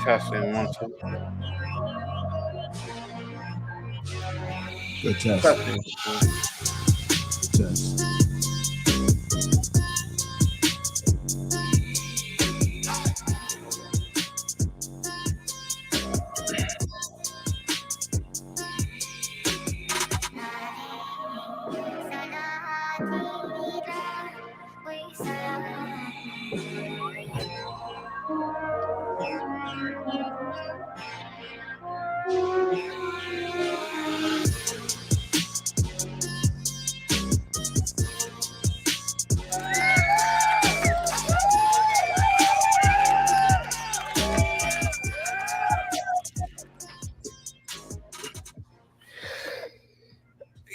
Testing one, two. Good test. Testing. Good test.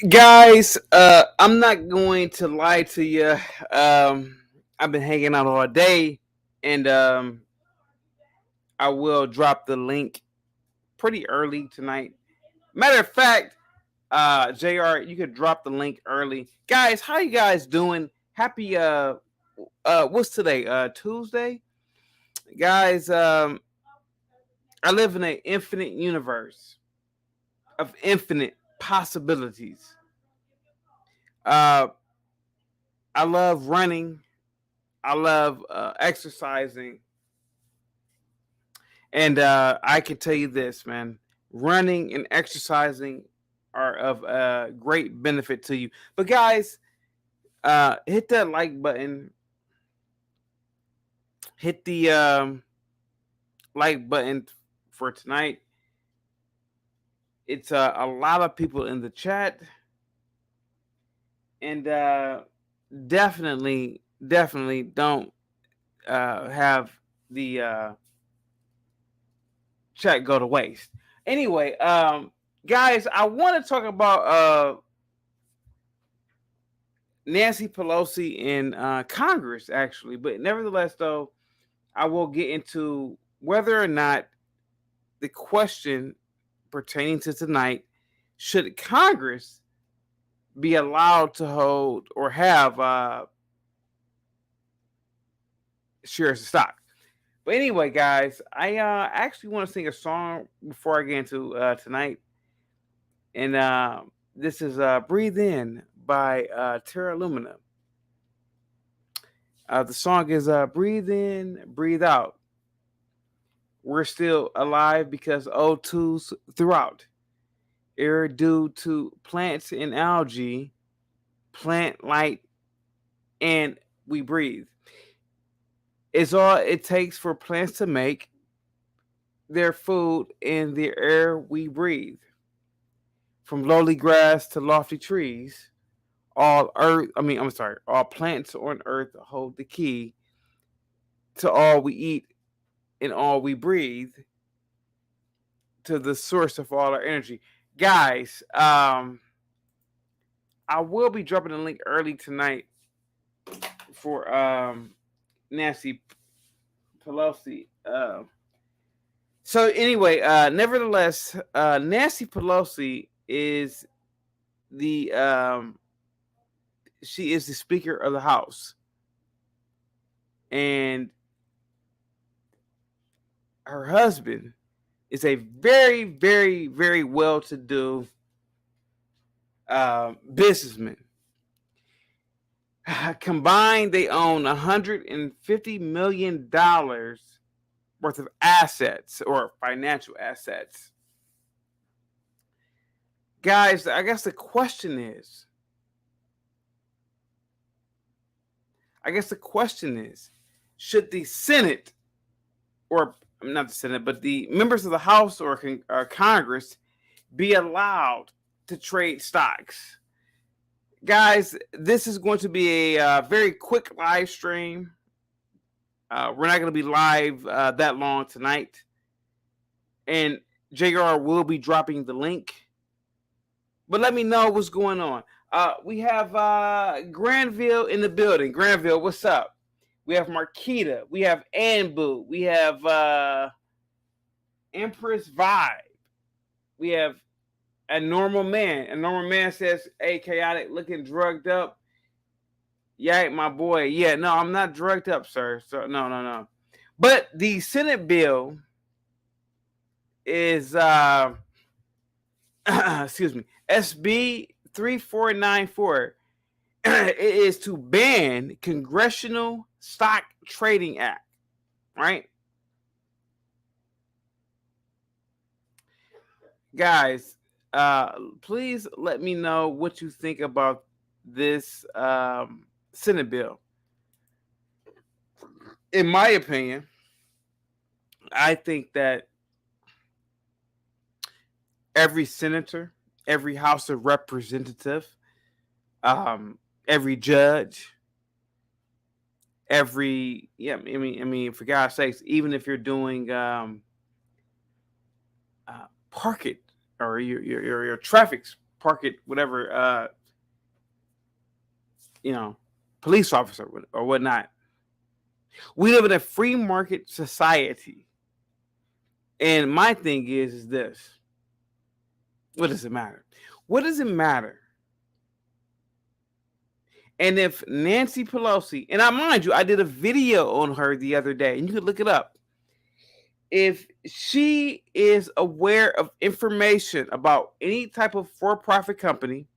Guys, I'm not going to lie to you. I've been hanging out all day, and I will drop the link pretty early tonight. Matter of fact, JR, you could drop the link early. Guys, how you guys doing? Happy what's today? Tuesday? Guys, I live in an infinite universe of infinite possibilities. Uh I love running. I love exercising. And I can tell you this, man. Running and exercising are of great benefit to you. But guys, hit that like button. Hit the like button for tonight. It's a lot of people in the chat. And definitely don't have the chat go to waste. Anyway, guys, I want to talk about Nancy Pelosi in Congress, actually. But nevertheless, though, I will get into whether or not the question pertaining to tonight, should Congress be allowed to hold or have shares of stock? But anyway, guys, I actually want to sing a song before I get into tonight. And this is Breathe In by Terra Lumina. The song is Breathe In, Breathe Out. We're still alive because O2's throughout. Air due to plants and algae, plant light, and we breathe. It's all it takes for plants to make their food in the air we breathe. From lowly grass to lofty trees, all plants on earth hold the key to all we eat and all we breathe, to the source of all our energy. Guys, I will be dropping a link early tonight for Nancy Pelosi. So anyway, nevertheless, Nancy Pelosi is she is the Speaker of the House, and her husband is a very, very, very well-to-do businessman. Combined, they own $150 million worth of assets or financial assets. Guys, I guess the question is, should the Senate, or not the Senate, but the members of the House or Congress be allowed to trade stocks? Guys, this is going to be a very quick live stream. We're not going to be live that long tonight. And JR will be dropping the link. But let me know what's going on. We have Granville in the building. Granville, what's up? We have Marquita. We have Anbu. We have Empress Vibe. We have a normal man. A normal man says, hey, chaotic, looking drugged up. Yeah, my boy. Yeah, no, I'm not drugged up, sir. So no. But the Senate bill is excuse me, SB 3494. It is to ban Congressional Stock Trading Act, right? Guys, please let me know what you think about this Senate bill. In my opinion, I think that every senator, every House of Representative, every judge, I mean, for God's sakes, even if you're doing park it or your traffic park it, whatever, you know, police officer or whatnot. We live in a free market society, and my thing is this: what does it matter? What does it matter? And if Nancy Pelosi, and I mind you, I did a video on her the other day, and you can look it up. If she is aware of information about any type of for-profit company,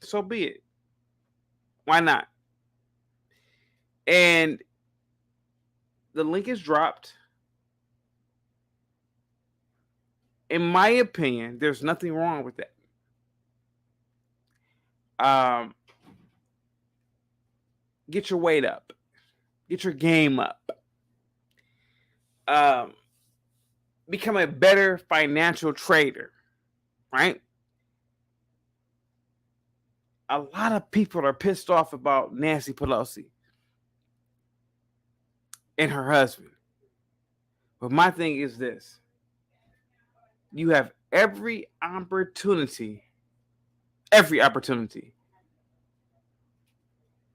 so be it. Why not? And the link is dropped. In my opinion, there's nothing wrong with that. Get your weight up. Get your game up. Become a better financial trader, right? A lot of people are pissed off about Nancy Pelosi and her husband. But my thing is this: you have every opportunity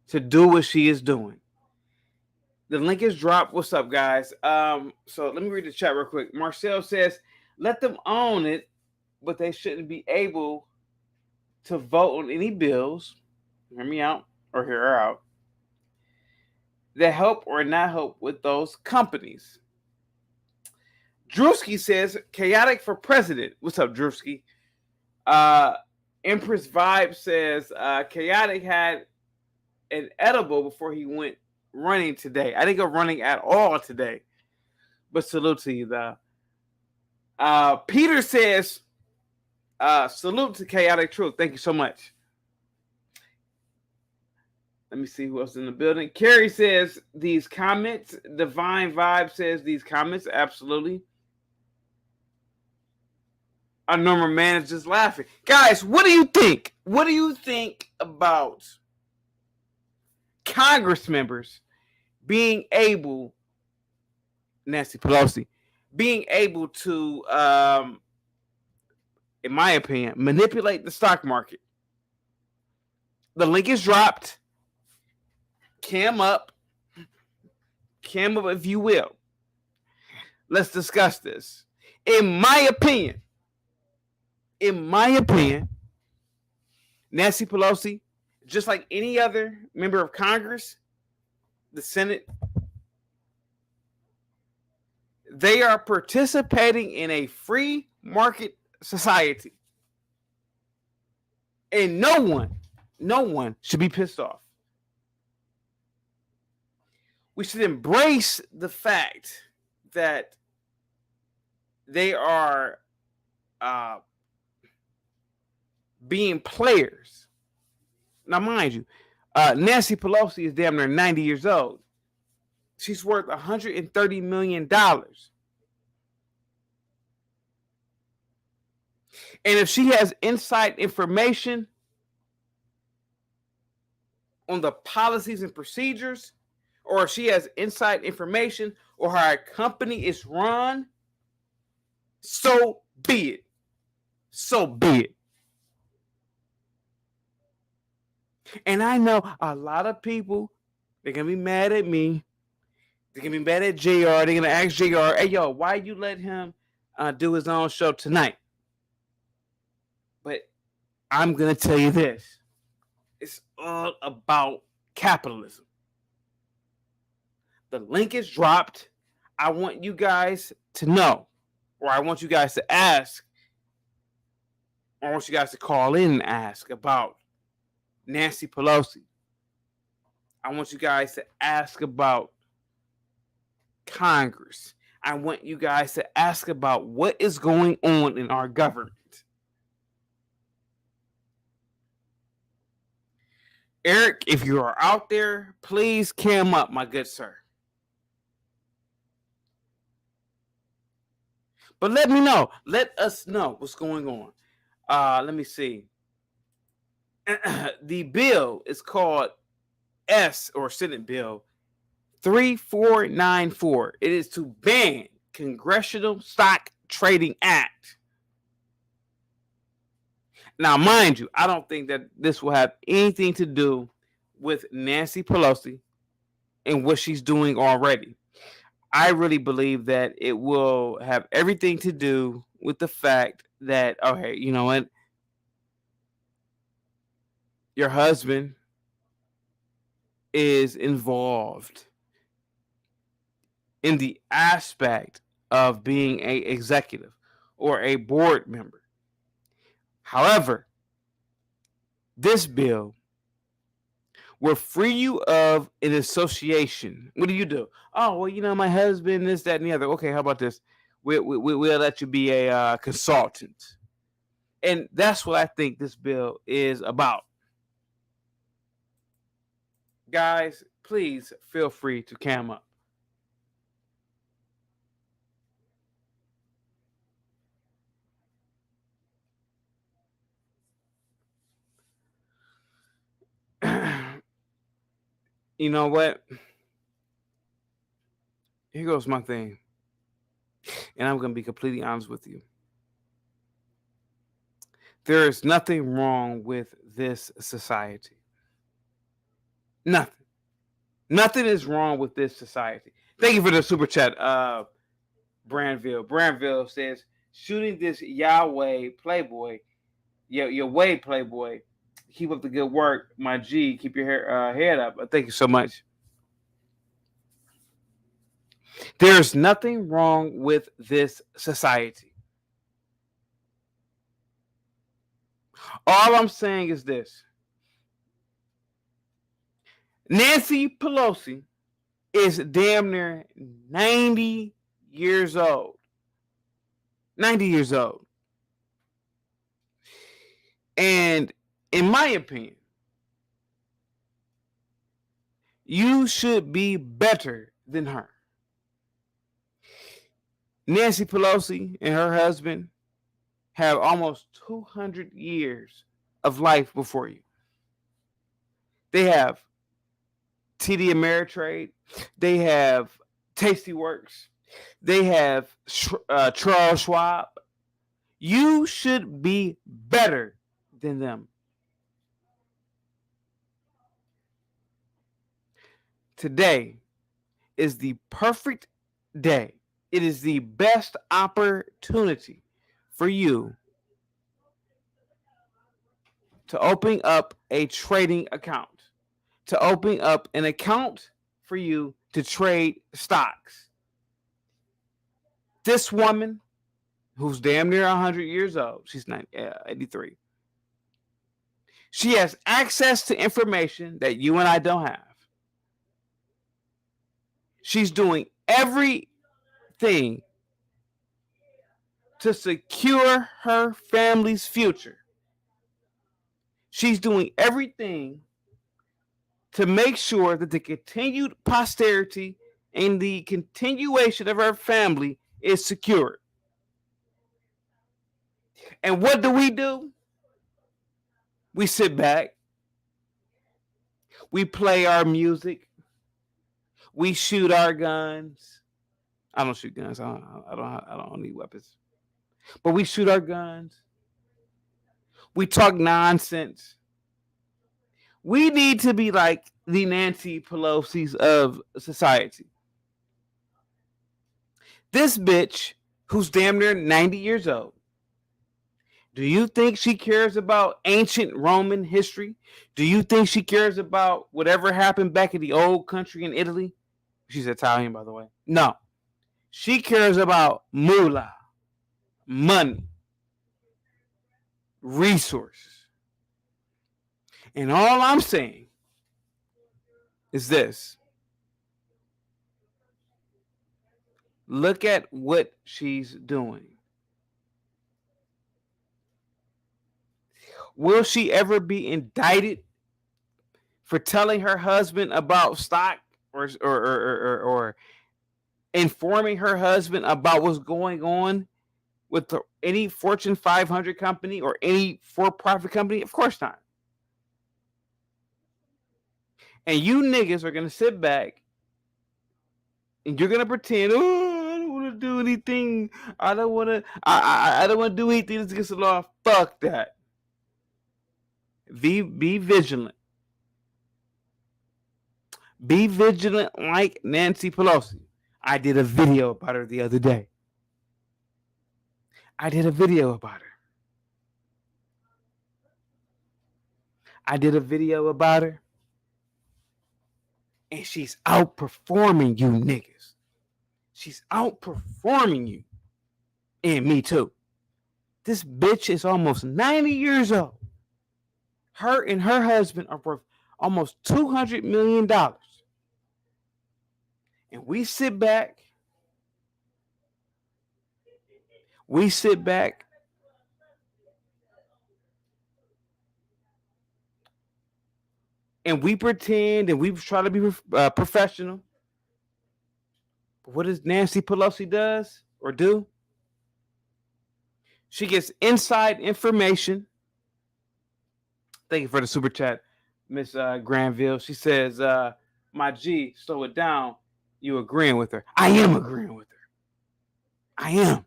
to do what she is doing. The link is dropped. What's up, guys? So let me read the chat real quick. Marcel says, let them own it, but they shouldn't be able to vote on any bills, hear me out, or hear her out, that help or not help with those companies. Drewski says, chaotic for president. What's up, Drewski? Empress Vibe says, chaotic had an edible before he went running today. I didn't go running at all today, but salute to you, though. Peter says, salute to Chaotic Truth. Thank you so much. Let me see who else is in the building. Carrie says, these comments. Divine Vibe says, these comments. Absolutely. Our normal man is just laughing. Guys, what do you think? What do you think about Congress members being able, Nancy Pelosi, being able to, in my opinion, manipulate the stock market? The link is dropped. Cam up if you will. Let's discuss this. In my opinion, Nancy Pelosi, just like any other member of Congress, the Senate, they are participating in a free market society. And no one should be pissed off. We should embrace the fact that they are being players. Now, mind you, Nancy Pelosi is damn near 90 years old. She's worth $130 million. And if she has inside information on the policies and procedures, or if she has inside information or how a company is run, so be it. So be it. And I know a lot of people, they're going to be mad at me. They're going to be mad at JR. They're going to ask JR, hey, yo, why you let him do his own show tonight? But I'm going to tell you this. It's all about capitalism. The link is dropped. I want you guys to know, or I want you guys to ask, or I want you guys to call in and ask about Nancy Pelosi. I want you guys to ask about Congress. I want you guys to ask about what is going on in our government. Eric, if you are out there, please cam up, my good sir. But let me know. Let us know what's going on. Let me see. The bill is called Senate Bill 3494. It is to ban Congressional Stock Trading Act. Now, mind you, I don't think that this will have anything to do with Nancy Pelosi and what she's doing already. I really believe that it will have everything to do with the fact that, okay, you know what? Your husband is involved in the aspect of being an executive or a board member. However, this bill will free you of an association. What do? Oh, well, you know, my husband, this, that, and the other. Okay, how about this? We'll let you be a consultant. And that's what I think this bill is about. Guys, please feel free to cam up. You know what? Here goes my thing. And I'm going to be completely honest with you. There is nothing wrong with this society. Nothing. Nothing is wrong with this society. Thank you for the super chat, Branville. Branville says, shooting this Yahweh Playboy, your way Playboy. Keep up the good work, my G. Keep your head up. Thank you so much. There's nothing wrong with this society. All I'm saying is this. Nancy Pelosi is damn near 90 years old. 90 years old. And in my opinion, you should be better than her. Nancy Pelosi and her husband have almost 200 years of life before you. They have TD Ameritrade. They have Tasty Works. They have Charles Schwab. You should be better than them. Today is the perfect day. It is the best opportunity for you to open up a trading account, to open up an account for you to trade stocks. This woman, who's damn near 100 years old, she's 83, she has access to information that you and I don't have. She's doing everything to secure her family's future. She's doing everything to make sure that the continued posterity and the continuation of her family is secured. And what do? We sit back. We play our music. We shoot our guns. I don't shoot guns. I don't need weapons. But we shoot our guns. We talk nonsense. We need to be like the Nancy Pelosi's of society. This bitch, who's damn near 90 years old, do you think she cares about ancient Roman history? Do you think she cares about whatever happened back in the old country in Italy? She's Italian, by the way. No. She cares about moolah, money, resources. And all I'm saying is this. Look at what she's doing. Will she ever be indicted for telling her husband about stock or informing her husband about what's going on with any Fortune 500 company or any for-profit company? Of course not. And you niggas are going to sit back and you're going to pretend, oh, I don't want to do anything. I don't want to I don't want to do anything that's against the law. Fuck that. Be vigilant. Be vigilant like Nancy Pelosi. I did a video about her the other day. I did a video about her. And she's outperforming you niggas. She's outperforming you. And me too. This bitch is almost 90 years old. Her and her husband are worth almost $200 million. And we sit back and we pretend and we try to be professional. But what does Nancy Pelosi does or do? She gets inside information. Thank you for the super chat, Miss Granville. She says, my G, slow it down. You agreeing with her. I am agreeing with her. I am.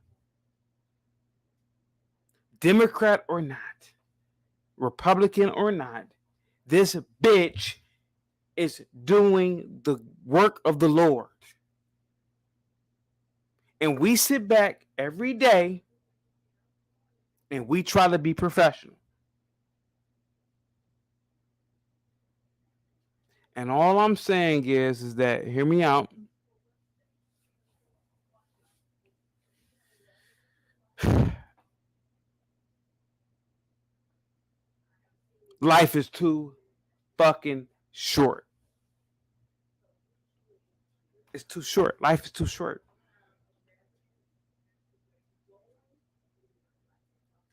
Democrat or not, Republican or not, this bitch is doing the work of the Lord. And we sit back every day and we try to be professional. And all I'm saying is that, hear me out. Life is too fucking short. It's too short. Life is too short.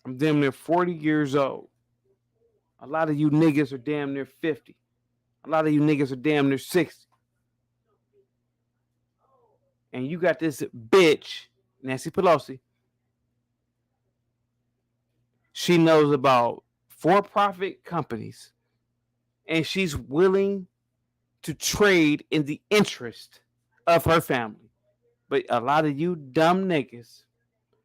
I'm damn near 40 years old. A lot of you niggas are damn near 50. A lot of you niggas are damn near 60. And you got this bitch, Nancy Pelosi. She knows about for-profit companies. And she's willing to trade in the interest of her family. But a lot of you dumb niggas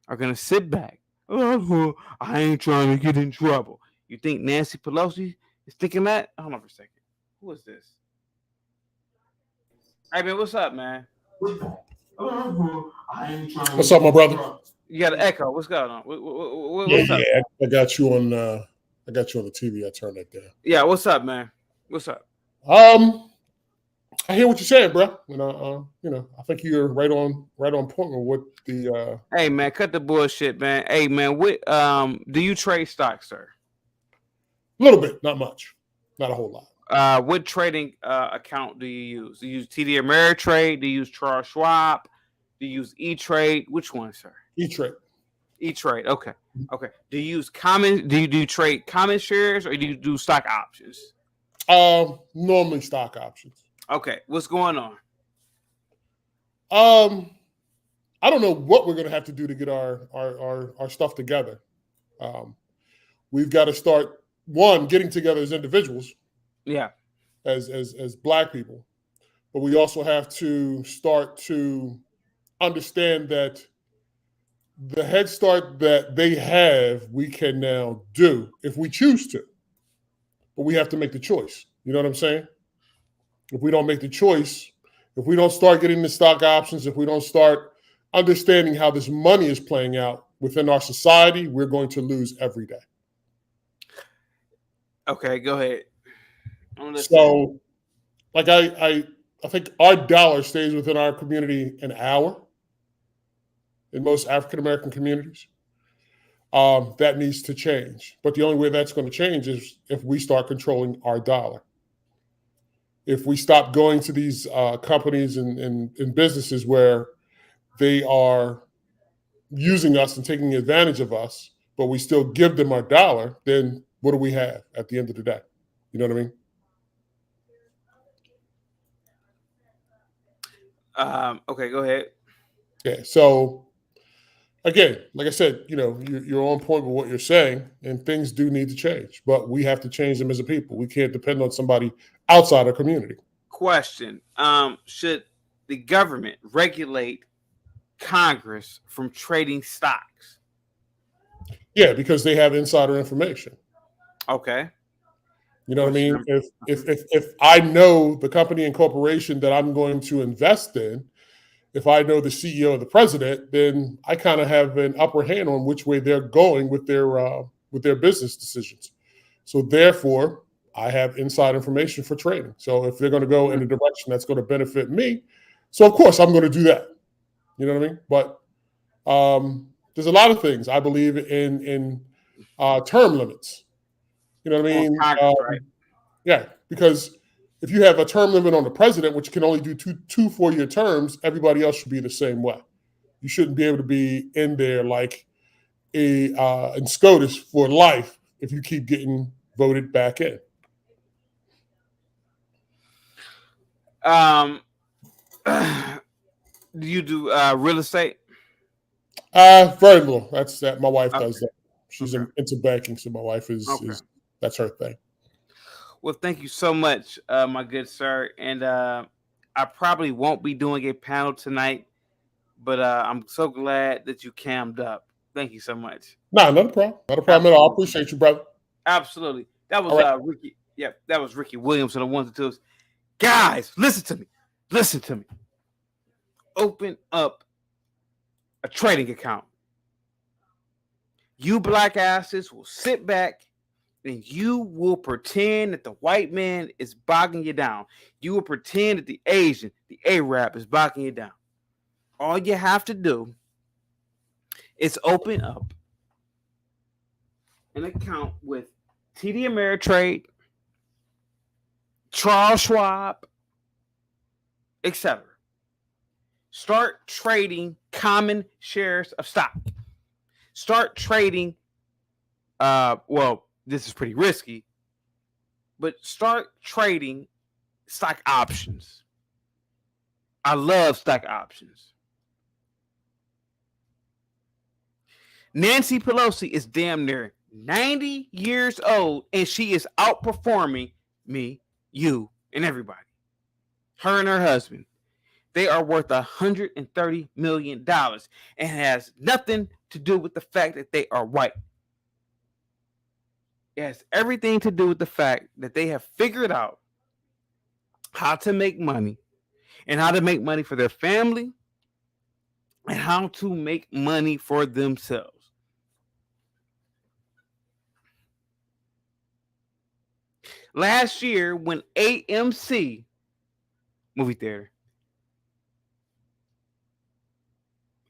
are going to sit back. Oh, I ain't trying to get in trouble. You think Nancy Pelosi is thinking that? Hold on for a second. Who is this? Hey, man, what's up, man? What's up, my brother? You got an echo. What's going on? What's up? I got you on. I got you on the TV. I turned that down. Yeah, what's up, man? What's up? I hear what you're saying, bro. I think you're right on point with what the. Hey, man, cut the bullshit, man. Hey, man, what do you trade stocks, sir? A little bit, not much, not a whole lot. What trading account do you use? Do you use TD Ameritrade? Do you use Charles Schwab? Do you use E-Trade? Which one, sir? E-Trade. E-Trade. Okay. Okay. Do you use common? Do you trade common shares or do you do stock options? Normally stock options. Okay. What's going on? I don't know what we're going to have to do to get our stuff together. We've got to start getting together as individuals. Yeah. As Black people, but we also have to start to understand that the head start that they have, we can now do if we choose to. But we have to make the choice. You know what I'm saying? If we don't make the choice, if we don't start getting the stock options, if we don't start understanding how this money is playing out within our society, we're going to lose every day. Okay, go ahead. So, like I think our dollar stays within our community an hour. in most African American communities. That needs to change. But the only way that's going to change is if we start controlling our dollar. If we stop going to these companies and businesses where they are using us and taking advantage of us, but we still give them our dollar, then what do we have at the end of the day? You know what I mean? Okay, go ahead. Yeah. So again, like I said, you're on point with what you're saying, and things do need to change, but we have to change them as a people. We can't depend on somebody outside our community. Question: should the government regulate Congress from trading stocks? Yeah, because they have insider information. Okay. You know what I Question mean? number. If I know the company and corporation that I'm going to invest in, if I know the CEO or the president, then I kind of have an upper hand on which way they're going with their business decisions. So therefore, I have inside information for trading. So if they're going to go in a direction that's going to benefit me, so of course I'm going to do that. You know what I mean? But there's a lot of things I believe in term limits. You know what I On mean? Congress, right? Yeah, because if you have a term limit on the president, which can only do two 4-year terms, everybody else should be the same way. You shouldn't be able to be in there like in SCOTUS for life if you keep getting voted back in. Um, do you do real estate? Very little. That's that. My wife Okay. does that. She's Okay. into banking, so my wife Okay. is that's her thing. Well, thank you so much, my good sir. And I probably won't be doing a panel tonight, but I'm so glad that you cammed up. Thank you so much. Nah, not a problem. Not a problem at all. I Absolutely. appreciate you, brother. Absolutely. That All was right. Ricky. Yep, that was Ricky Williams on the ones and twos. Guys, listen to me. Listen to me. Open up a trading account. You black asses will sit back and you will pretend that the white man is bogging you down. You will pretend that the Asian, the Arab is bogging you down. All you have to do is open up an account with TD Ameritrade, Charles Schwab, etc. Start trading common shares of stock. Start trading, well, this is pretty risky, but start trading stock options. I love stock options. Nancy Pelosi is damn near 90 years old and she is outperforming me, you, and everybody. Her and her husband. They are worth $130 million and has nothing to do with the fact that they are white. It has everything to do with the fact that they have figured out how to make money and how to make money for their family and how to make money for themselves. Last year, when AMC movie theater,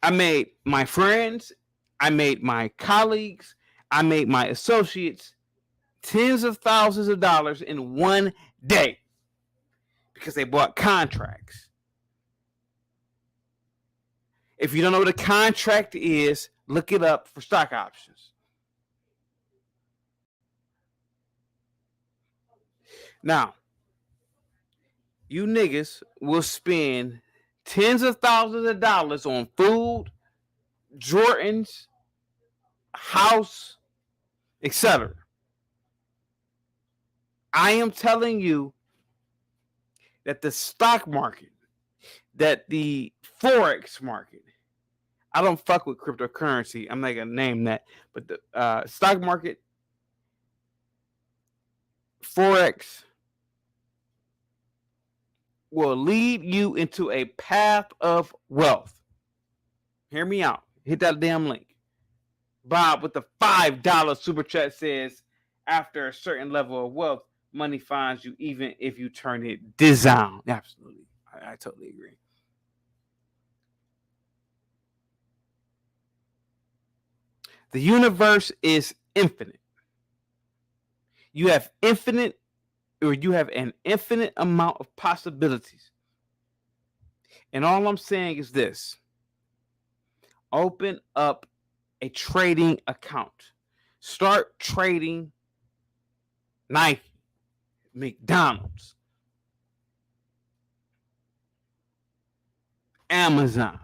I made my friends, I made my colleagues, I made my associates tens of thousands of dollars in one day because they bought contracts. If you don't know what a contract is, look it up for stock options. Now, you niggas will spend tens of thousands of dollars on food, Jordans, house, etc. I am telling you that the stock market, that the Forex market, I don't fuck with cryptocurrency. I'm not gonna name that, but the stock market, Forex, will lead you into a path of wealth. Hear me out. Hit that damn link. Bob with the $5 super chat says, after a certain level of wealth, money finds you even if you turn it down. Absolutely. I totally agree. The universe is infinite. You have an infinite amount of possibilities. And all I'm saying is this: open up a trading account. Start trading Nike, McDonald's, Amazon.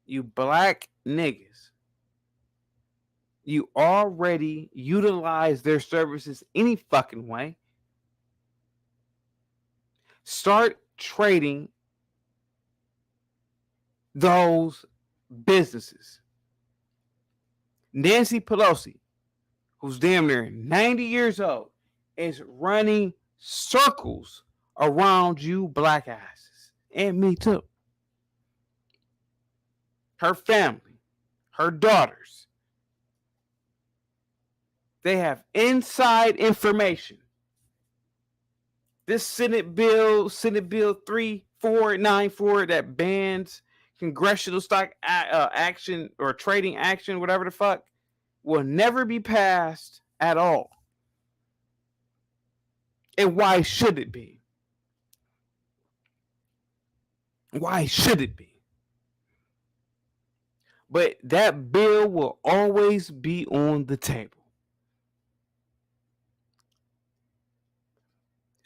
You black niggas, you already utilize their services any fucking way. Start trading those businesses. Nancy Pelosi, who's damn near 90 years old, is running circles around you black asses. And me too. Her family, her daughters, they have inside information. This Senate Bill 3494, that bans congressional stock action or trading action, whatever the fuck, will never be passed at all. And why should it be? Why should it be? But that bill will always be on the table.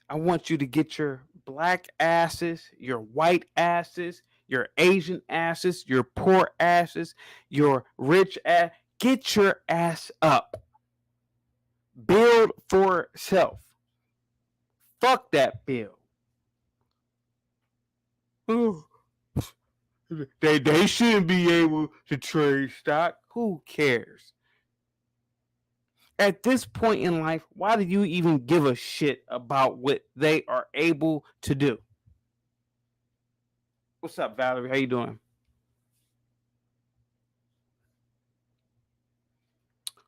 I want you to get your black asses, your white asses, your Asian asses, your poor asses, your rich ass. Get your ass up. Build for self. Fuck that bill. Oh, they shouldn't be able to trade stock. Who cares? At this point in life, why do you even give a shit about what they are able to do? What's up, Valerie? How you doing?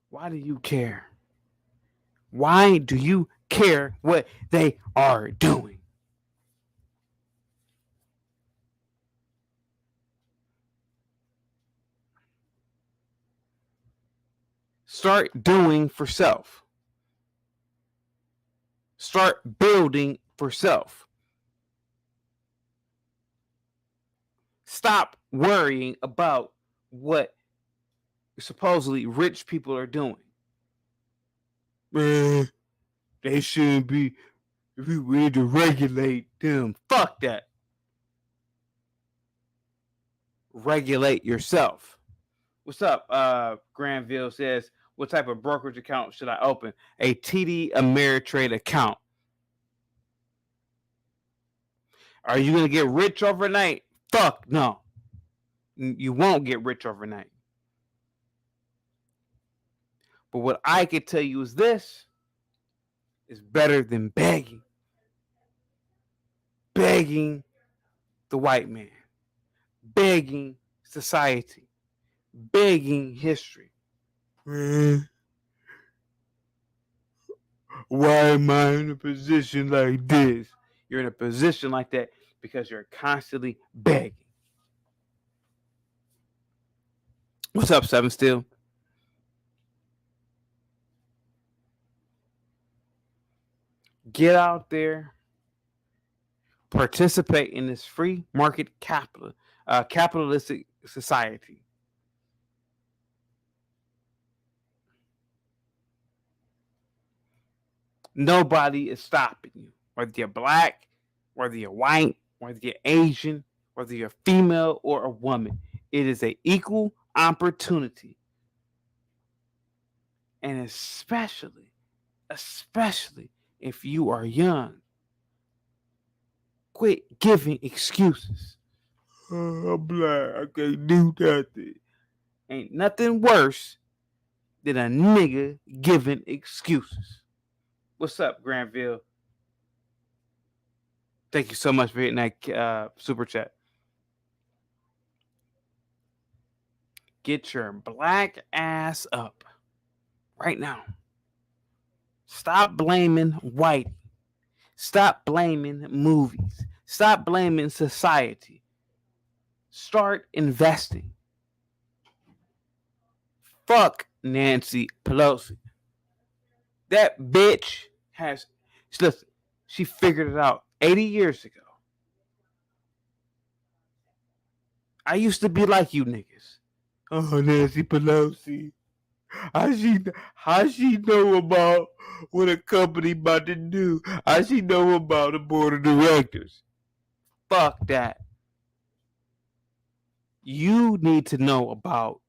Why do you care? Why do you care what they are doing? Start doing for self. Start building for self. Stop worrying about what supposedly rich people are doing. Man, they shouldn't be. If we need to regulate them, fuck that. Regulate yourself. What's up? Granville says, what type of brokerage account should I open? A TD Ameritrade account. Are you going to get rich overnight? Fuck no. You won't get rich overnight. But what I can tell you is this is better than begging. Begging the white man. Begging society. Begging history. Why am I in a position like this? You're in a position like that because you're constantly begging. What's up, Seven Steel? Get out there, participate in this free market capitalistic society. Nobody is stopping you. Whether you're black, whether you're white, whether you're Asian, whether you're female or a woman, it is an equal opportunity. And especially if you are young, quit giving excuses. Oh, I'm black, I can't do nothing. Ain't nothing worse than a nigga giving excuses. What's up, Granville? Thank you so much for hitting that super chat. Get your black ass up right now. Stop blaming white. Stop blaming movies. Stop blaming society. Start investing. Fuck Nancy Pelosi. That bitch has, listen, she figured it out 80 years ago. I used to be like you niggas. Oh, Nancy Pelosi. How she know about what a company about to do? How she know about the board of directors? Fuck that. You need to know about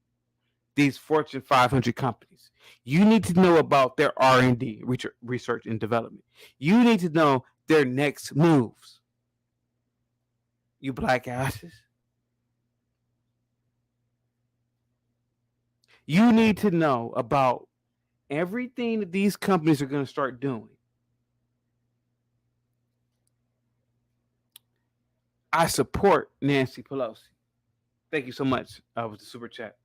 these Fortune 500 companies. You need to know about their R&D, research and development. You need to know their next moves. You black asses. You need to know about everything that these companies are going to start doing. I support Nancy Pelosi. Thank you so much with the super chat.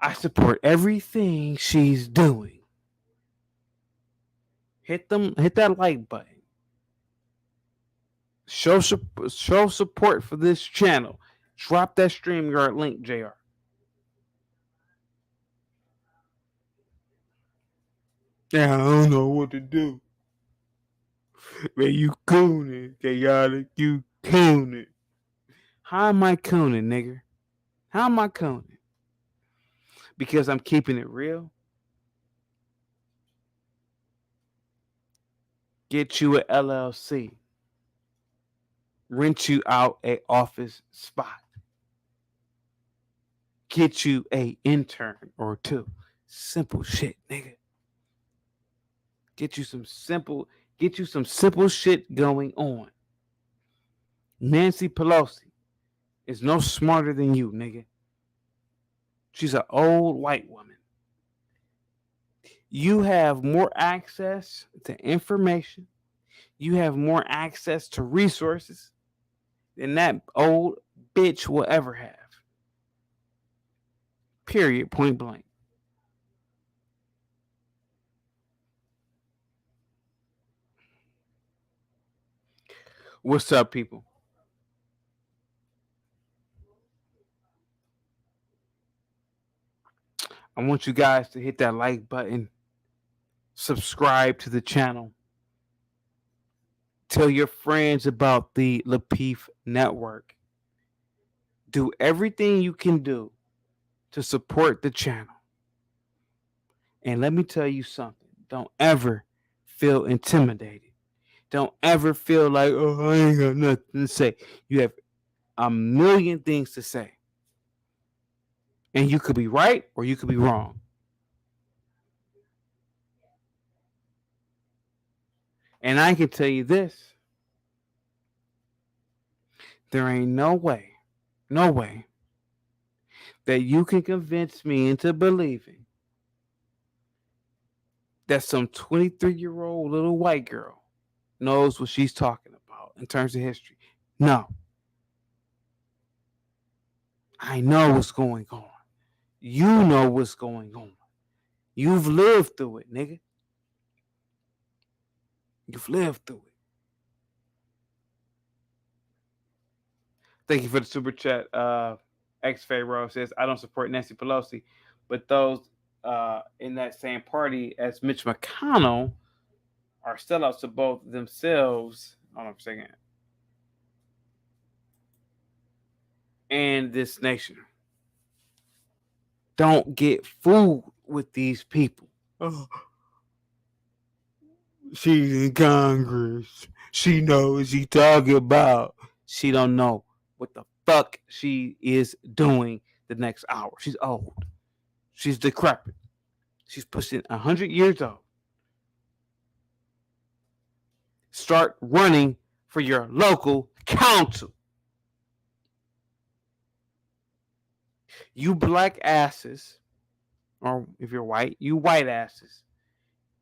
I support everything she's doing. Hit that like button. Show support for this channel. Drop that StreamYard link, JR. Yeah, I don't know what to do. Man, you cooning, chaotic. You cooning. How am I cooning, nigger? How am I cooning? Because I'm keeping it real. Get you an LLC. Rent you out a office spot. Get you a intern or two. Simple shit, nigga. Get you some simple shit going on. Nancy Pelosi is no smarter than you, nigga. She's an old white woman. You have more access to information. You have more access to resources than that old bitch will ever have. Period. Point blank. What's up, people? I want you guys to hit that like button, subscribe to the channel, tell your friends about the Lapeef Network. Do everything you can do to support the channel. And let me tell you something. Don't ever feel intimidated. Don't ever feel like, oh, I ain't got nothing to say. You have a million things to say. And you could be right or you could be wrong. And I can tell you this. There ain't no way that you can convince me into believing that some 23-year-old little white girl knows what she's talking about in terms of history. No. I know what's going on. You know what's going on. You've lived through it, nigga. You've lived through it. Thank you for the super chat. X Pharaoh says, I don't support Nancy Pelosi, but those in that same party as Mitch McConnell are sellouts to both themselves. Hold on for a second. And this nation. Don't get fooled with these people. Oh, she's in Congress. She knows what she's talking about. She don't know what the fuck she is doing the next hour. She's old. She's decrepit. She's pushing 100 years old. Start running for your local council. You black asses, or if you're white, you white asses,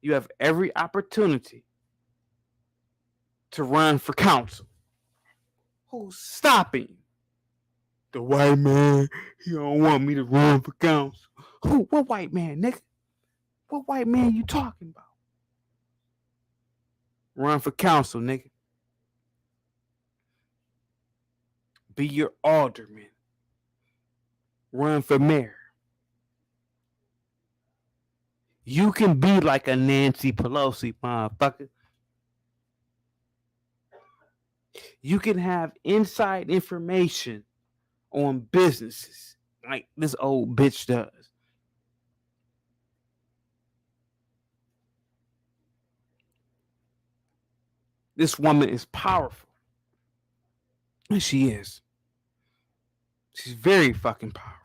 you have every opportunity to run for council. Who's stopping? The white man. He don't want me to run for council. Who? What white man, nigga? What white man you talking about? Run for council, nigga. Be your alderman. Run for mayor. You can be like a Nancy Pelosi, motherfucker. You can have inside information on businesses like this old bitch does. This woman is powerful. And she is. She's very fucking powerful.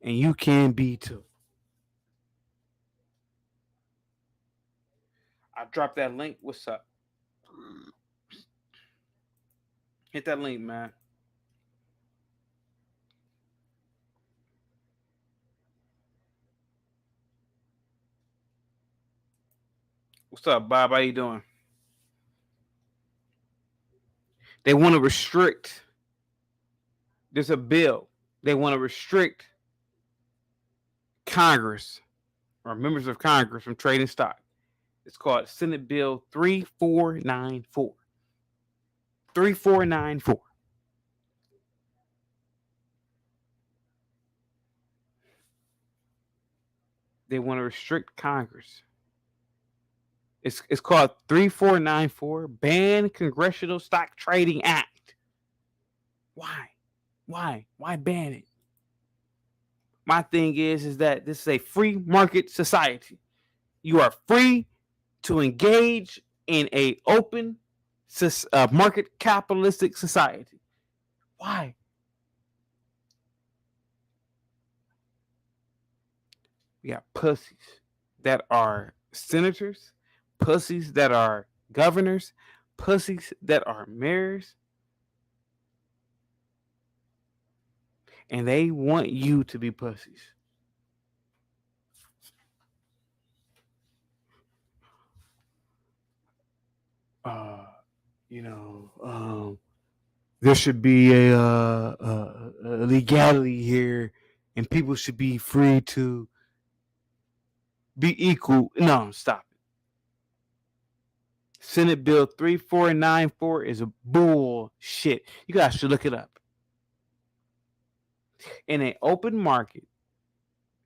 And you can be too. I dropped that link. What's up? Hit that link, man. What's up, Bob? How you doing? They want to restrict. There's a bill. They want to restrict Congress or members of Congress from trading stock. It's called Senate Bill 3494. 3494. They want to restrict Congress. It's called 3494, Ban Congressional Stock Trading Act. Why? Why ban it? My thing is that this is a free market society. You are free to engage in a open market capitalistic society. Why? We got pussies that are senators, pussies that are governors, pussies that are mayors, and they want you to be pussies. There should be a legality here, and people should be free to be equal. No, stop it. Senate Bill 3494 is a bullshit. You guys should look it up. In an open market,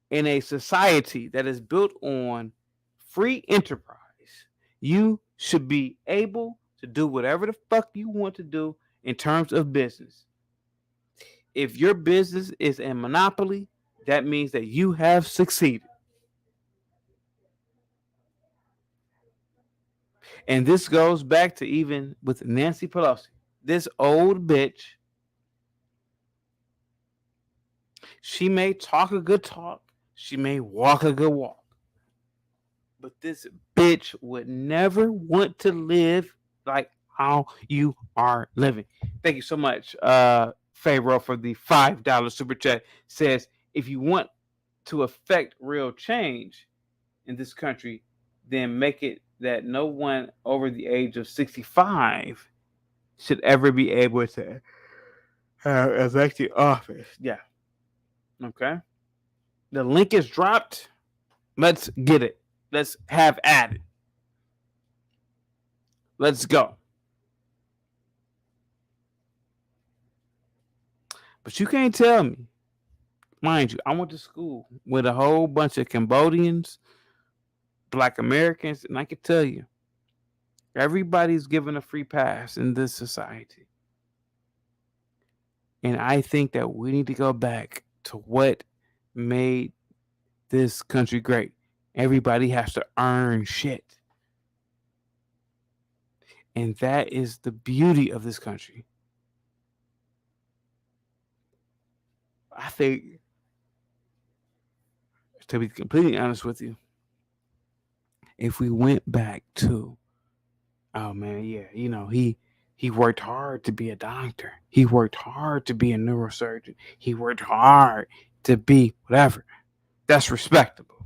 in a society that is built on free enterprise, you should be able to do whatever the fuck you want to do in terms of business. If your business is a monopoly, that means that you have succeeded. And this goes back to even with Nancy Pelosi. This old bitch, she may talk a good talk, she may walk a good walk, but this bitch would never want to live like how you are living. Thank you so much, Pharaoh, for the $5 super chat. Says, if you want to affect real change in this country, then make it that no one over the age of 65 should ever be able to have elected office. Yeah. Okay. The link is dropped. Let's get it. Let's have at it. Let's go. But you can't tell me, mind you, I went to school with a whole bunch of Cambodians, Black Americans, and I can tell you, everybody's given a free pass in this society. And I think that we need to go back to what made this country great. Everybody has to earn shit. And that is the beauty of this country. I think, to be completely honest with you, if we went back to, oh man, yeah, he worked hard to be a doctor. He worked hard to be a neurosurgeon. He worked hard to be whatever. That's respectable.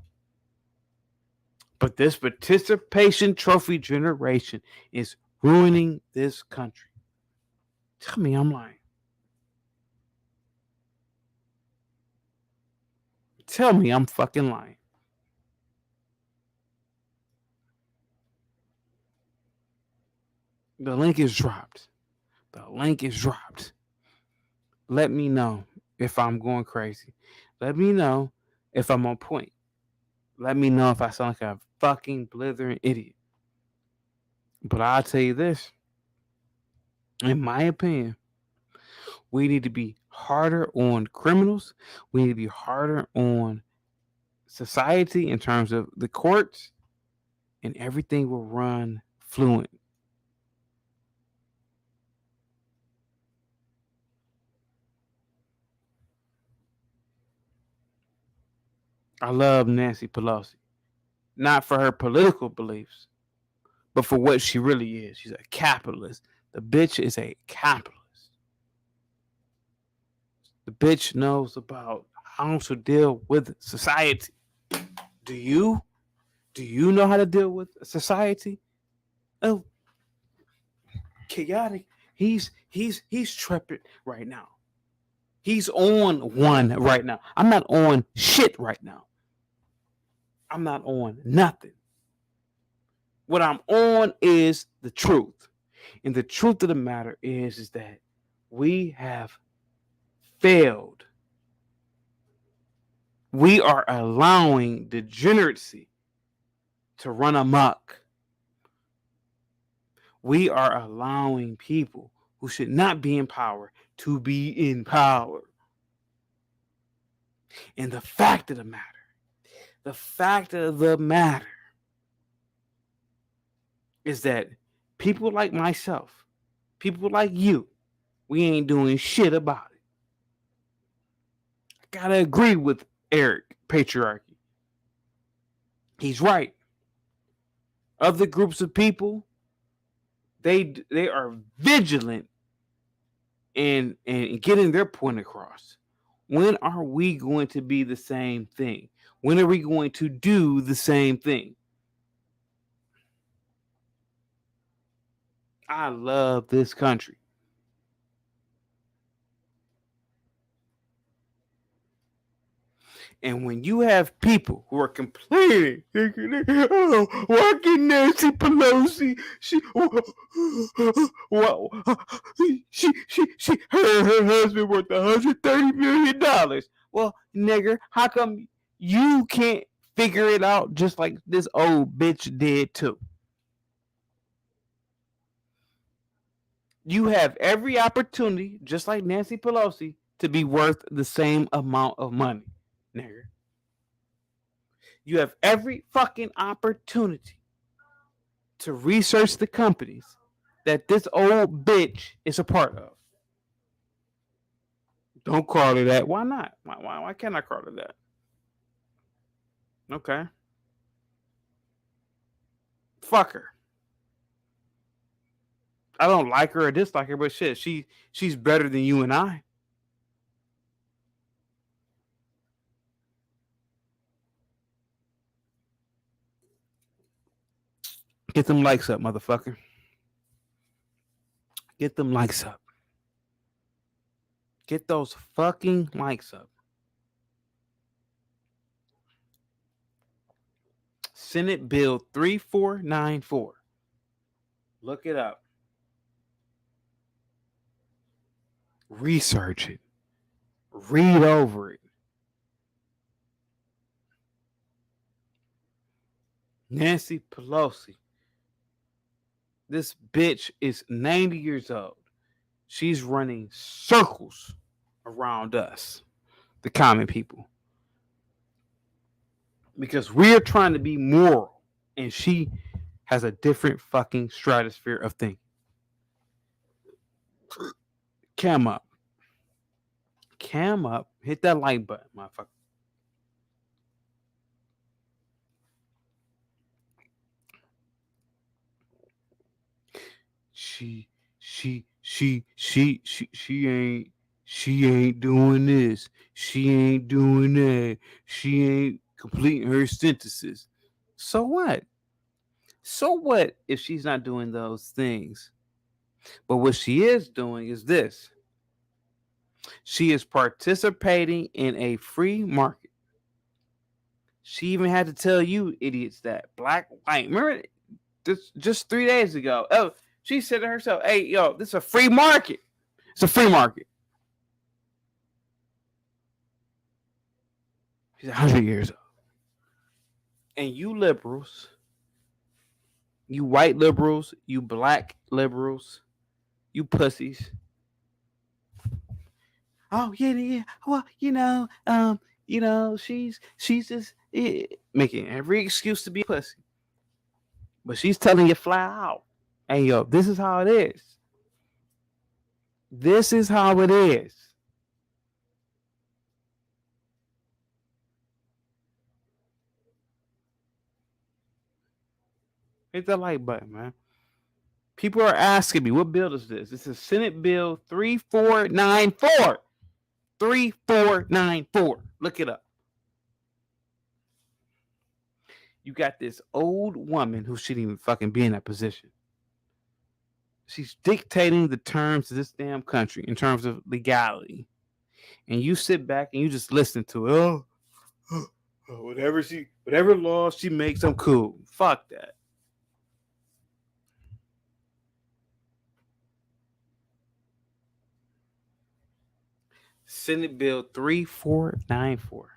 But this participation trophy generation is ruining this country. Tell me I'm lying. Tell me I'm fucking lying. The link is dropped. The link is dropped. Let me know if I'm going crazy. Let me know if I'm on point. Let me know if I sound like a fucking blithering idiot. But I'll tell you this, in my opinion, we need to be harder on criminals. We need to be harder on society in terms of the courts, and everything will run fluent. I love Nancy Pelosi, not for her political beliefs, but for what she really is. She's a capitalist. The bitch is a capitalist. The bitch knows about how to deal with society. Do you? Do you know how to deal with society? Oh, chaotic. He's trepid right now. He's on one right now. I'm not on shit right now. I'm not on nothing. What I'm on is the truth. And the truth of the matter is that we have failed. We are allowing degeneracy to run amok. We are allowing people who should not be in power to be in power. And the fact of the matter is that people like myself, people like you, we ain't doing shit about it. I gotta agree with Eric, patriarchy. He's right. Other groups of people, they are vigilant in getting their point across. When are we going to be the same thing? When are we going to do the same thing? I love this country. And when you have people who are complaining, oh, why can Nancy Pelosi? Her husband worth $130 million. Well, nigger, how come you can't figure it out just like this old bitch did too? You have every opportunity, just like Nancy Pelosi, to be worth the same amount of money, nigger. You have every fucking opportunity to research the companies that this old bitch is a part of. Don't call her that. Why not? Why can't I call her that? Okay. Fuck her. I don't like her or dislike her, but shit, she's better than you and I. Get them likes up, motherfucker. Get them likes up. Get those fucking likes up. Senate Bill 3494. Look it up. Research it. Read over it. Nancy Pelosi. This bitch is 90 years old. She's running circles around us, the common people. Because we're trying to be moral, and she has a different fucking stratosphere of thinking. Cam up. Cam up. Hit that like button, motherfucker. She ain't doing this. She ain't doing that. She ain't completing her sentences. So what? So what if she's not doing those things? But what she is doing is this. She is participating in a free market. She even had to tell you idiots that black, white. Remember this just 3 days ago? Oh, she said to herself, "Hey, yo, this is a free market. It's a free market." She's 100 years old. And you liberals, you white liberals, you black liberals, you pussies. Oh yeah, yeah. Well, she's just making every excuse to be a pussy, but she's telling you flat out, "Hey, yo, this is how it is. This is how it is." Hit that like button, man. People are asking me, what bill is this? This is Senate Bill 3494. 3494. Look it up. You got this old woman who shouldn't even fucking be in that position. She's dictating the terms of this damn country in terms of legality. And you sit back and you just listen to it. Whatever law she makes, I'm cool. Fuck that. Senate Bill 3494.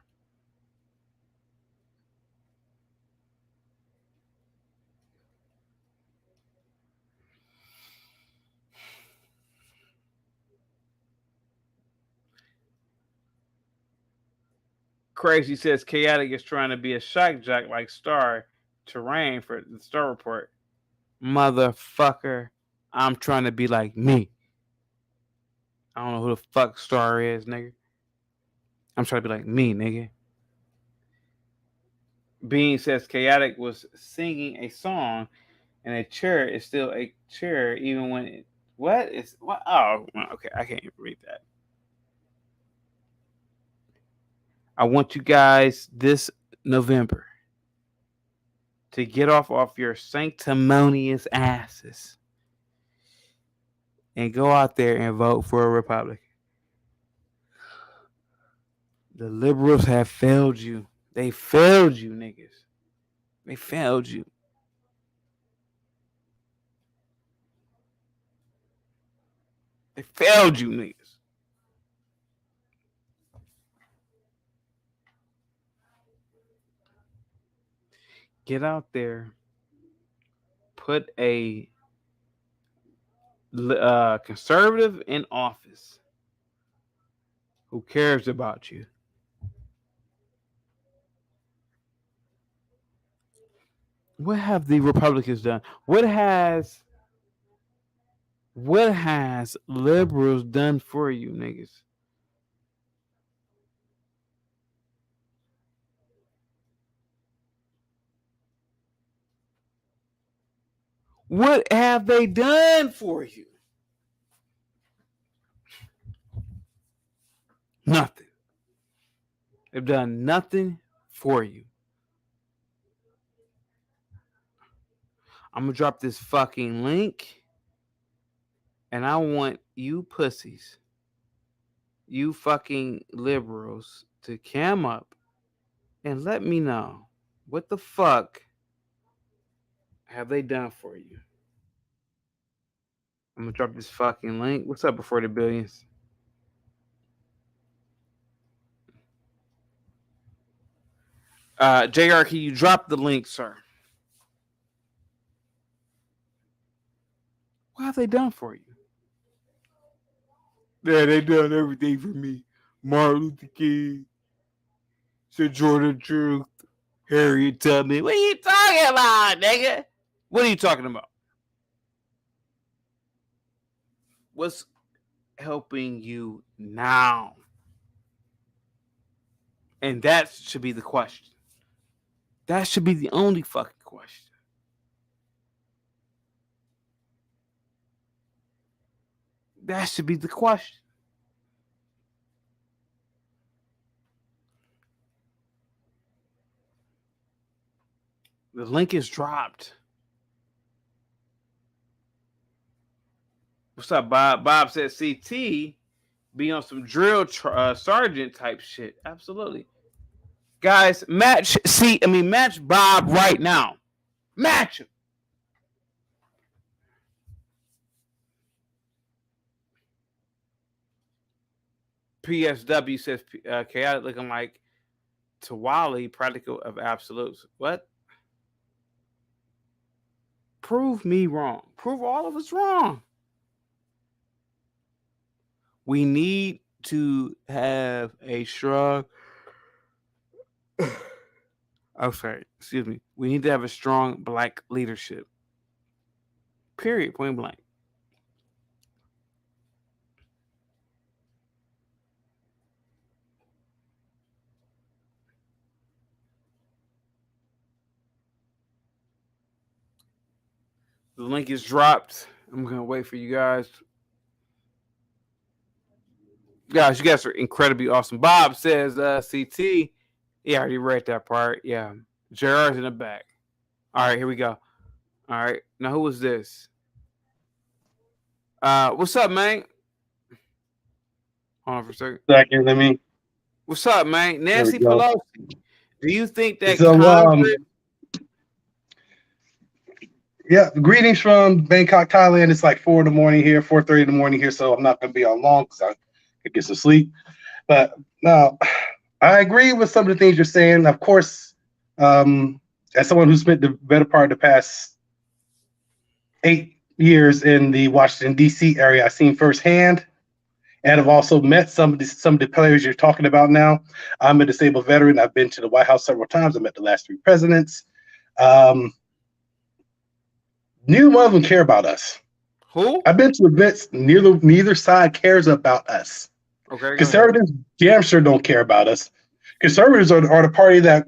Crazy says chaotic is trying to be a shock jock like Star Terrain for the Star Report. Motherfucker, I'm trying to be like me. I don't know who the fuck Star is, nigga. I'm trying to be like me, nigga. Bean says chaotic was singing a song and a chair is still a chair even when it. What is what? Oh, okay. I can't even read that. I want you guys this November to get off your sanctimonious asses and go out there and vote for a Republican. The liberals have failed you. They failed you, niggas. They failed you. They failed you, niggas. Get out there, put a conservative in office who cares about you. What have the Republicans done? What has liberals done for you, niggas? What have they done for you? Nothing. They've done nothing for you. I'm gonna drop this fucking link, and I want you pussies, you fucking liberals, to cam up and let me know what the fuck have they done for you. I'm gonna drop this fucking link. What's up before the billions? JR, can you drop the link, sir? What have they done for you? Yeah, they done everything for me. Martin Luther King, Sir Jordan Truth, Harriet Tubman. What are you talking about, nigga? What are you talking about? What's helping you now? And that should be the question. That should be the only fucking question. That should be the question. The link is dropped. What's up, Bob? Bob says CT be on some drill sergeant type shit. Absolutely. Guys, match Bob right now. Match him. PSW says chaotic looking like to Wally, practical of absolutes. What? Prove me wrong. Prove all of us wrong. We need to have a strong. Oh, sorry. Excuse me. We need to have a strong black leadership. Period. Point blank. The link is dropped. I'm gonna wait for you guys. Guys, you guys are incredibly awesome. Bob says, CT. Yeah, I already read that part. Yeah. JR's in the back. All right, here we go. All right. Now who is this? What's up, man? Hold on for a second. Second, let me. What's up, man? There we Nancy go. Pelosi. Do you think that So, Congress? Yeah, greetings from Bangkok, Thailand. It's like 4 in the morning here, 4:30 in the morning here, so I'm not going to be on long because I could get some sleep. But now, I agree with some of the things you're saying. Of course, as someone who spent the better part of the past 8 years in the Washington, D.C. area, I've seen firsthand, and I've also met some of the players you're talking about now. I'm a disabled veteran. I've been to the White House several times. I met the last 3 presidents. Neither one of them care about us. Who? I've been to events. Neither side cares about us. Okay. Conservatives damn sure don't care about us. Conservatives are the party that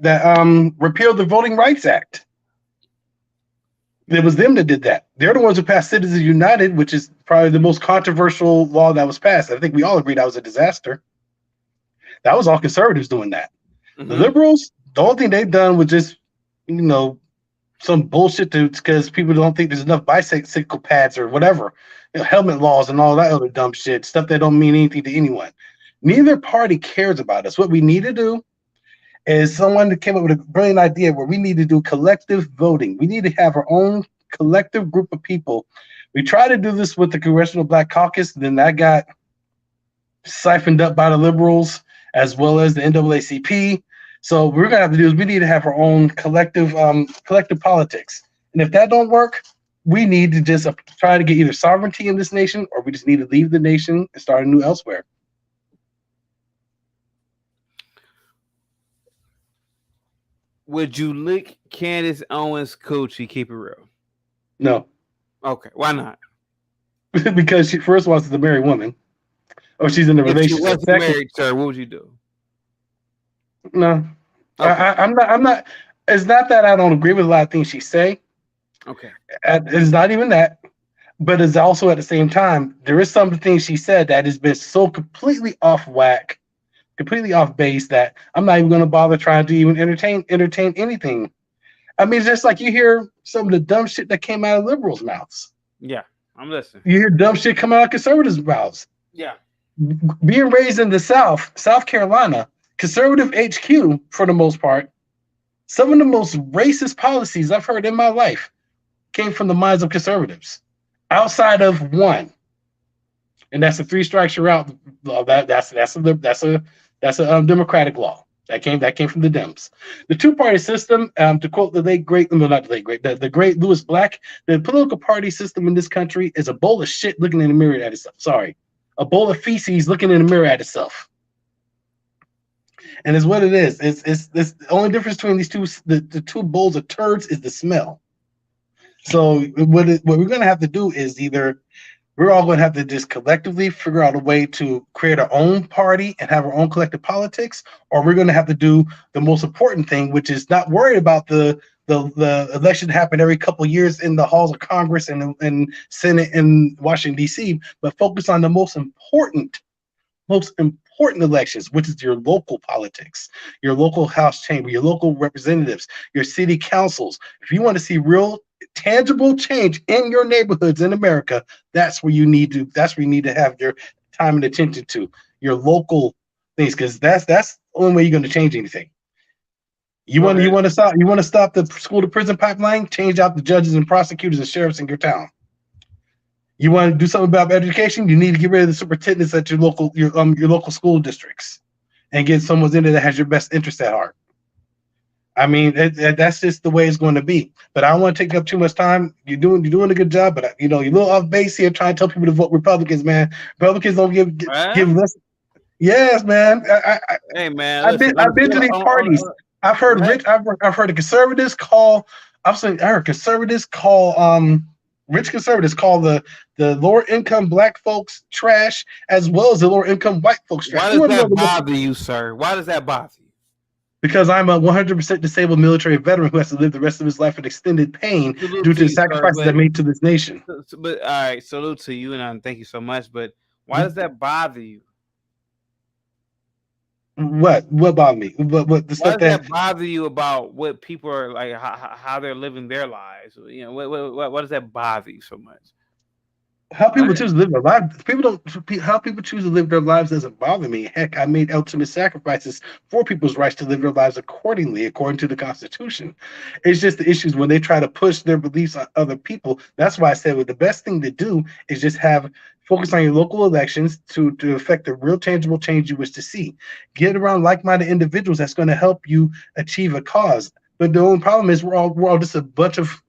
repealed the Voting Rights Act. It was them that did that. They're the ones who passed Citizens United, which is probably the most controversial law that was passed. I think we all agree that was a disaster. That was all conservatives doing that. Mm-hmm. The liberals, the only thing they've done was just, some bullshit because people don't think there's enough bicycle pads or whatever, helmet laws and all that other dumb shit, stuff that don't mean anything to anyone. Neither party cares about us. What we need to do is someone that came up with a brilliant idea where we need to do collective voting. We need to have our own collective group of people. We tried to do this with the Congressional Black Caucus, then that got siphoned up by the liberals as well as the NAACP. So what we're gonna have to do is we need to have our own collective politics. And if that don't work, we need to just try to get either sovereignty in this nation, or we just need to leave the nation and start anew elsewhere. Would you lick Candace Owens' coochie? Keep it real. No. Okay. Why not? Because she first wants to marry a woman, or she's in a relationship. If she wasn't married, sir, what would you do? No, okay. I'm not. It's not that I don't agree with a lot of things she say. Okay, it's not even that, but it's also at the same time there is some things she said that has been so completely off whack, completely off base that I'm not even going to bother trying to even entertain anything. I mean, it's just like you hear some of the dumb shit that came out of liberals' mouths. Yeah, I'm listening. You hear dumb shit come out of conservatives' mouths. Yeah, being raised in the South Carolina. Conservative HQ, for the most part, some of the most racist policies I've heard in my life came from the minds of conservatives, outside of one, and that's a 3 strikes you're out. That's a Democratic law that came from the Dems. The 2-party system, to quote the great Lewis Black, the political party system in this country is a bowl of shit looking in the mirror at itself. Sorry, a bowl of feces looking in the mirror at itself. And it's what it is. It's the only difference between these two, the 2 bowls of turds, is the smell. So what we're going to have to do is either we're all going to have to just collectively figure out a way to create our own party and have our own collective politics, or we're going to have to do the most important thing, which is not worry about the election that happen every couple of years in the halls of Congress and Senate in Washington, D.C., but focus on the most important elections, which is your local politics, your local House chamber, your local representatives, your city councils. If you want to see real tangible change in your neighborhoods in America, that's where you need to have your time and attention to your local things, because that's the only way you're going to change anything. You want to stop the school to prison pipeline, change out the judges and prosecutors and sheriffs in your town. You want to do something about education, you need to get rid of the superintendents at your local school districts and get someone in there that has your best interest at heart. I mean, that's just the way it's going to be. But I don't want to take up too much time. You're doing a good job, but you're a little off base here trying to tell people to vote Republicans, man. Republicans don't give less. Yes, man. Hey man, I've listen. been I've been to these parties. I've heard what? rich. I've heard the conservatives call. I heard conservatives call rich conservatives call the lower income black folks trash as well as the lower income white folks trash. Why does that bother you, sir? Why does that bother you? Because I'm a 100% disabled military veteran who has to live the rest of his life in extended pain Salute due to to the you, sir, sacrifices I made to this nation. But all right, salute to you, and thank you so much. But why does that bother you? What bothered me? What the Why stuff does that that bother you about what people are like, how they're living their lives? What does that bother you so much? how people choose to live their lives? How people choose to live their lives doesn't bother me. Heck, I made ultimate sacrifices for people's rights to live their lives according to the Constitution. It's just the issues when they try to push their beliefs on other people. That's why I said the best thing to do is just focus on your local elections to affect the real tangible change you wish to see. Get around like-minded individuals that's going to help you achieve a cause. But the only problem is we're all just a bunch of.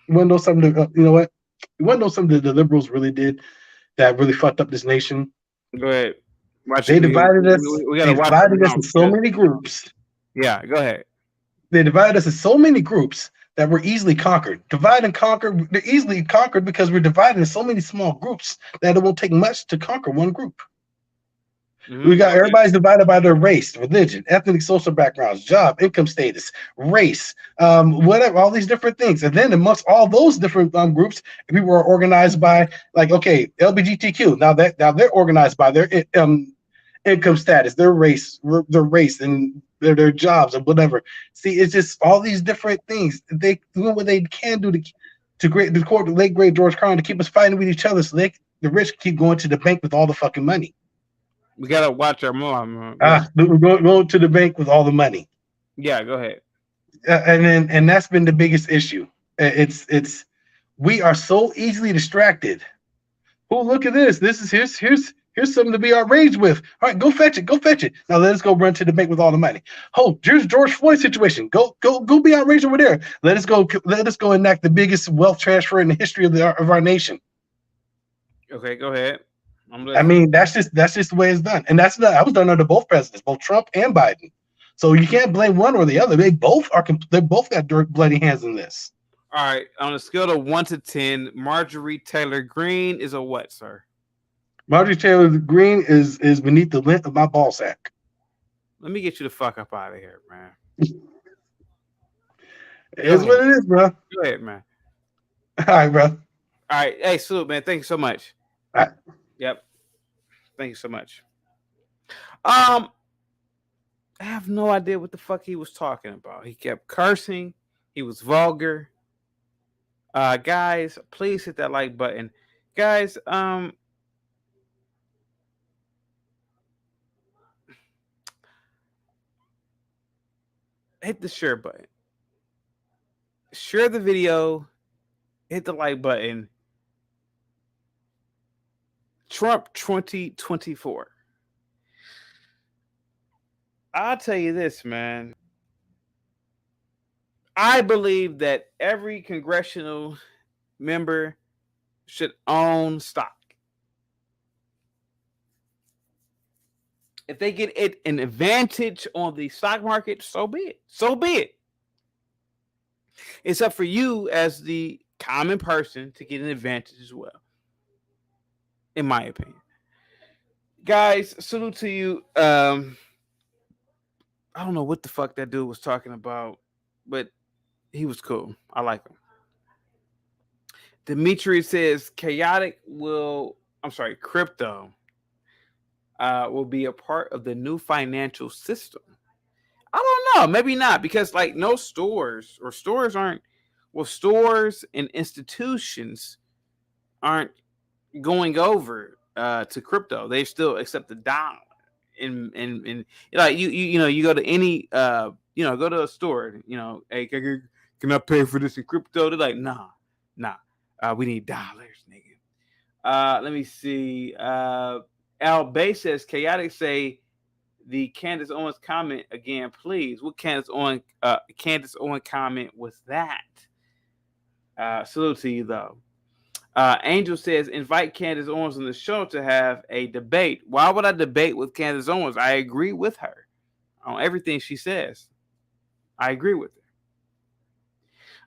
You want to know something? You know what? You want to know something the liberals really did that really fucked up this nation? Go ahead. They divided us. We They gotta watch our divided us mouth. in so many groups. Yeah, go ahead. They divided us in so many groups that were easily conquered. Divide and conquer. They're easily conquered because we're divided in so many small groups that it won't take much to conquer one group. We got everybody's divided by their race, religion, ethnic, social backgrounds, job, income status, race, whatever, all these different things. And then amongst all those different groups, people are organized by LGBTQ. Now they're organized by their income status, their race, and their jobs and whatever. See, it's just all these different things. They do what they can do to late great George Carlin to keep us fighting with each other, so the rich keep going to the bank with all the fucking money. We gotta watch our mom. We're going to the bank with all the money. Yeah, go ahead. And that's been the biggest issue. It's we are so easily distracted. Oh, look at this. Here's something to be outraged with. All right, go fetch it. Now let's go run to the bank with all the money. Oh, here's George Floyd situation. Go be outraged over there. Let us go enact the biggest wealth transfer in the history of our nation. Okay, go ahead. I mean, that's just the way it's done, and that was done under both presidents, both Trump and Biden. So you can't blame one or the other. They both got bloody hands in this. All right, on a scale of 1 to 10, Marjorie Taylor Greene is a what, sir? Marjorie Taylor Greene is beneath the length of my ball sack. Let me get you the fuck up out of here, man. It's what it is, bro. Go ahead, man. All right, bro. All right, hey, salute, man. Thank you so much. All right. Yep. Thank you so much. I have no idea what the fuck he was talking about. He kept cursing. He was vulgar. Guys, please hit that like button. Guys, hit the share button. Share the video. Hit the like button. Trump 2024. I'll tell you this, man. I believe that every congressional member should own stock. If they get an advantage on the stock market, so be it. So be it. It's up for you as the common person to get an advantage as well. In my opinion. Guys, salute to you. I don't know what the fuck that dude was talking about, but he was cool. I like him. Dimitri says crypto will be a part of the new financial system. I don't know. Maybe not, because no stores and institutions aren't going over to crypto. They still accept the dollar. And you go to any go to a store, hey, can I pay for this in crypto? They're like, nah, we need dollars, nigga. Let me see. Al Bay says chaotic say the Candace Owens comment again, please. What Candace Owens comment was that? Salute to you though. Angel says, invite Candace Owens on the show to have a debate. Why would I debate with Candace Owens? I agree with her on everything she says. I agree with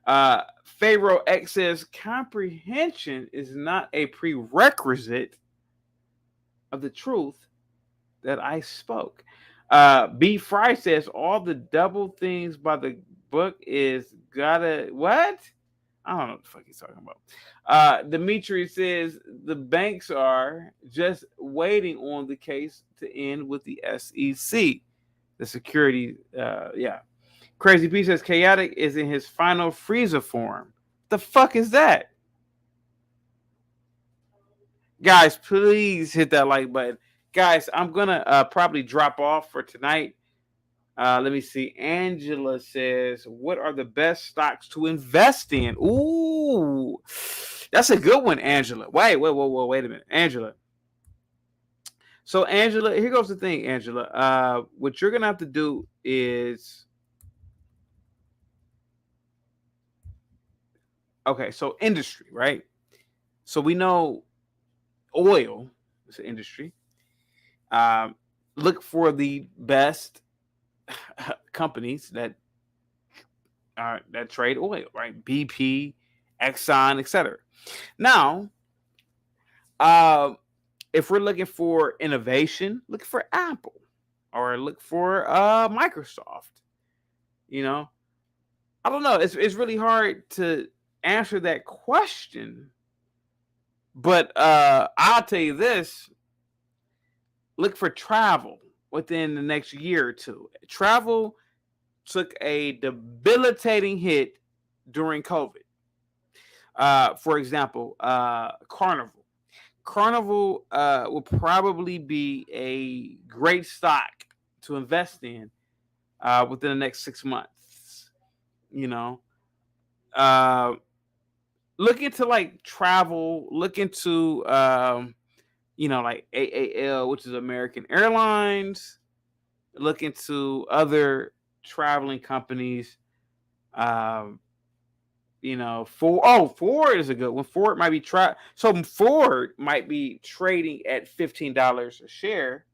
her. Pharaoh X says, comprehension is not a prerequisite of the truth that I spoke. B. Fry says, all the double things by the book is gotta, what? I don't know what the fuck he's talking about. Dimitri says the banks are just waiting on the case to end with the SEC. The security, yeah. Crazy P says chaotic is in his final freezer form. The fuck is that? Guys, please hit that like button. Guys, I'm gonna probably drop off for tonight. Let me see. Angela says, what are the best stocks to invest in? Ooh, that's a good one, Angela. Wait a minute, Angela. So, Angela, here goes the thing, Angela. What you're gonna have to do is, okay, so industry, right? So we know oil is an industry. Look for the best companies that trade oil, right? BP, Exxon, etc. Now, if we're looking for innovation, look for Apple or look for Microsoft. You know, I don't know. It's really hard to answer that question, but I'll tell you this: look for travel within the next year or two. Travel took a debilitating hit during COVID. For example, Carnival. Carnival will probably be a great stock to invest in within the next 6 months. You know, look into like travel. Look into like AAL, which is American Airlines. Look into other traveling companies. Ford is a good one. Ford might be Ford might be trading at $15 a share,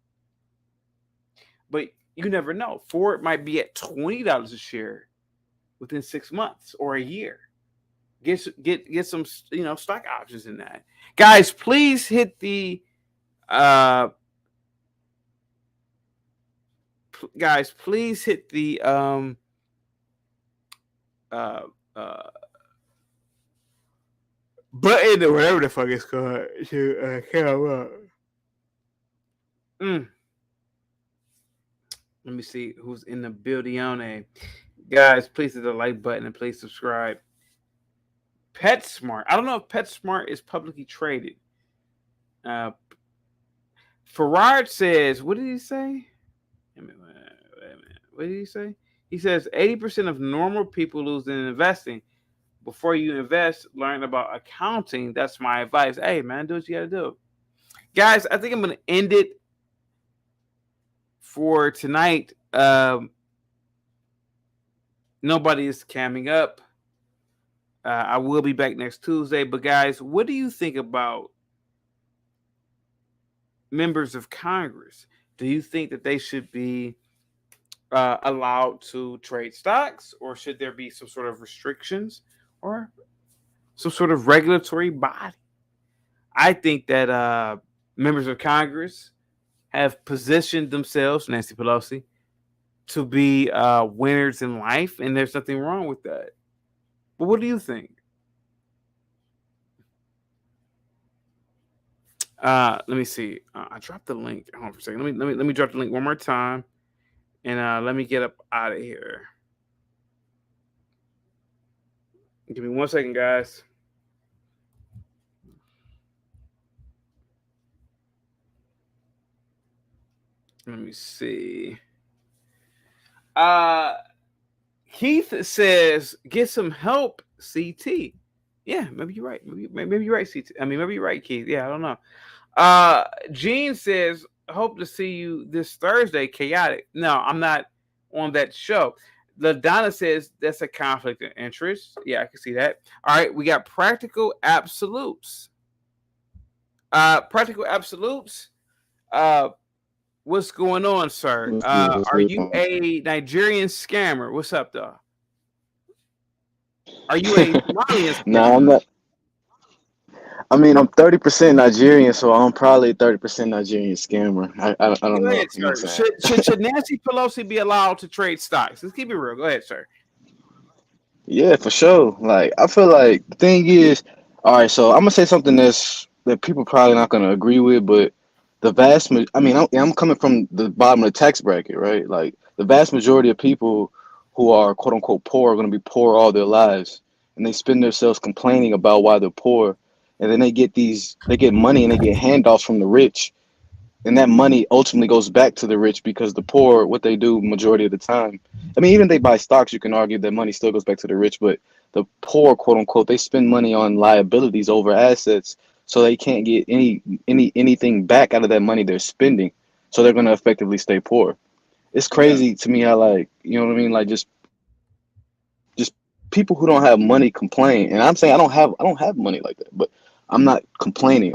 but you never know. Ford might be at $20 a share within 6 months or a year. Get some stock options in that. Guys, please hit the button or whatever the fuck it's called to come up. Let me see who's in the building. Guys, please hit the like button and please subscribe. PetSmart. I don't know if PetSmart is publicly traded. Farad says, what did he say? Wait a minute. What did he say? He says 80% of normal people lose in investing. Before you invest, learn about accounting. That's my advice. Hey, man, do what you got to do. Guys, I think I'm going to end it for tonight. Nobody is camming up. I will be back next Tuesday. But, guys, what do you think about members of Congress? Do you think that they should be allowed to trade stocks, or should there be some sort of restrictions or some sort of regulatory body? I think that members of Congress have positioned themselves, Nancy Pelosi, to be winners in life, and there's nothing wrong with that. But what do you think? Let me see. I dropped the link. Hold on for a second. Let me drop the link one more time, and let me get up out of here. Give me 1 second, guys. Let me see. Keith says, get some help, CT. Yeah, maybe you're right. Maybe you're right, CT. Maybe you're right, Keith. Yeah, I don't know. Gene says, hope to see you this Thursday, Chaotic. No, I'm not on that show. LaDonna says that's a conflict of interest. Yeah, I can see that. All right, we got practical absolutes. Practical absolutes. Uh, what's going on, sir? What's good? What's Are good? you a Nigerian scammer? What's up, though? Are you a Somalian Nah, scammer? I'm not. I mean, I'm 30% Nigerian, so I'm probably 30% Nigerian scammer. I don't Go know. ahead, You know sir. what I'm saying? Should Nancy Pelosi be allowed to trade stocks? Let's keep it real. Go ahead, sir. Yeah, for sure. Like, I feel like the thing is, all right. So I'm gonna say something that people probably not gonna agree with, but I mean, I'm coming from the bottom of the tax bracket, right? Like, the vast majority of people who are quote unquote poor are gonna be poor all their lives, and they spend themselves complaining about why they're poor, and then they get money and they get handouts from the rich, and that money ultimately goes back to the rich because the poor, what they do majority of the time, I mean, even they buy stocks, you can argue that money still goes back to the rich, but the poor, quote unquote, they spend money on liabilities over assets, so they can't get anything back out of that money they're spending, so they're going to effectively stay poor. It's Yeah. crazy to me how, like, you know what I mean, like, just people who don't have money complain, and I'm saying I don't have money like that, but I'm not complaining.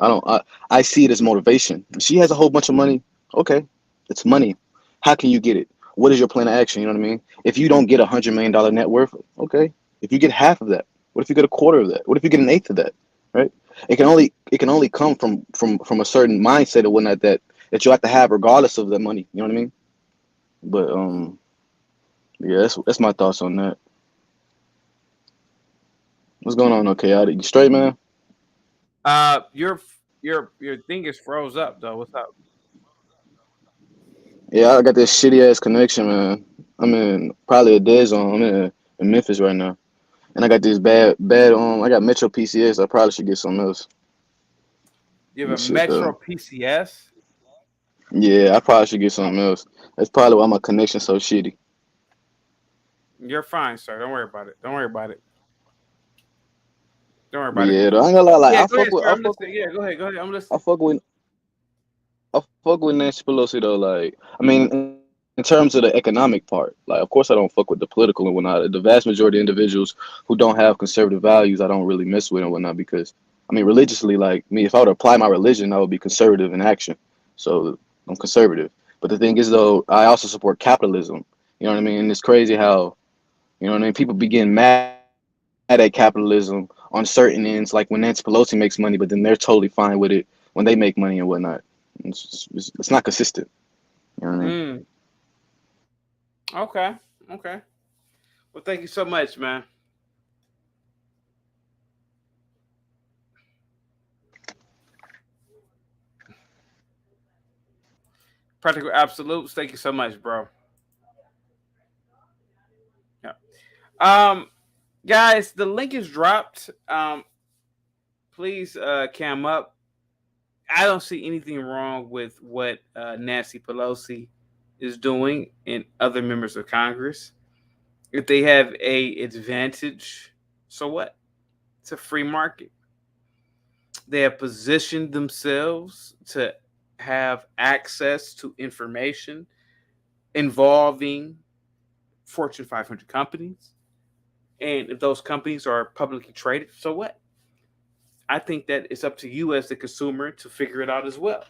I see it as motivation. If she has a whole bunch of money, okay, it's money. How can you get it? What is your plan of action? You know what I mean? If you don't get $100 million net worth, okay. If you get half of that, what if you get a quarter of that? What if you get an eighth of that? Right? It can only come from a certain mindset or whatnot that you have to have regardless of the money. You know what I mean? But yeah, that's my thoughts on that. What's going on, okay? You straight, man? Your your thing is froze up though. What's up? Yeah, I got this shitty ass connection, man. I'm in probably a dead zone. I'm in Memphis right now, and I got this bad. I got Metro PCS. I probably should get something else. You have And a shit Metro though. PCS. Yeah, I probably should get something else. That's probably why my connection's so shitty. You're fine, sir. Don't worry about it. Don't worry about it. Don't worry But about it. yeah, though, I ain't gonna lie. Like Yeah, go ahead, sir. I'm listening. Yeah, go ahead. Go ahead. I'm I listening. fuck with, I fuck with Nancy Pelosi though. Like, I mean, in terms of the economic part, like, of course, I don't fuck with the political and whatnot. The vast majority of individuals who don't have conservative values, I don't really mess with and whatnot because, I mean, religiously, like me, if I were to apply my religion, I would be conservative in action. So I'm conservative. But the thing is, though, I also support capitalism. You know what I mean? And it's crazy how, you know what I mean? People be getting mad at capitalism on certain ends, like when Nancy Pelosi makes money, but then they're totally fine with it when they make money and whatnot. It's not consistent. You know what I mean? Mm, okay. Okay. Well, thank you so much, man. Practical absolutes. Thank you so much, bro. Yeah. Um, guys, the link is dropped. Please cam up. I don't see anything wrong with what Nancy Pelosi is doing and other members of Congress. If they have a advantage, so what? It's a free market. They have positioned themselves to have access to information involving Fortune 500 companies. And if those companies are publicly traded, so what? I think that it's up to you as the consumer to figure it out as well.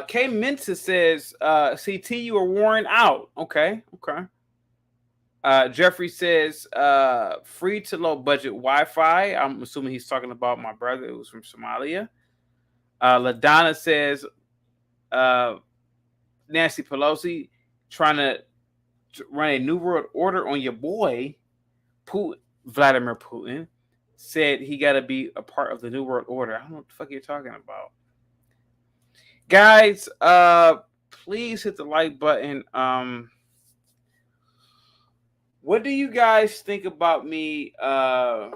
K Mensa says, CT, you are worn out. Okay, okay. Jeffrey says, free to low budget Wi Fi. I'm assuming he's talking about my brother who's from Somalia. LaDonna says, uh, Nancy Pelosi trying to run a new world order on your boy, Putin, Vladimir Putin, said he got to be a part of the new world order. I don't know what the fuck you're talking about. Guys, please hit the like button. What do you guys think about me? Oh,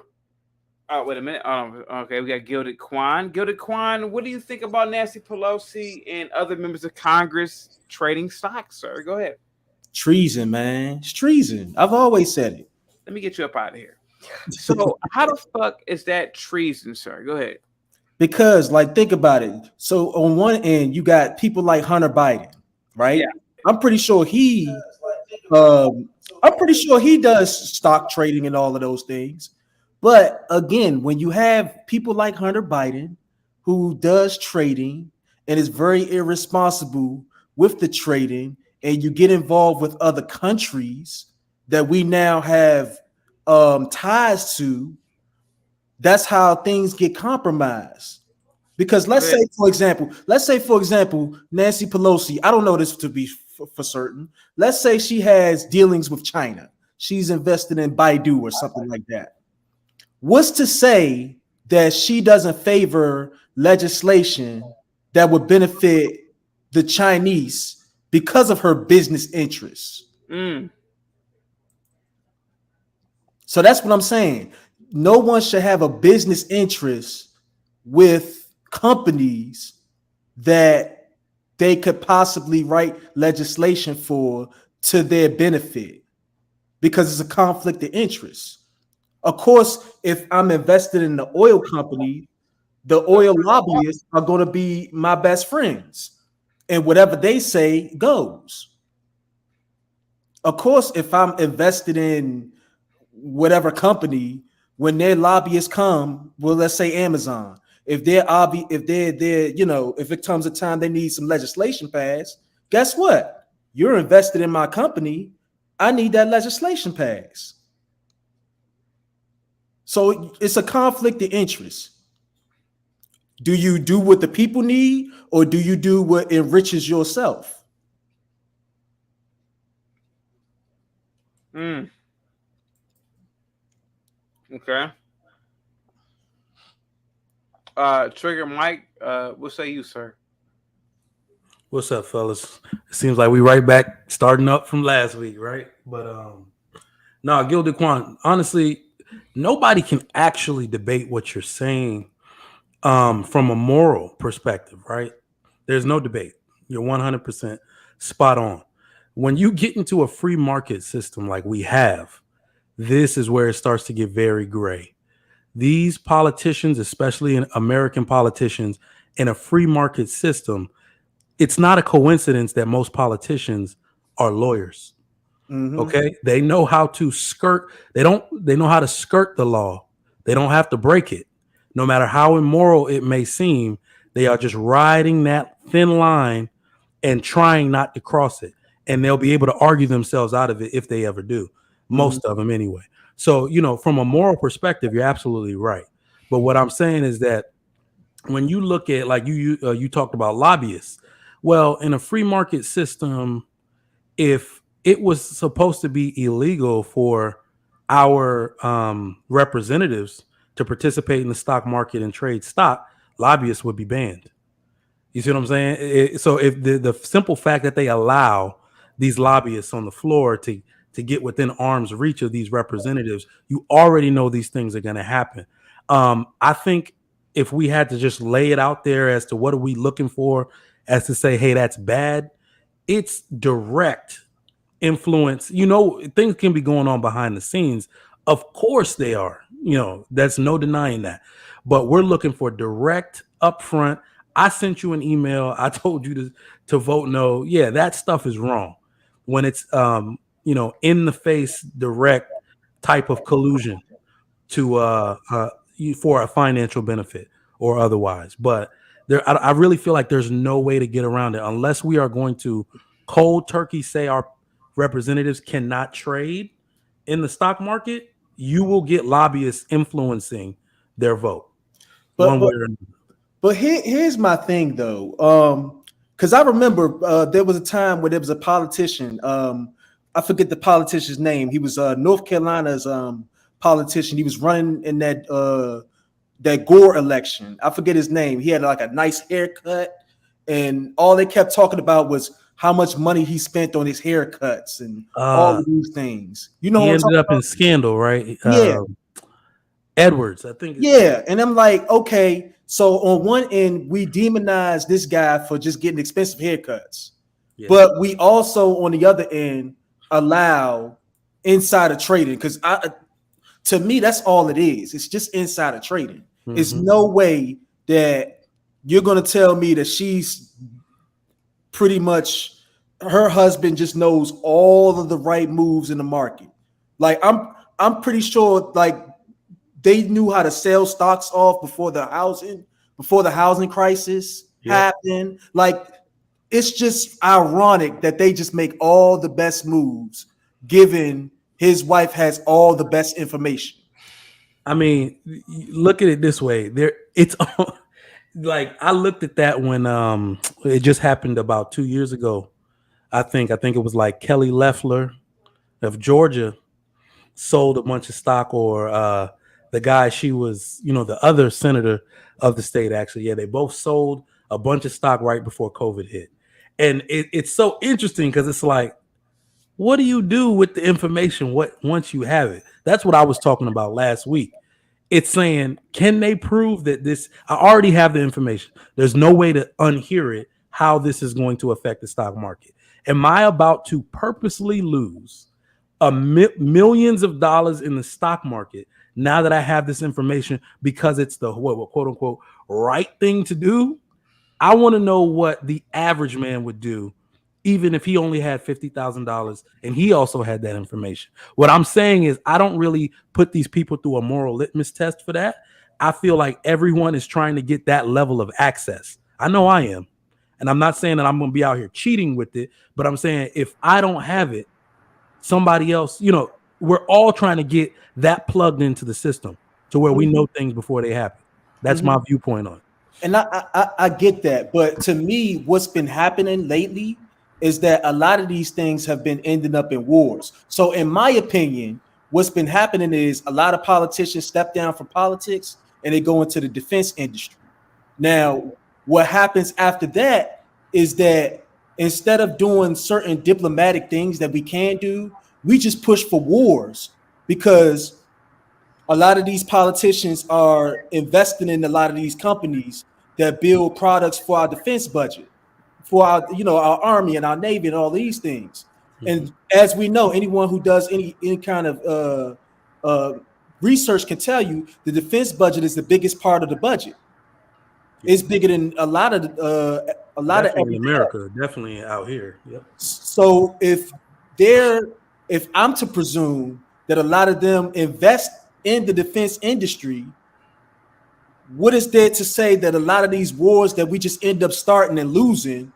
wait a minute. Okay, we got Gilded Kwan. Gilded Kwan, what do you think about Nancy Pelosi and other members of Congress trading stocks, sir? Go ahead. Treason, man. It's treason. I've always said it. Let me get you up out of here. So, how the fuck is that treason, sir? Go ahead. Because, like, think about it. So on one end, you got people like Hunter Biden, right? Yeah. I'm pretty sure um, I'm pretty sure he does stock trading and all of those things. But again, when you have people like Hunter Biden who does trading and is very irresponsible with the trading, and you get involved with other countries that we now have ties to, that's how things get compromised. Because let's say for example, Nancy Pelosi, I don't know this to be for certain. Let's say she has dealings with China. She's invested in Baidu or something like that. What's to say that she doesn't favor legislation that would benefit the Chinese because of her business interests? Mm. So that's what I'm saying. No one should have a business interest with companies that they could possibly write legislation for to their benefit because it's a conflict of interest. Of course, if I'm invested in the oil company, the oil lobbyists are going to be my best friends, and whatever they say goes. Of course, if I'm invested in whatever company, when their lobbyists come, well, let's say Amazon, if if it comes a time they need some legislation passed, guess what? You're invested in my company. I need that legislation passed. So it's a conflict of interest. Do you do what the people need, or do you do what enriches yourself? Mm. Okay. Trigger Mike, what say you, sir? What's up, fellas? It seems like we right back starting up from last week, right? But no, Gilded Quan, honestly, nobody can actually debate what you're saying from a moral perspective, right? There's no debate. You're 100% spot on. When you get into a free market system like we have, this is where it starts to get very gray. These politicians, especially in American politicians, in a free market system, it's not a coincidence that most politicians are lawyers. Mm-hmm. Okay, they know how to skirt. They know how to skirt the law. They don't have to break it. No matter how immoral it may seem, they are just riding that thin line and trying not to cross it. And they'll be able to argue themselves out of it if they ever do. Most of them anyway. So, from a moral perspective, you're absolutely right. But what I'm saying is that when you look at, like, you talked about lobbyists. Well, in a free market system, if it was supposed to be illegal for our representatives to participate in the stock market and trade stock, lobbyists would be banned. You see what I'm saying? So if the simple fact that they allow these lobbyists on the floor to get within arm's reach of these representatives, you already know these things are going to happen. I think if we had to just lay it out there as to what are we looking for, as to say, hey, that's bad, it's direct influence. Things can be going on behind the scenes. Of course they are. That's no denying that. But we're looking for direct upfront. I sent you an email. I told you to vote no. Yeah, that stuff is wrong. When it's in the face direct type of collusion to for a financial benefit or otherwise. But I really feel like there's no way to get around it unless we are going to cold turkey say our representatives cannot trade in the stock market. You will get lobbyists influencing their vote But one way but or another. but here's my thing though. Because I remember there was a time where there was a politician. I forget the politician's name. He was North Carolina's politician. He was running in that Gore election. I forget his name. He had like a nice haircut, and all they kept talking about was how much money he spent on his haircuts and all of these things. You know He what I'm ended talking up in about? scandal, right? Yeah, Edwards, I think. yeah. And I'm like, okay, so on one end, we demonize this guy for just getting expensive haircuts, Yeah. but we also on the other end allow insider trading because to me, that's all it is. It's just insider trading. It's Mhm. no way that you're going to tell me that she's pretty much her husband just knows all of the right moves in the market. Like I'm pretty sure like they knew how to sell stocks off before the housing crisis happened. Like it's just ironic that they just make all the best moves given his wife has all the best information. I mean, look at it this way. It's like I looked at that when it just happened about 2 years ago. I think it was like Kelly Loeffler of Georgia sold a bunch of stock, or the guy she was, the other senator of the state, actually. Yeah, they both sold a bunch of stock right before COVID hit. And it's so interesting because it's like, what do you do with the information once you have it? That's what I was talking about last week. It's saying, can they prove that this? I already have the information. There's no way to unhear it, how this is going to affect the stock market. Am I about to purposely lose millions of dollars in the stock market now that I have this information because it's the quote unquote right thing to do? I want to know what the average man would do, even if he only had $50,000 and he also had that information. What I'm saying is, I don't really put these people through a moral litmus test for that. I feel like everyone is trying to get that level of access. I know I am. And I'm not saying that I'm going to be out here cheating with it, but I'm saying if I don't have it, somebody else, we're all trying to get that plugged into the system to where we know things before they happen. That's my viewpoint on it. And I get that. But to me, what's been happening lately is that a lot of these things have been ending up in wars. So in my opinion, what's been happening is a lot of politicians step down from politics and they go into the defense industry. Now, what happens after that is that instead of doing certain diplomatic things that we can do, we just push for wars because a lot of these politicians are investing in a lot of these companies that build products for our defense budget, for our army and our navy and all these things. And as we know, anyone who does any kind of research can tell you the defense budget is the biggest part of the budget. It's bigger than a lot of definitely in America, definitely out here. Yep. So if I'm to presume that a lot of them invest in the defense industry, what is there to say that a lot of these wars that we just end up starting and losing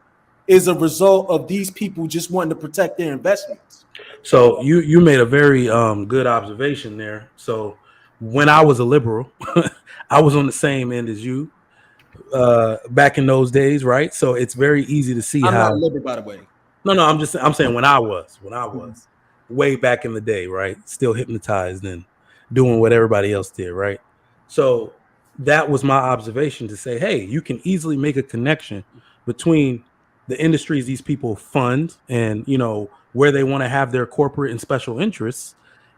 is a result of these people just wanting to protect their investments? So you made a very good observation there. So when I was a liberal, I was on the same end as you back in those days, right? So it's very easy to see I'm how. not liberal, by the way. No, I'm saying when I was way back in the day, right? Still hypnotized and doing what everybody else did, right? So that was my observation to say, hey, you can easily make a connection between the industries these people fund and, where they want to have their corporate and special interests,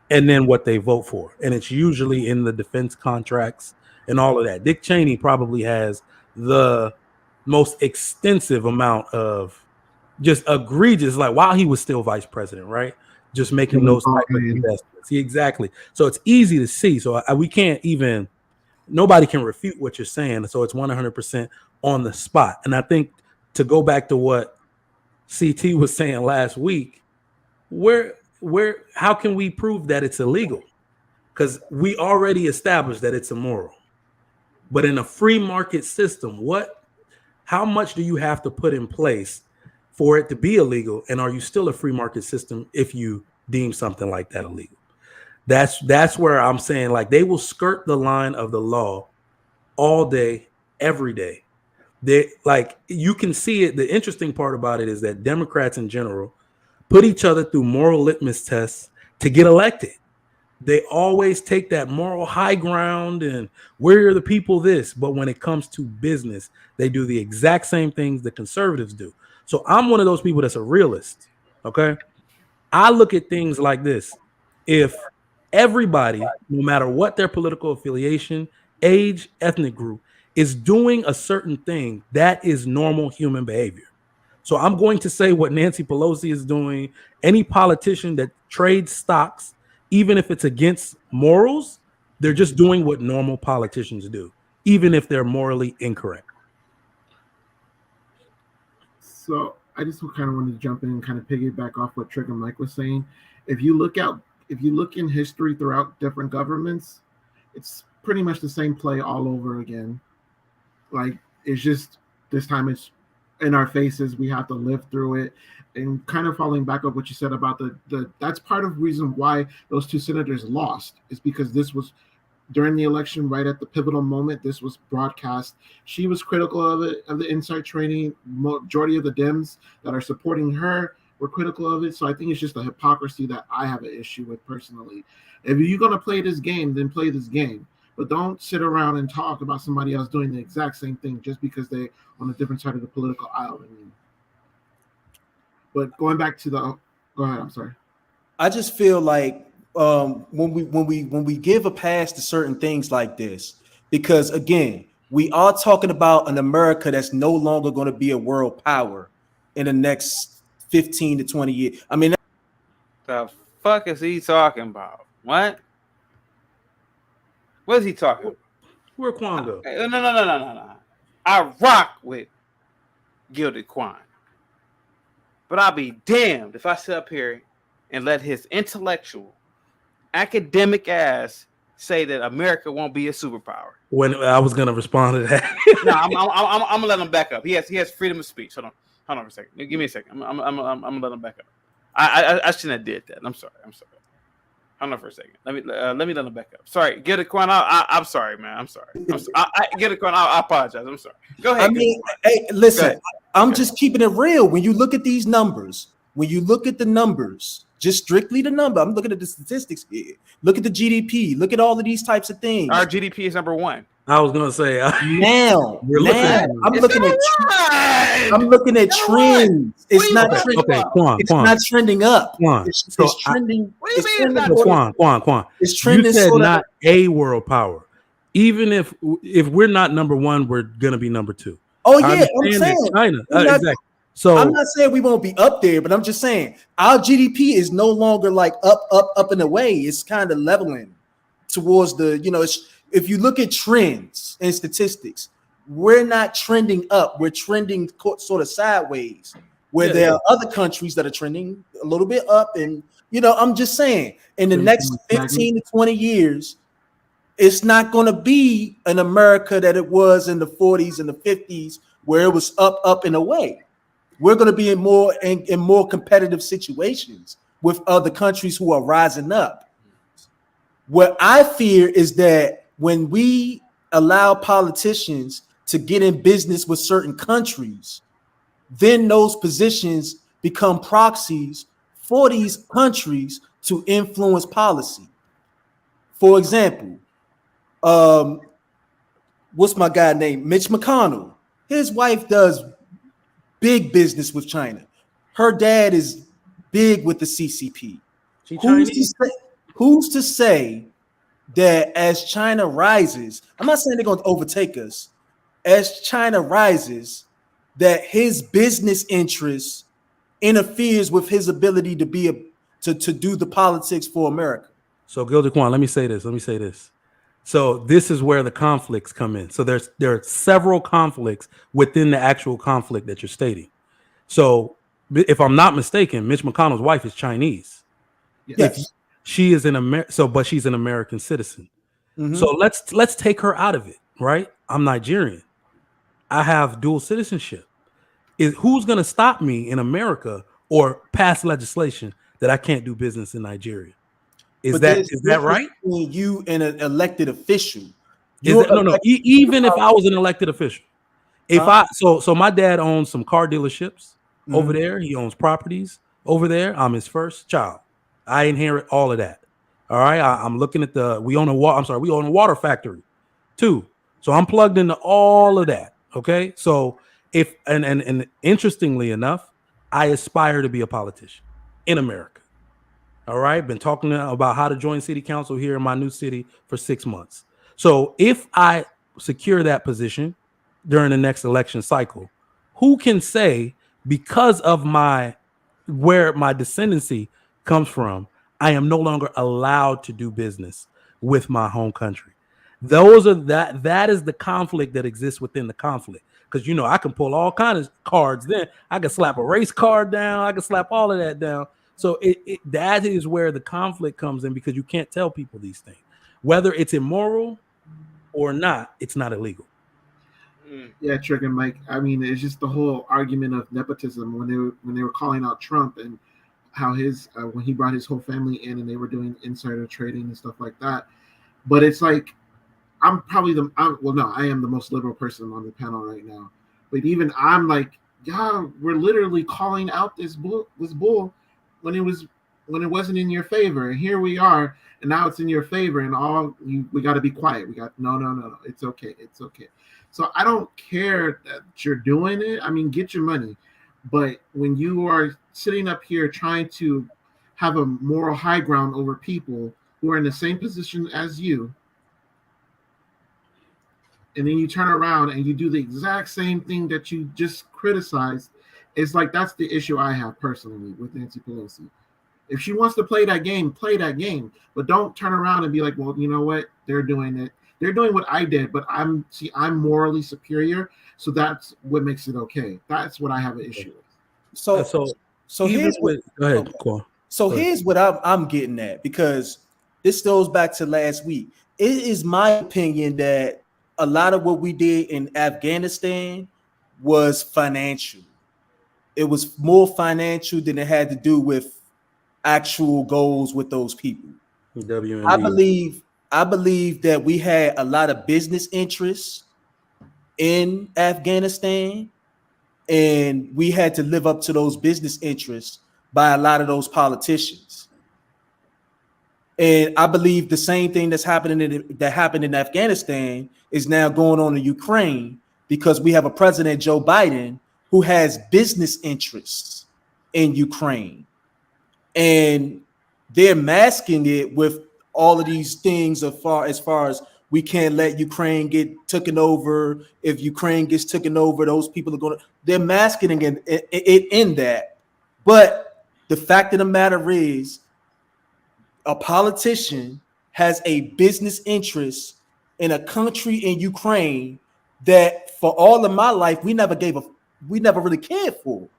and then what they vote for. And it's usually in the defense contracts and all of that. Dick Cheney probably has the most extensive amount of just egregious, like while he was still vice president, right? Just making those type of investments. Exactly. So it's easy to see. So nobody can refute what you're saying. So it's 100% on the spot. And I think to go back to what CT was saying last week, how can we prove that it's illegal? Because we already established that it's immoral. But in a free market system, how much do you have to put in place for it to be illegal? And are you still a free market system if you deem something like that illegal? That's where I'm saying, like, they will skirt the line of the law all day, every day. You can see it. The interesting part about it is that Democrats in general put each other through moral litmus tests to get elected. They always take that moral high ground and we're the people this. But when it comes to business, they do the exact same things the conservatives do. So I'm one of those people that's a realist. Okay. I look at things like this. If everybody, no matter what their political affiliation, age, ethnic group, is doing a certain thing, that is normal human behavior. So I'm going to say what Nancy Pelosi is doing. Any politician that trades stocks, even if it's against morals, they're just doing what normal politicians do. even if they're morally incorrect. So I just kind of wanted to jump in and kind of piggyback off what Trigger Mike was saying. If you look in history throughout different governments, it's pretty much the same play all over again. Like, it's just this time it's in our faces. We have to live through it. And kind of following back up what you said about the that's part of the reason why those two senators lost, is because this was during the election, right at the pivotal moment. This was broadcast. She was critical of it, of the inside training. Majority of the Dems that are supporting her were critical of it. So I think it's just a hypocrisy that I have an issue with personally. If you're going to play this game, then play this game. But don't sit around and talk about somebody else doing the exact same thing just because they're on a different side of the political aisle than you. But going back to go ahead. I'm sorry. I just feel like when we give a pass to certain things like this, because again, we are talking about an America that's no longer going to be a world power in the next 15 to 20 years. I mean, The fuck is he talking about? What? What is he talking about? Where Quan go? No. I rock with Gilded Quan. But I'll be damned if I sit up here and let his intellectual, academic ass say that America won't be a superpower. When I was gonna respond to that. No, I'm gonna let him back up. He has freedom of speech. Hold on for a second. Give me a second. I'm gonna let him back up. I shouldn't have did that. I'm sorry. Hold on for a second. Let me let him back up. Sorry, Gilded Quan. I'm sorry, man. I'm sorry. Gilded Quan. I apologize. I'm sorry. Go ahead. I mean, hey, listen. I'm just keeping it real. When you look at these numbers, just strictly the number, I'm looking at the statistics here. Look at the GDP. Look at all of these types of things. Our GDP is number one. I was gonna say now I'm looking at trends. It's not trending. Okay, Quan. It's not trending up. Quan. It's trending. What do you mean it's not Quan. It's trending. You said not a world power. Even if we're not number one, we're gonna be number two. Oh yeah, I'm saying China. Exactly. So I'm not saying we won't be up there, but I'm just saying our GDP is no longer like up and away. It's kind of leveling towards the, if you look at trends and statistics, we're not trending up. We're trending sort of sideways, where there are other countries that are trending a little bit up. And, I'm just saying in the next 15 to 20 years, it's not going to be an America that it was in the 40s and the 50s, where it was up and away. We're going to be in more competitive situations with other countries who are rising up. What I fear is that when we allow politicians to get in business with certain countries, then those positions become proxies for these countries to influence policy. For example, what's my guy named Mitch McConnell? His wife does big business with China. Her dad is big with the CCP. Who's to say that as China rises, I'm not saying they're going to overtake us, as China rises, that his business interests interferes with his ability to do the politics for America. So Gilded Quan, let me say this. So this is where the conflicts come in. So there are several conflicts within the actual conflict that you're stating. So if I'm not mistaken, Mitch McConnell's wife is Chinese. Yes. She is but she's an American citizen. Mm-hmm. So let's take her out of it, right? I'm Nigerian. I have dual citizenship. Who's going to stop me in America or pass legislation that I can't do business in Nigeria? Is that right? Between you and an elected official. Even if I was an elected official, so my dad owns some car dealerships over there. He owns properties over there. I'm his first child. I inherit all of that. All right. I'm looking at we own a water factory too. So I'm plugged into all of that. Okay. So and interestingly enough, I aspire to be a politician in America. All right. Been talking about how to join city council here in my new city for 6 months. So if I secure that position during the next election cycle, who can say because of where my descendancy comes from, I am no longer allowed to do business with my home country? Those are that is the conflict that exists within the conflict. Because I can pull all kinds of cards. Then I can slap a race card down. I can slap all of that down. So that is where the conflict comes in, because you can't tell people these things. Whether it's immoral or not, it's not illegal. Yeah, Trick and Mike. I mean, it's just the whole argument of nepotism when they were calling out Trump and how his when he brought his whole family in and they were doing insider trading and stuff like that. But it's like I'm probably I am the most liberal person on the panel right now. But even I'm like, yeah, we're literally calling out this bull when it wasn't in your favor, and here we are, and now it's in your favor, and we got to be quiet. We got no, it's okay. So I don't care that you're doing it. I mean, get your money. But when you are sitting up here trying to have a moral high ground over people who are in the same position as you, and then you turn around and you do the exact same thing that you just criticized, it's like that's the issue I have personally with Nancy Pelosi. If she wants to play that game, play that game. But don't turn around and be like, well, you know what? They're doing it. They're doing what I did, but I'm morally superior, so that's what makes it okay. That's what I have an issue with. So here's what. Go ahead, Quan. So here's what I'm getting at, because this goes back to last week. It is my opinion that a lot of what we did in Afghanistan was financial. It was more financial than it had to do with actual goals with those people. I believe that we had a lot of business interests in Afghanistan, and we had to live up to those business interests by a lot of those politicians. And I believe the same thing that happened in Afghanistan is now going on in Ukraine, because we have a president, Joe Biden, who has business interests in Ukraine. And they're masking it with all of these things as far as we can't let Ukraine get taken over. If Ukraine gets taken over, those people are they're masking it in that. But the fact of the matter is, a politician has a business interest in a country in Ukraine that for all of my life, we never really cared for.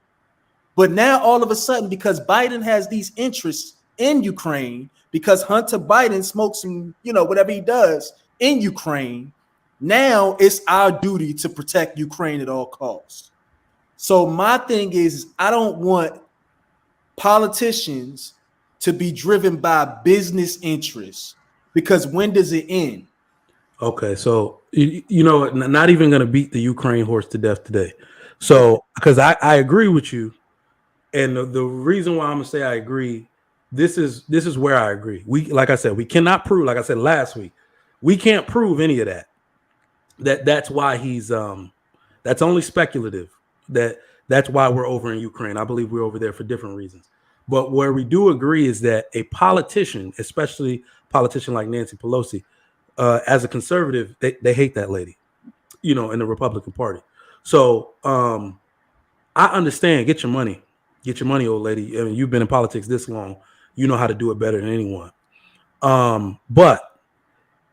But now all of a sudden, because Biden has these interests in Ukraine, because Hunter Biden smokes some, whatever he does in Ukraine, now it's our duty to protect Ukraine at all costs. So my thing is I don't want politicians to be driven by business interests, because when does it end? Okay, so not even going to beat the Ukraine horse to death today. So because I agree with you, and the reason why I'm gonna say I agree, this is where I agree. Like I said, we cannot prove. Like I said last week, we can't prove any of that. That's why he's that's only speculative. That's why we're over in Ukraine. I believe we're over there for different reasons. But where we do agree is that a politician, especially a politician like Nancy Pelosi, as a conservative, they hate that lady, in the Republican Party. So I understand. Get your money, old lady. I mean, you've been in politics this long. You know how to do it better than anyone. But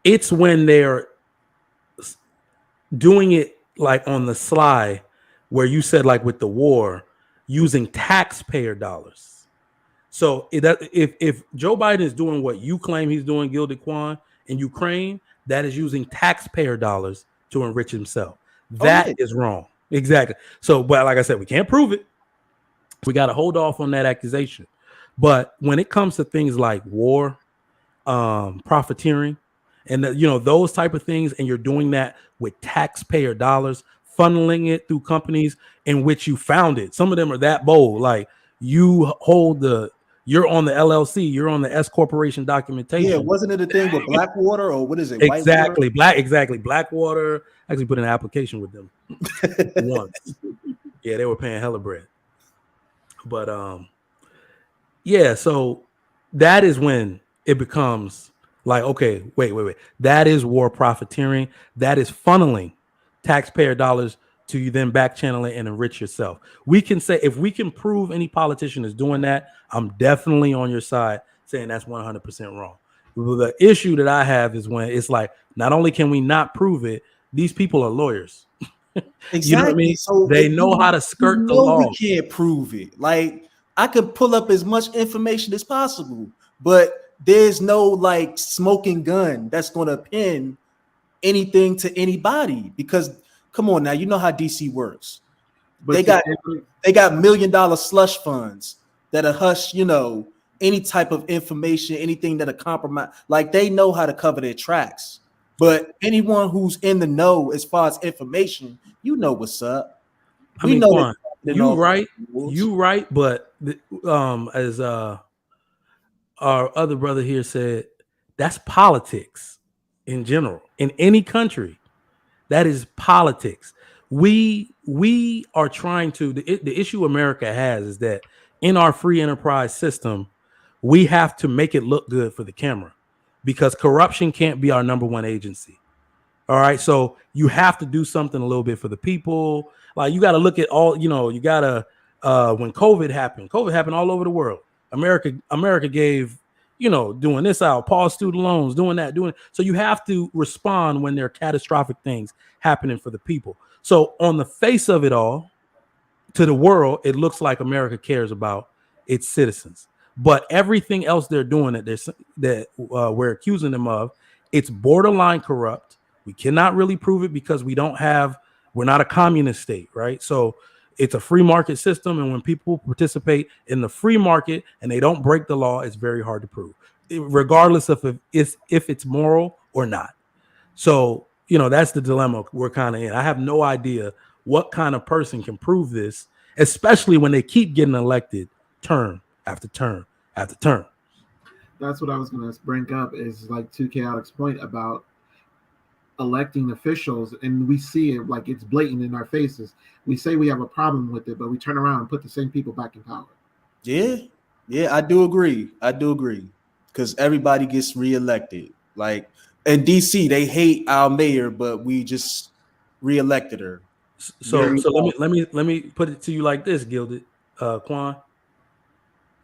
it's when they're doing it like on the sly, where you said like with the war, using taxpayer dollars. So if Joe Biden is doing what you claim he's doing, Gilded Quan, in Ukraine, that is using taxpayer dollars to enrich himself. That is wrong. Exactly. So, but like I said, we can't prove it. We got to hold off on that accusation. But when it comes to things like war, profiteering, and those type of things, and you're doing that with taxpayer dollars, funneling it through companies in which you founded. Some of them are that bold. Like you're on the LLC, you're on the S corporation documentation. Yeah, wasn't it a thing with Blackwater, or what is it? Exactly, Blackwater. I actually put in an application with them once. Yeah, they were paying hella bread. But yeah, so that is when it becomes like, okay, wait. That is war profiteering. That is funneling taxpayer dollars to you then back channel it and enrich yourself. We can say, if we can prove any politician is doing that, I'm definitely on your side saying that's 100% wrong. The issue that I have is when it's like, not only can we not prove it, these people are lawyers. Exactly. You know what I mean? So They know how to skirt the law. We can't prove it. Like, I could pull up as much information as possible, but there's no like smoking gun that's going to pin anything to anybody, because come on now, you know how DC works. But They got $1 million slush funds that'll hush, you know, any type of information, anything that'll compromise. Like, they know how to cover their tracks. But anyone who's in the know as far as information, you know what's up. I mean, know Quan, you right, but as our other brother here said, that's politics in general. In any country, that is politics. We are trying to, the issue America has is that in our free enterprise system, we have to make it look good for the camera, because corruption can't be our number one agency. All right, so you have to do something a little bit for the people. Like, you got to look at all, you know, you got to when COVID happened all over the world. America gave, you know, doing this out, pause student loans, doing that, doing it. So you have to respond when there are catastrophic things happening for the people. So on the face of it all, to the world, it looks like America cares about its citizens. But everything else they're doing that we're accusing them of, it's borderline corrupt. We cannot really prove it because we're not a communist state, right? So it's a free market system, and when people participate in the free market and they don't break the law, it's very hard to prove, regardless of if it's moral or not. So, you know, that's the dilemma we're kind of in. I have no idea what kind of person can prove this, especially when they keep getting elected term after term after term. That's what I was going to bring up, is like to Chaotic's point about electing officials, and we see it like it's blatant in our faces. We say we have a problem with it, but we turn around and put the same people back in power. Yeah, I do agree, because everybody gets reelected. Like in DC, they hate our mayor, but we just reelected her. So let me put it to you like this, Gilded, Quan.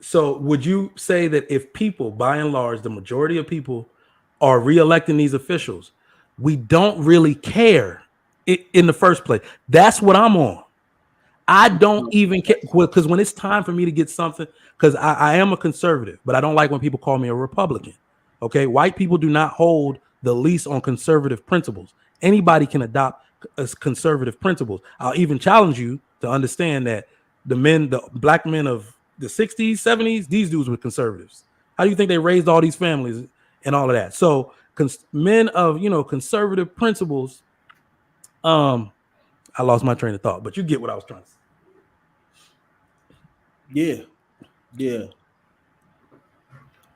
So would you say that if people, by and large, the majority of people are reelecting these officials, we don't really care in the first place? That's what I'm on. I don't even care, because when it's time for me to get something, because I am a conservative, but I don't like when people call me a Republican. Okay, white people do not hold the lease on conservative principles. Anybody can adopt conservative principles. I'll even challenge you to understand that the black men of the 60s, 70s, these dudes were conservatives. How do you think they raised all these families and all of that? So men of, you know, conservative principles. I lost my train of thought, but you get what I was trying to say. Yeah.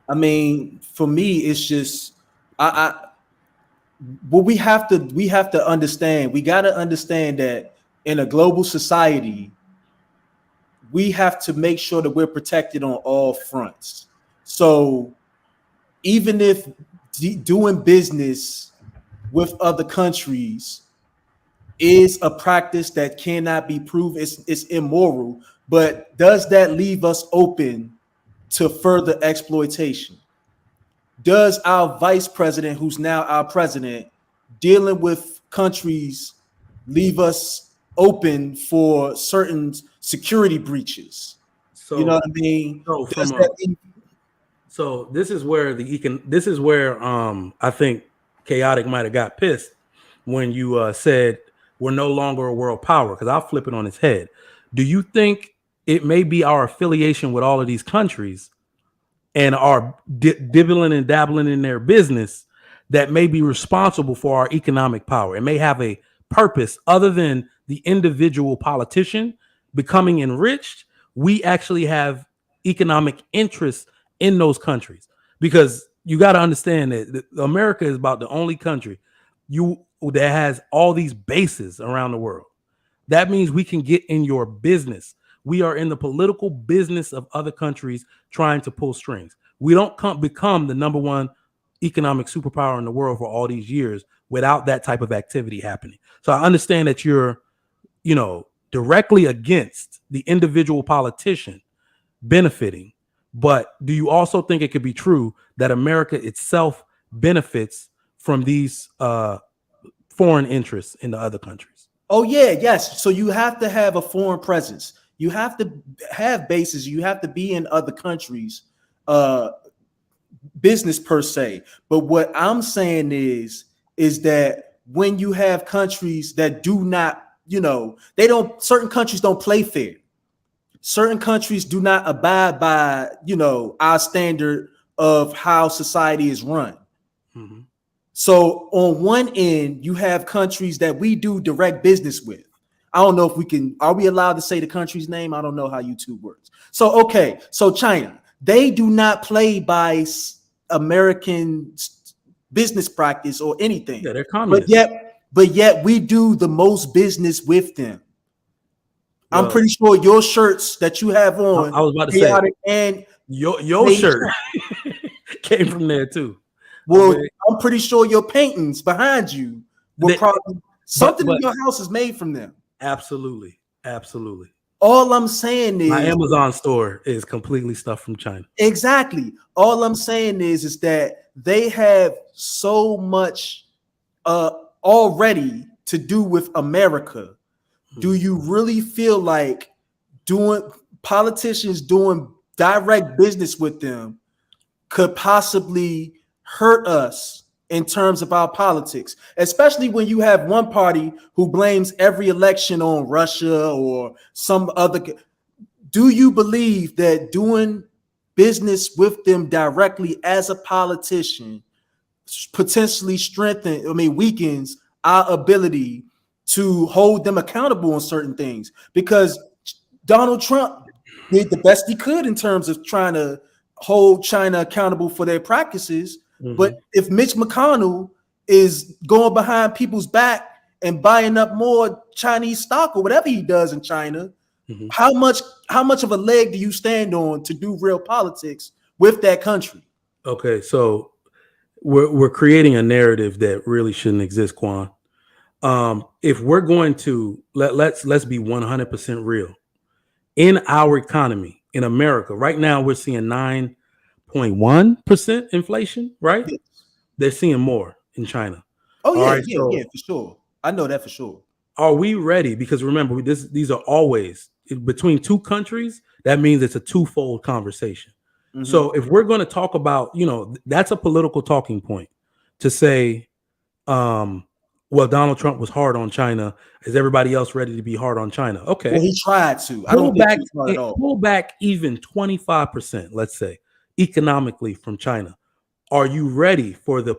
I mean, for me, it's just what we have to understand. We got to understand that in a global society, we have to make sure that we're protected on all fronts. So even if doing business with other countries is a practice that cannot be proved, it's immoral, but does that leave us open to further exploitation? Does our vice president, who's now our president, dealing with countries, leave us open for certain security breaches? So, you know what I mean? So this is where I think Chaotic might have got pissed when you said we're no longer a world power, because I'll flip it on its head. Do you think it may be our affiliation with all of these countries and our dibbling and dabbling in their business that may be responsible for our economic power? It may have a purpose other than the individual politician becoming enriched. We actually have economic interests in those countries, because you got to understand that America is about the only country that has all these bases around the world. That means we can get in your business. We are in the political business of other countries trying to pull strings. We don't become the number one economic superpower in the world for all these years without that type of activity happening. So I understand that you're, directly against the individual politician benefiting, But do you also think it could be true that America itself benefits from these foreign interests in the other countries? Oh yeah, yes. So you have to have a foreign presence. You have to have bases. You have to be in other countries, business per se. But what I'm saying is that when you have countries that do not, certain countries don't play fair. Certain countries do not abide by, our standard of how society is run. Mm-hmm. So on one end, you have countries that we do direct business with. I don't know if are we allowed to say the country's name? I don't know how YouTube works. So, okay. So China, they do not play by American business practice or anything. Yeah, they're communists. But yet we do the most business with them. Well, I'm pretty sure your shirts that you have on, I was about to say, and your shirt came from there too. Well, I'm pretty sure your paintings behind you were probably something in your house is made from them. Absolutely. Absolutely. All I'm saying is my Amazon store is completely stuff from China. Exactly. All I'm saying is that they have so much already to do with America. Do you really feel like politicians doing direct business with them could possibly hurt us in terms of our politics, especially when you have one party who blames every election on Russia or some other? Do you believe that doing business with them directly as a politician potentially weakens our ability to hold them accountable on certain things? Because Donald Trump did the best he could in terms of trying to hold China accountable for their practices. Mm-hmm. But if Mitch McConnell is going behind people's back and buying up more Chinese stock or whatever he does in China, mm-hmm. how much of a leg do you stand on to do real politics with that country? Okay, so we're creating a narrative that really shouldn't exist, Quan. If we're going to let's be 100% real in our economy in America right now, we're seeing 9.1% inflation, right? Yes. They're seeing more in China. Oh yeah, yeah, for sure. I know that for sure. Are we ready? Because remember, these are always between two countries. That means it's a twofold conversation. Mm-hmm. So if we're going to talk about, that's a political talking point to say, well, Donald Trump was hard on China. Is everybody else ready to be hard on China? Okay. Well, he tried to. Pull back even 25%, let's say, economically from China. Are you ready for the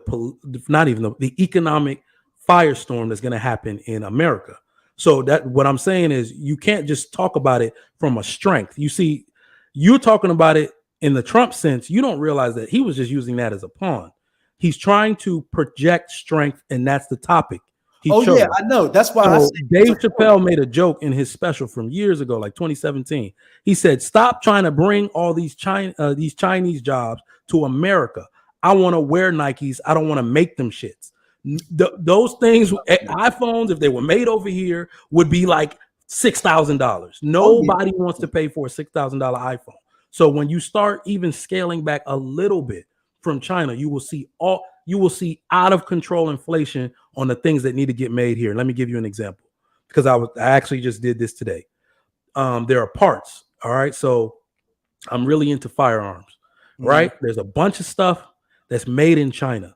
economic firestorm that's going to happen in America? So that what I'm saying is you can't just talk about it from a strength. You see, you're talking about it in the Trump sense. You don't realize that he was just using that as a pawn. He's trying to project strength, and that's the topic. Yeah, I know. That's why Dave Chappelle made a joke in his special from years ago, like 2017. He said, "Stop trying to bring all these Chinese jobs to America. I want to wear Nikes. I don't want to make them shits. Those things, iPhones, if they were made over here, would be like $6,000. Nobody wants to pay for a $6,000 iPhone. So when you start even scaling back a little bit from China, you will see out of control inflation on the things that need to get made here. Let me give you an example, because I actually just did this today. There are parts. All right. So I'm really into firearms, right? Mm-hmm. There's a bunch of stuff that's made in China.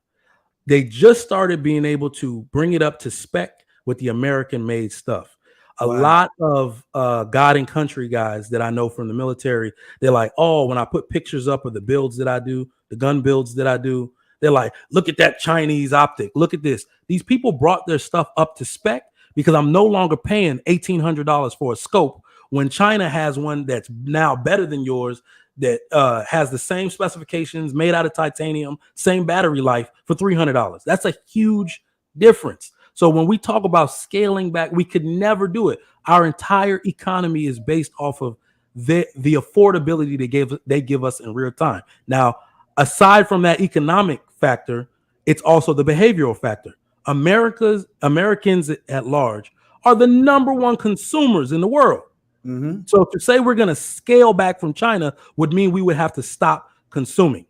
They just started being able to bring it up to spec with the American made stuff. A lot of God and country guys that I know from the military, they're like, oh, when I put pictures up of the builds that I do, the gun builds that I do, they're like, look at that Chinese optic. Look at this. These people brought their stuff up to spec because I'm no longer paying $1,800 for a scope when China has one that's now better than yours, that has the same specifications, made out of titanium, same battery life for $300. That's a huge difference. So when we talk about scaling back, we could never do it. Our entire economy is based off of the affordability they give us in real time. Now, aside from that economic factor, it's also the behavioral factor. Americans at large are the number one consumers in the world. Mhm. So to say we're going to scale back from China would mean we would have to stop consuming.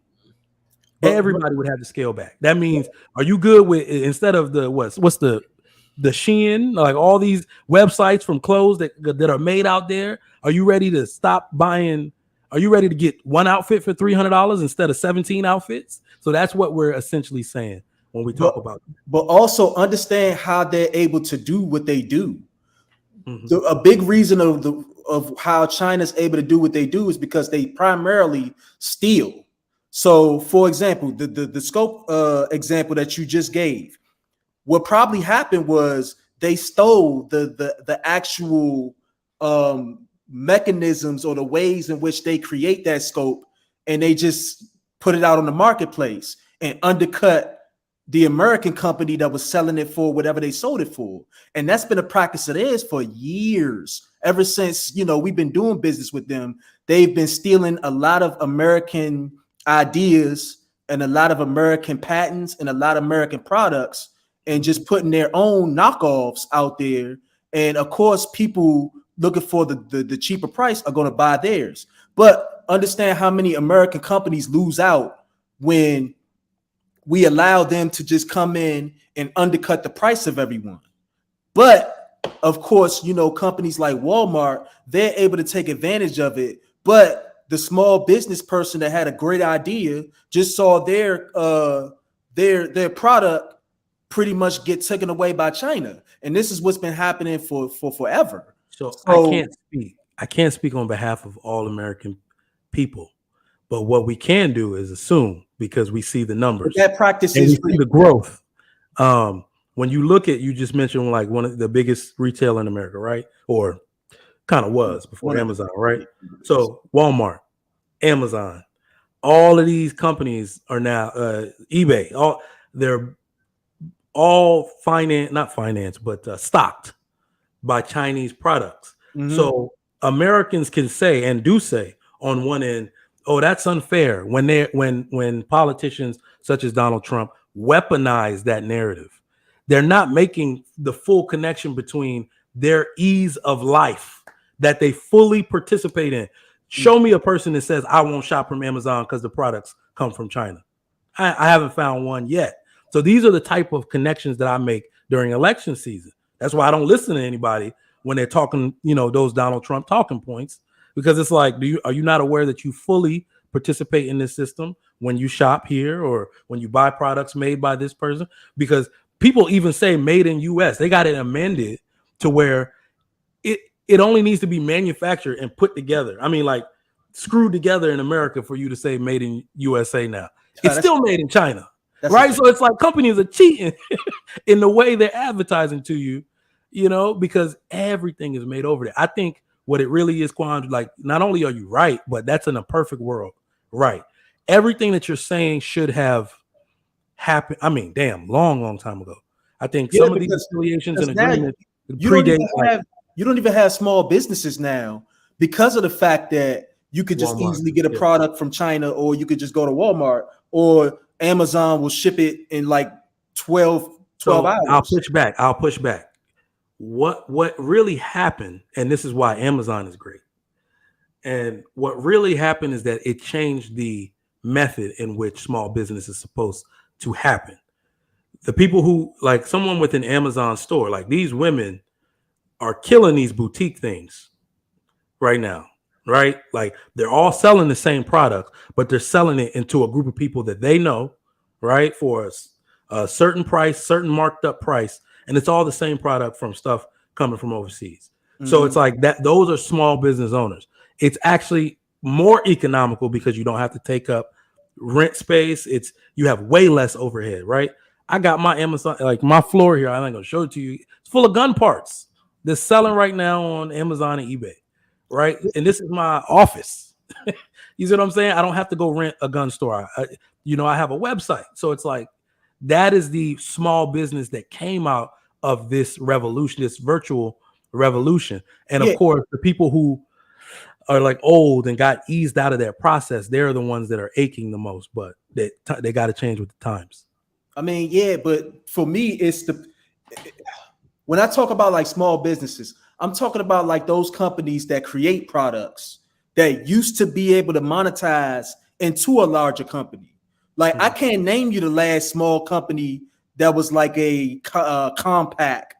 Everybody would have to scale back. That means, are you good with, instead of the what's the Shein, like all these websites from clothes that are made out there? Are you ready to stop buying? Are you ready to get one outfit for $300 instead of 17 outfits? So that's what we're essentially saying when we talk about. But also understand how they're able to do what they do. Mm-hmm. A big reason of how China's able to do what they do is because they primarily steal. So, for example, the scope example that you just gave, what probably happened was they stole the actual mechanisms or the ways in which they create that scope, and they just put it out on the marketplace and undercut the American company that was selling it for whatever they sold it for. And that's been a practice of theirs for years. Ever since, we've been doing business with them, they've been stealing a lot of American ideas and a lot of American patents and a lot of American products and just putting their own knockoffs out there. And of course, people looking for the cheaper price are going to buy theirs. But understand how many American companies lose out when we allow them to just come in and undercut the price of everyone. But of course, companies like Walmart, they're able to take advantage of it. But the small business person that had a great idea just saw their product pretty much get taken away by China. And this is what's been happening for forever. So I can't speak on behalf of all American people. But what we can do is assume, because we see the numbers, that practice and is we see the growth. When you look at, you just mentioned like one of the biggest retailer in America, right? Or kind of was before Amazon, right? So Walmart, Amazon, all of these companies are now eBay. They're all stocked by Chinese products. Mm-hmm. So Americans can say and do say on one end, oh, that's unfair, when politicians such as Donald Trump weaponize that narrative. They're not making the full connection between their ease of life that they fully participate in. Show me a person that says, I won't shop from Amazon because the products come from China. I haven't found one yet. So these are the type of connections that I make during election season. That's why I don't listen to anybody when they're talking, those Donald Trump talking points, because it's like, are you not aware that you fully participate in this system when you shop here or when you buy products made by this person? Because people even say made in US. They got it amended to where it only needs to be manufactured and put together. I mean, like screwed together in America for you to say made in USA now. It's still made in China, right? So it's like companies are cheating in the way they're advertising to you, because everything is made over there. I think what it really is, Quan, like not only are you right, but that's in a perfect world, right? Everything that you're saying should have happened. I mean, damn, long time ago. I think some of these affiliations and agreements predate. You don't even have small businesses now because of the fact that you could just easily get a product from China, or you could just go to Walmart, or Amazon will ship it in like 12 hours. I'll push back. What really happened, and this is why Amazon is great, and what really happened is that it changed the method in which small business is supposed to happen. The people who, like someone with an Amazon store, like these women are killing these boutique things right now, right? Like they're all selling the same product, but they're selling it into a group of people that they know, right? For a certain price, certain marked up price. And it's all the same product from stuff coming from overseas. Mm-hmm. So it's like that. Those are small business owners. It's actually more economical because you don't have to take up rent space. You have way less overhead, right? I got my Amazon, like my floor here. I ain't gonna show it to you. It's full of gun parts. They're selling right now on Amazon and eBay, right? And this is my office. You see what I'm saying? I don't have to go rent a gun store. I have a website. So it's like, that is the small business that came out of this revolution, this virtual revolution. And of course, the people who are like old and got eased out of that process, they're the ones that are aching the most, but they got to change with the times. I mean, but for me, when I talk about like small businesses, I'm talking about like those companies that create products that used to be able to monetize into a larger company. Like I can't name you the last small company that was like a compact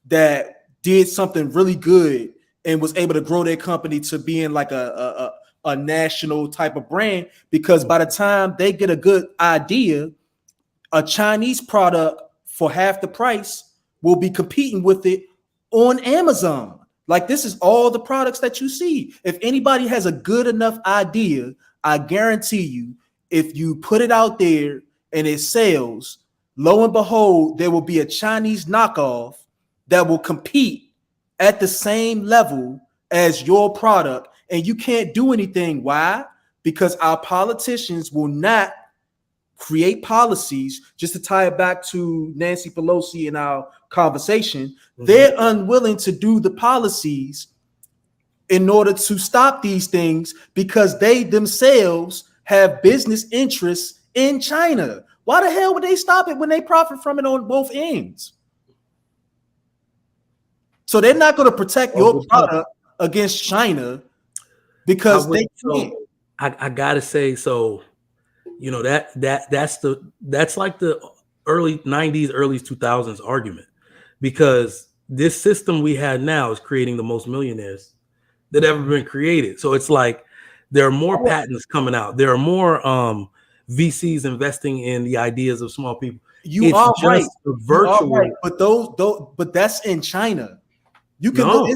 that did something really good and was able to grow their company to being like a national type of brand, because by the time they get a good idea, a Chinese product for half the price will be competing with it on Amazon. Like this is all the products that you see. If anybody has a good enough idea, I guarantee you, if you put it out there and it sells, lo and behold, there will be a Chinese knockoff that will compete at the same level as your product. And you can't do anything. Why? Because our politicians will not create policies. Just to tie it back to Nancy Pelosi and our conversation, they're unwilling to do the policies in order to stop these things because they themselves have business interests in China. Why the hell would they stop it when they profit from it on both ends? So they're not going to protect your product against China because they can't. I gotta say, so you know that's like the early 90s, early 2000s argument, because this system we had now is creating the most millionaires that ever been created. So it's like there are more patents coming out. There are more VCs investing in the ideas of small people. You are right. But that's in China. You can look.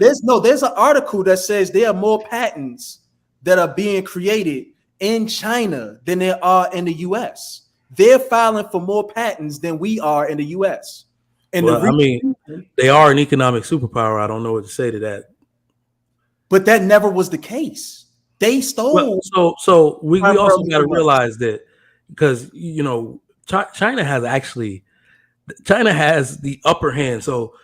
There's an article that says there are more patents that are being created in China than there are in the US. They're filing for more patents than we are in the US. And they are an economic superpower. I don't know what to say to that. But that never was the case. They stole. So we also got to realize that, because you know China has the upper hand. So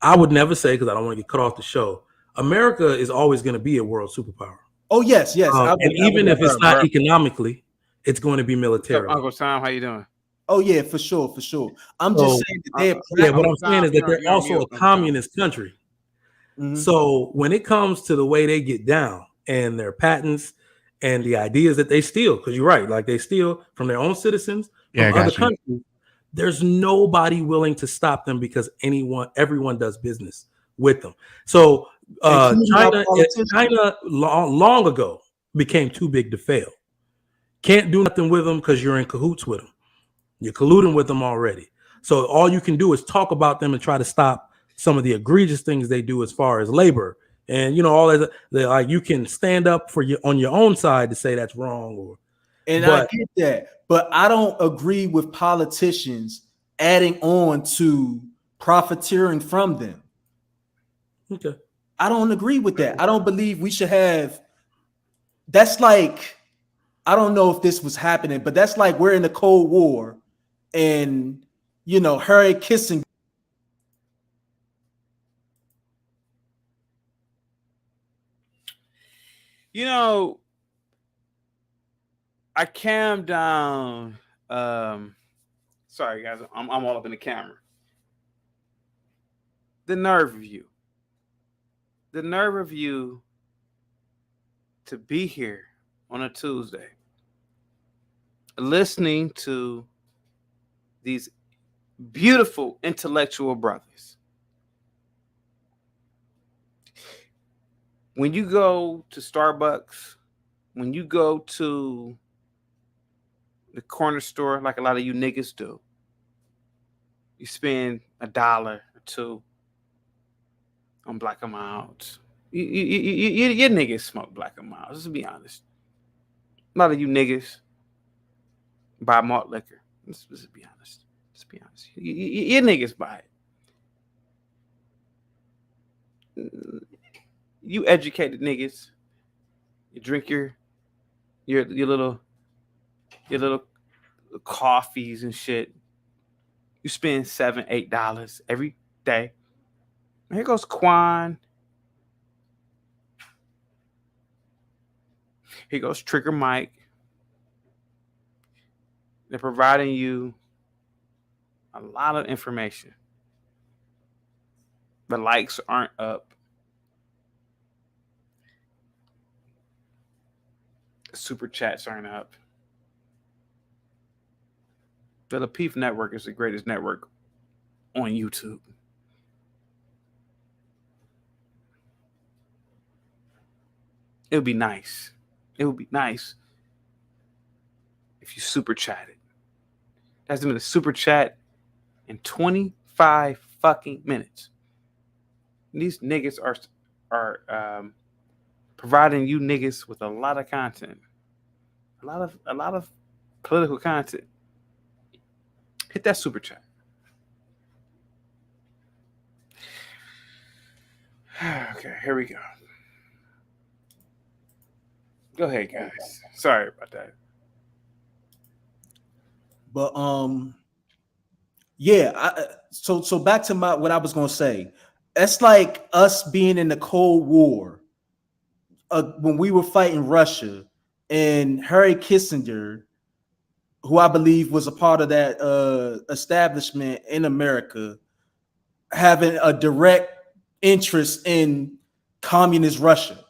I would never say, because I don't want to get cut off the show, America is always going to be a world superpower. Oh yes. And even if it's not economically, it's going to be militarily. Uncle Sam, how you doing? Oh yeah, for sure. I'm just saying that what I'm saying is that they're also a communist country. So when it comes to the way they get down and their patents and the ideas that they steal, because you're right, like they steal from their own citizens, from other countries, there's nobody willing to stop them because everyone does business with them. So China long ago became too big to fail. Can't do nothing with them because you're in cahoots with them. You're colluding with them already. So all you can do is talk about them and try to stop some of the egregious things they do as far as labor. And you know, all that, like you can stand up for on your own side to say that's wrong. I get that, but I don't agree with politicians adding on to profiteering from them. Okay. I don't agree with that. I don't believe we should have. That's like, I don't know if this was happening, but that's like we're in the Cold War and, you know, Harry Kissinger. You know, I calmed down. Sorry, guys, I'm all up in the camera. The nerve of you. The nerve of you to be here on a Tuesday, listening to these beautiful intellectual brothers. When you go to Starbucks, when you go to the corner store, like a lot of you niggas do, you spend $1 or $2 on Black and Milds. You niggas smoke Black and Milds. Let's be honest. A lot of you niggas buy malt liquor. Let's be honest. Let's be honest. You niggas buy it. You educated niggas. You drink your little coffees and shit. You spend $7, $8 every day. And here goes Quan. Here goes Trigger Mike. They're providing you a lot of information. The likes aren't up. Super chats aren't up. The Lapeef Network is the greatest network on YouTube. It would be nice. It would be nice if you super chatted. That's been a super chat in 25 fucking minutes. These niggas are providing you niggas with a lot of content, a lot of political content. Hit that super chat. Okay, here we go. Go ahead, guys. Sorry about that. But yeah. So back to what I was gonna say. That's like us being in the Cold War when we were fighting Russia, and Harry Kissinger, who I believe was a part of that establishment in America, having a direct interest in communist Russia.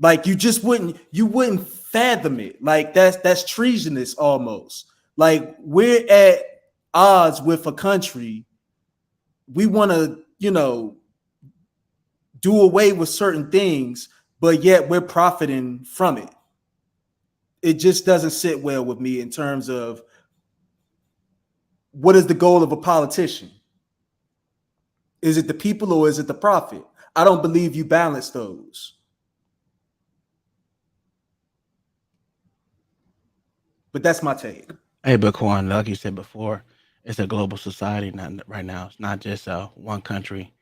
Like you wouldn't fathom it. Like that's treasonous almost. Like we're at odds with a country. We want to, do away with certain things, but yet we're profiting from it. It just doesn't sit well with me in terms of what is the goal of a politician? Is it the people or is it the profit? I don't believe you balance those. But that's my take. Hey, Bitcoin, like you said before, it's a global society right now. It's not just one country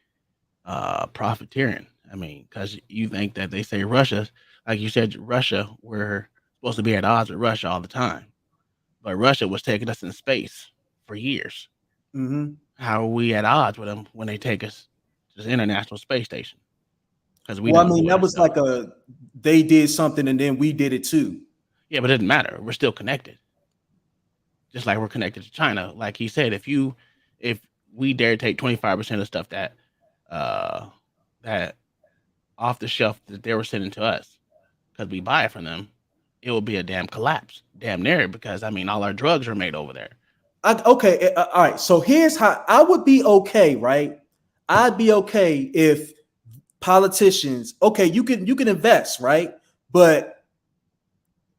profiteering. I mean, because you think that they say Russia, like you said, Russia, we're supposed to be at odds with Russia all the time. But Russia was taking us in space for years. Mm-hmm. How are we at odds with them when they take us to the International Space Station? Because that was like they did something and then we did it too. Yeah, but it doesn't matter. We're still connected. Just like we're connected to China. Like he said, if we dare take 25% of stuff that off the shelf that they were sending to us, because we buy it from them, it will be a damn collapse, damn near. Because I mean, all our drugs are made over there. Okay, all right. So here's how I would be okay, right? I'd be okay if politicians, okay, you can invest, right? But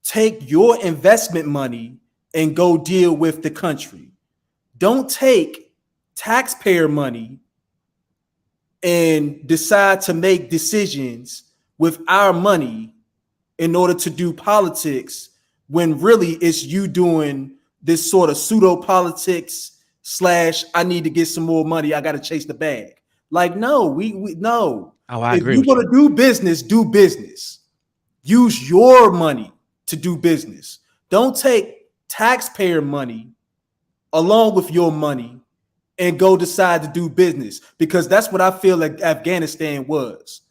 take your investment money and go deal with the country. Don't take taxpayer money and decide to make decisions with our money in order to do politics when really it's you doing this sort of pseudo politics / I need to get some more money. I got to chase the bag. Like, no, we no. Oh, I agree. If you want to do business, do business. Use your money to do business. Don't take taxpayer money along with your money and go decide to do business, because that's what I feel like Afghanistan was.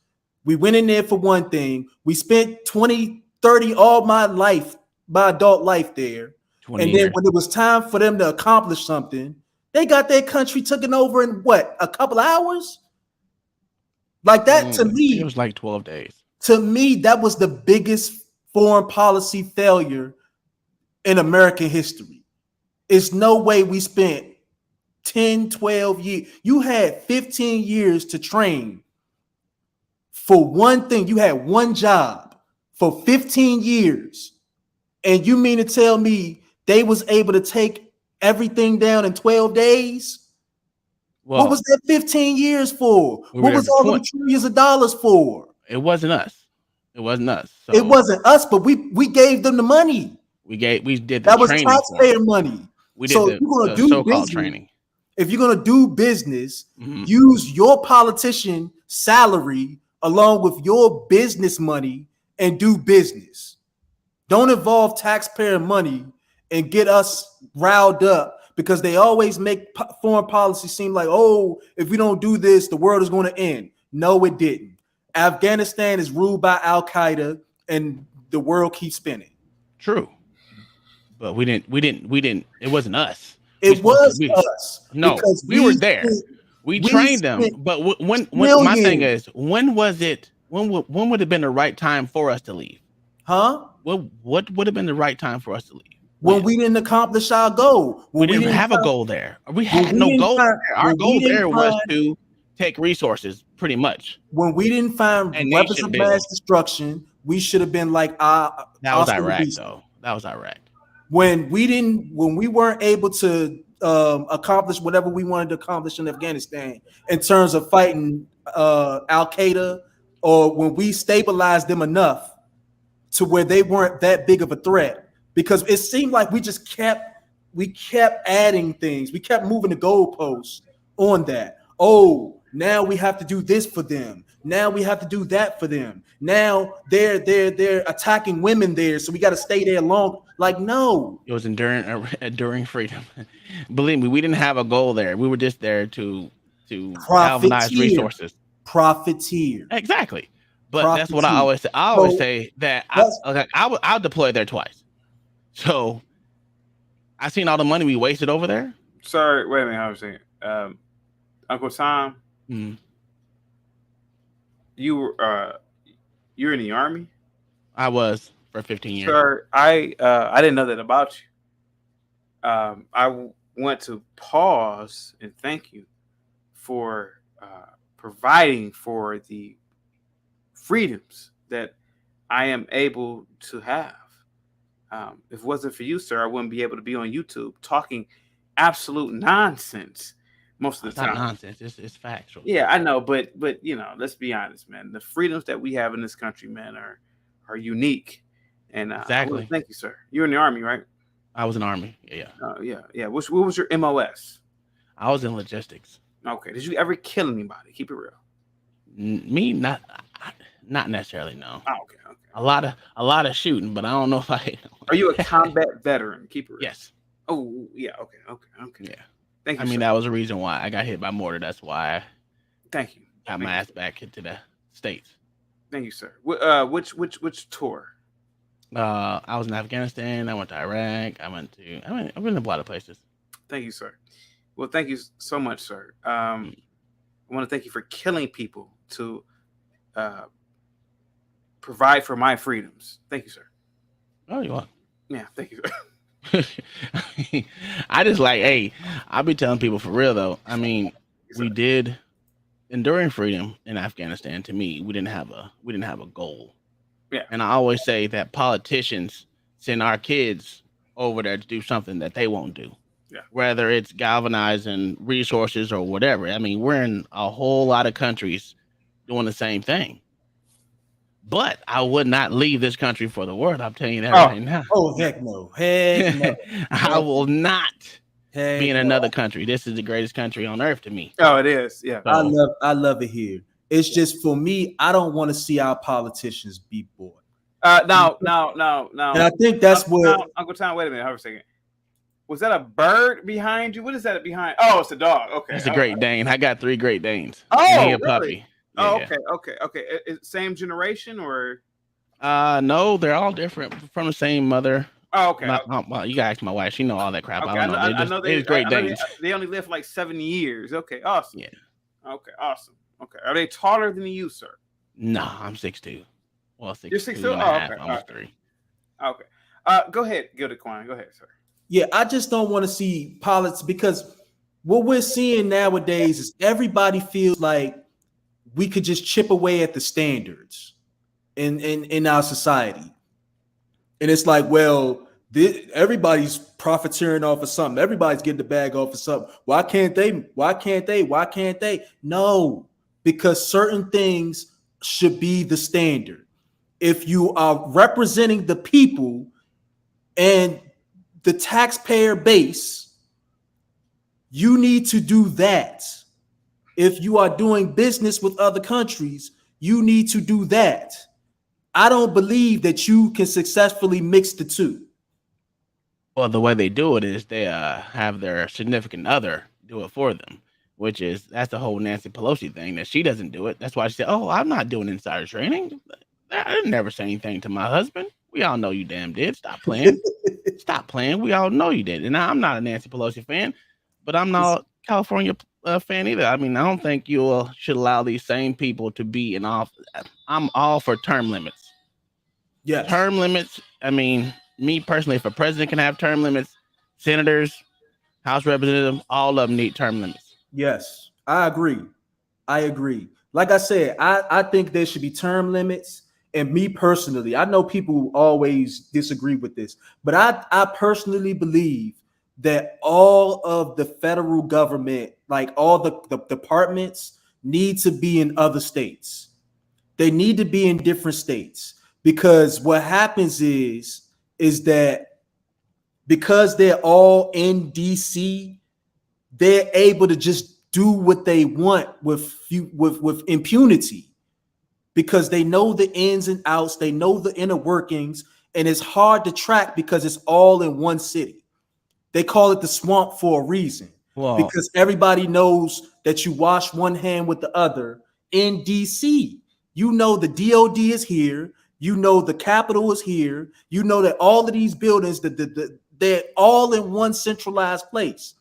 We went in there for one thing. We spent 20, 30, all my adult life there. And then when it was time for them to accomplish something, they got their country taken over in what, a couple of hours? Like that, to me, it was like 12 days. To me, that was the biggest foreign policy failure in American history. It's no way we spent 10, 12 years. You had 15 years to train for one thing. You had one job for 15 years. And you mean to tell me they was able to take everything down in 12 days? Well, what was that 15 years for? What was all the trillions of dollars for? It wasn't us. It wasn't us. So it wasn't us, but we gave them the money. We did that was taxpayer money. We did the so-called training. If you're gonna do business, use your politician salary along with your business money and do business. Don't involve taxpayer money and get us riled up, because they always make foreign policy seem like, oh, if we don't do this, the world is going to end. No, it didn't. Afghanistan is ruled by Al-Qaeda and the world keeps spinning. True. But we didn't, it wasn't us. It was us. No, we were there. We We trained them, spent but when my thing millions. is, when was it? When would have been the right time for us to leave? Huh? What would have been the right time for us to leave? When we didn't accomplish our goal. We didn't have a goal there. We had we no didn't goal find there. Our when we goal didn't there was find to take resources, pretty much, when we didn't find and weapons nation of mass build. destruction, we should have been like That was Oscar the Iraq, Beast. though. That was Iraq. When we weren't able to accomplish whatever we wanted to accomplish in Afghanistan in terms of fighting Al Qaeda, or when we stabilized them enough to where they weren't that big of a threat, because it seemed like we kept adding things, we kept moving the goalposts on that. Oh, now we have to do this for them. Now we have to do that for them. Now they're attacking women there, so we got to stay there long. Like, no, It was enduring freedom. Believe me, we didn't have a goal there. We were just there to galvanize resources. Profiteer. Exactly. But that's what I Profiteer. always say. I always say that I'll deploy there twice. So I seen all the money we wasted over there. Sorry, wait a minute. I was saying, Uncle Tom, you're in the Army. I was for 15 years. Sir, I didn't know that about you. I want to pause and thank you for providing for the freedoms that I am able to have. If it wasn't for you, sir, I wouldn't be able to be on YouTube talking absolute nonsense most of the time. Not nonsense. It's factual. Yeah, I know, but let's be honest, man. The freedoms that we have in this country, man, are unique. And exactly. Thank you, sir. You're in the Army, right? I was in the Army. Yeah. Yeah. What was your MOS? I was in logistics. Okay. Did you ever kill anybody? Keep it real. Me, not necessarily. No. Oh, okay. A lot of shooting, but I don't know if I. Are you a combat veteran? Keep it real. Yes. Oh, yeah. Okay. Yeah. Thank you. I mean, that was the reason why I got hit by mortar. That's why. Thank you. Got my ass back into the States. Thank you, sir. Which tour? I was in Afghanistan. I went to Iraq. I've been to a lot of places. Thank you, sir. Well, thank you so much, sir. I want to thank you for killing people to provide for my freedoms. Thank you, sir. Oh, you are. Yeah, thank you, sir. I just hey, I'll be telling people for real though. I mean, we did enduring freedom in Afghanistan. To me, we didn't have a goal. Yeah. And I always say that politicians send our kids over there to do something that they won't do. Yeah. Whether it's galvanizing resources or whatever. I mean, we're in a whole lot of countries doing the same thing. But I would not leave this country for the world. I'm telling you that right now. Oh, heck no. Heck no. I will not be in another country. This is the greatest country on earth to me. Oh, it is. Yeah. So, I love it here. It's just for me, I don't want to see our politicians be bored. No. And I think that's Uncle Tom, wait a minute. Hold a second. Was that a bird behind you? What is that behind? Oh, it's a dog. Okay. It's a Great Dane. I got 3 Great Danes. Oh, and a really? puppy. Oh, Yeah. okay. Same generation or? No, they're all different from the same mother. Oh, okay. Well, you gotta ask my wife. She know all that crap. Okay, I don't know. They're Great Danes. They only live like 7 years. Okay, awesome. Yeah. Okay, awesome. Okay, are they taller than you, sir? No, I'm 6'2". Well, 6'2". You're 6'2"? and a half, almost 3. Okay. Go ahead, Gilda Quine. Go ahead, sir. Yeah, I just don't want to see politics, because what we're seeing nowadays is everybody feels like we could just chip away at the standards in our society. And it's like, well, everybody's profiteering off of something. Everybody's getting the bag off of something. Why can't they? No, because certain things should be the standard. If you are representing the people and the taxpayer base, you need to do that. If you are doing business with other countries, you need to do that. I don't believe that you can successfully mix the two. Well, the way they do it is they have their significant other do it for them, that's the whole Nancy Pelosi thing, that she doesn't do it. That's why she said, "Oh, I'm not doing insider training. I didn't never say anything to my husband. We all know you damn did. Stop playing. Stop playing. We all know you did." And I'm not a Nancy Pelosi fan, but I'm not California a fan either. I mean, I don't think you should allow these same people to be in office. I'm all for term limits. Yes. Term limits. I mean, me personally, if a president can have term limits, senators, House representatives, all of them need term limits. Yes, I agree. I agree. Like I said, I think there should be term limits. And me personally, I know people always disagree with this, but I personally believe that all of the federal government, like all the departments, need to be in other states. They need to be in different states because what happens is that because they're all in DC, they're able to just do what they want with impunity because they know the ins and outs, they know the inner workings, and it's hard to track because it's all in one city. They call it the swamp for a reason Well, because everybody knows that you wash one hand with the other in DC. You know the DOD is here. You know the Capitol is here. You know that all of these buildings, they're all in one centralized place.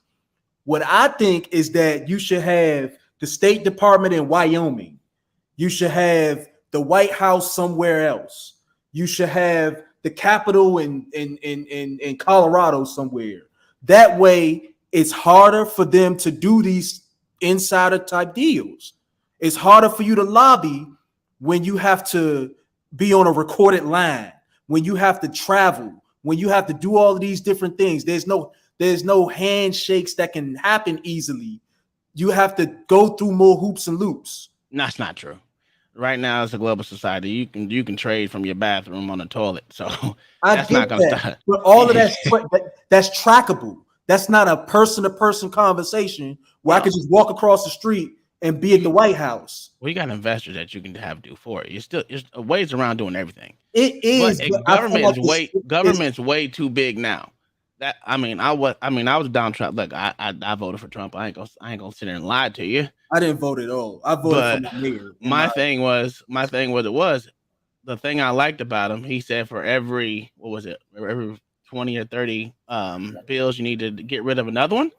What I think is that you should have the State Department in Wyoming. You should have the White House somewhere else. You should have the Capitol in Colorado somewhere. That way, it's harder for them to do these insider type deals. It's harder for you to lobby when you have to be on a recorded line, when you have to travel, when you have to do all of these different things. There's no handshakes that can happen easily. You have to go through more hoops and loops. that's not true. Right now, it's a global society. You can trade from your bathroom on the toilet, so I that's get not going to that, stop. but all of that's trackable. That's not a person-to-person conversation where I could just walk across the street and be at the White House. Well, you got investors that you can have do for it. There's ways around doing everything. It is, But but I feel like government's way too big now. That I was down Trump. Look, I voted for Trump. I ain't gonna sit there and lie to you. I didn't vote at all. I voted for But my mayor. my thing was the thing I liked about him. He said for every every 20 or 30 bills you need to get rid of another one.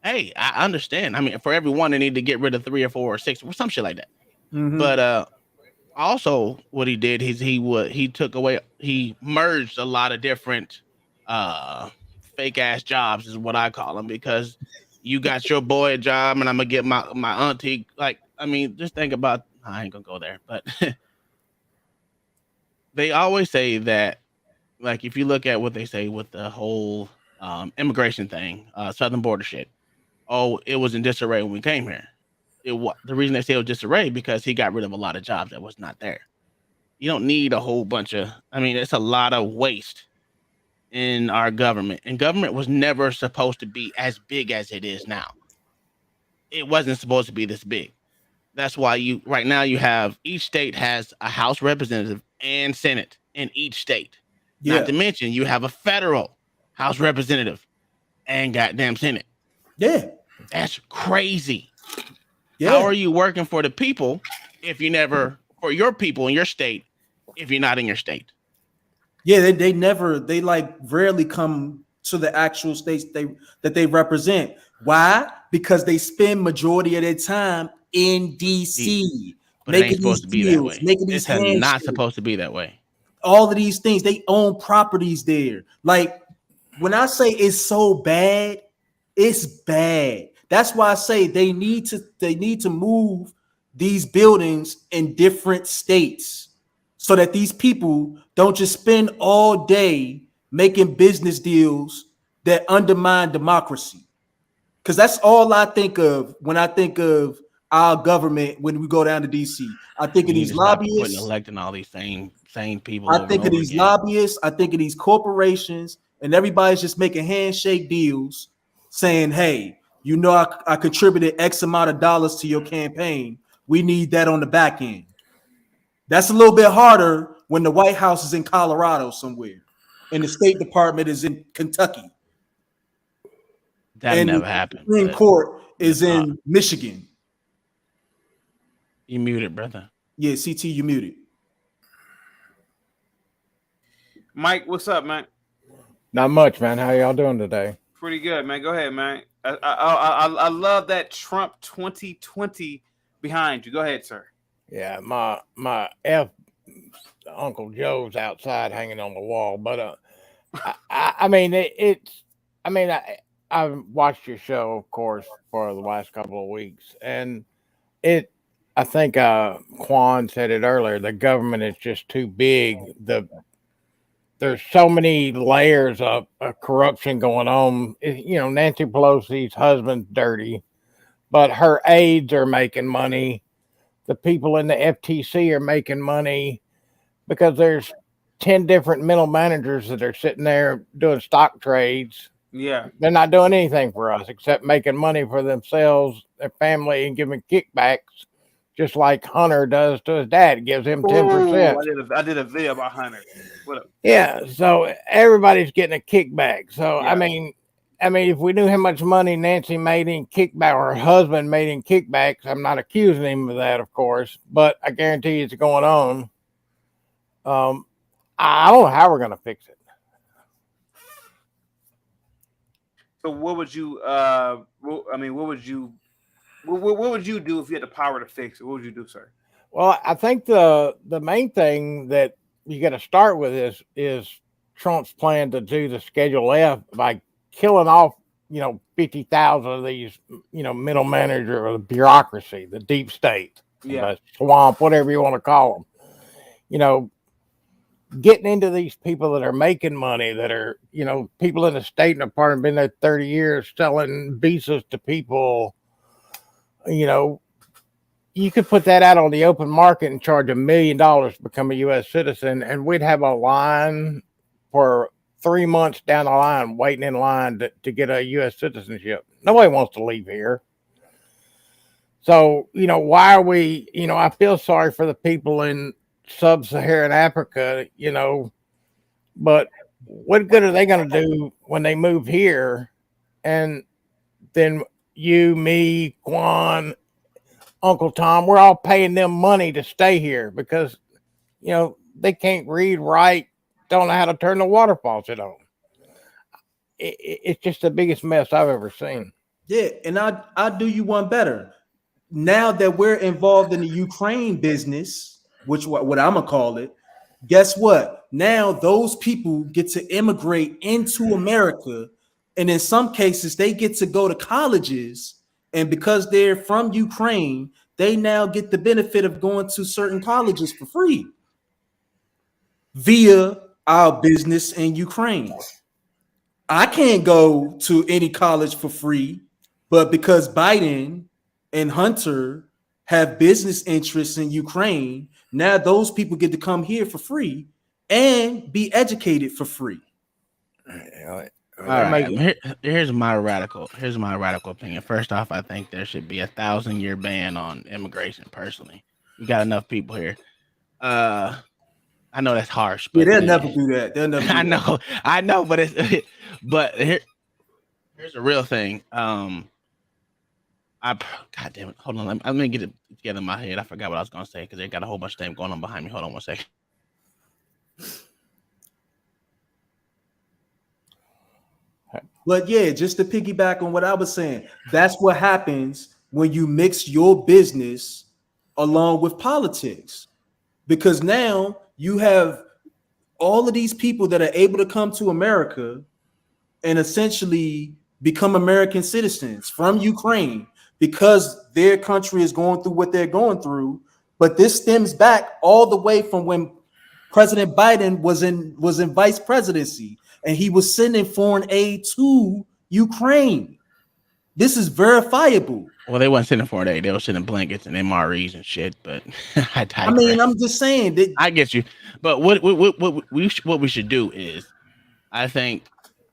Hey, I understand. I mean, for every one they need to get rid of 3 or 4 or 6 or some shit like that. Mhm. But also what he did is he merged a lot of different fake ass jobs is what I call them, because you got your boy a job and I'm gonna get my auntie, like, I mean, just think about, I ain't gonna go there, but they always say that, like, if you look at what they say with the whole immigration thing, southern border shit, oh, it was in disarray when we came here. The reason they say it was disarray because he got rid of a lot of jobs that was not there. You don't need a whole bunch of, I mean, it's a lot of waste in our government, and government was never supposed to be as big as it is now. It wasn't supposed to be this big. That's why right now you have, each state has a House representative and Senate in each state. Yeah. Not to mention you have a federal House representative and goddamn Senate. Yeah. That's crazy. Yeah. How are you working for the people if you never, for your people in your state, if you're not in your state? Yeah, they like rarely come to the actual states that they represent. Why? Because they spend majority of their time in DC, but it ain't supposed to be that way. making these It's not handshakes, supposed to be that way. all of these things. They own properties there. Like, when I say it's so bad, it's bad. That's why I say they need to move these buildings in different states so that these people don't just spend all day making business deals that undermine democracy. Because that's all I think of when I think of our government when we go down to DC. I think of these lobbyists. Electing all these same people. I think of these lobbyists. I think of these corporations, and everybody's just making handshake deals, saying, "Hey, you know, I contributed X amount of dollars to your campaign. We need that on the back end." That's a little bit harder when the White House is in Colorado somewhere, and the State Department is in Kentucky. That never happened. The Supreme Court is in Michigan. You muted, brother. Yeah, CT, you muted. Mike, what's up, man? Not much, man. How y'all doing today? Pretty good, man. Go ahead, man. I love that Trump 2020 behind you. Go ahead, sir. Yeah, my F Uncle Joe's outside hanging on the wall, but I mean it's I mean I've watched your show, of course, for the last couple of weeks, and it I think Quan said it earlier. The government is just too big. There's so many layers of corruption going on. You know, Nancy Pelosi's husband's dirty, but her aides are making money. The people in the FTC are making money because there's 10 different middle managers that are sitting there doing stock trades. Yeah. They're not doing anything for us except making money for themselves, their family, and giving kickbacks, just like Hunter does to his dad. It gives him 10%. I did a video about Hunter. What up? Yeah, so everybody's getting a kickback. So Yeah. I mean, if we knew how much money Nancy made in kickback or her husband made in kickbacks, I'm not accusing him of that, of course, but I guarantee it's going on. I don't know how we're going to fix it. So what would you? What would you? What would you do if you had the power to fix it? What would you do, sir? Well, I think the main thing that you got to start with is Trump's plan to do the Schedule F by killing off 50,000 of these middle manager or the bureaucracy, the deep state, the swamp, whatever you want to call them. Getting into these people that are making money, that are people in the state department been there 30 years selling visas to people. You could put that out on the open market and charge $1 million to become a U.S. citizen, and we'd have a line for 3 months down the line, waiting in line to get a U.S. citizenship. Nobody wants to leave here. So, why are we, I feel sorry for the people in sub-Saharan Africa, but what good are they going to do when they move here? And then you, me, Quan, Uncle Tom, we're all paying them money to stay here because, they can't read, write, don't know how to turn the water faucet on. It's just the biggest mess I've ever seen. Yeah, and I'll do you one better. Now that we're involved in the Ukraine business, which what I'm gonna call it, guess what? Now those people get to immigrate into America, and in some cases they get to go to colleges, and because they're from Ukraine, they now get the benefit of going to certain colleges for free via our business in Ukraine. I can't go to any college for free, but because Biden and Hunter have business interests in Ukraine, now those people get to come here for free and be educated for free. All right. Here's my radical opinion. First off, I think there should be 1,000-year ban on immigration. Personally, we got enough people here. I know that's harsh, but they'll never do that. They'll never. I know, but here's a real thing. God damn it! Hold on, let me get it together in my head. I forgot what I was gonna say because they got a whole bunch of things going on behind me. Hold on one second. But yeah, just to piggyback on what I was saying, that's what happens when you mix your business along with politics. Because now you have all of these people that are able to come to America and essentially become American citizens from Ukraine because their country is going through what they're going through. But this stems back all the way from when President Biden was in vice presidency and he was sending foreign aid to Ukraine. This is verifiable. Well, they weren't sending foreign aid; they were sending blankets and MREs and shit. But I mean, I'm just saying that I get you. But what we should do is, I think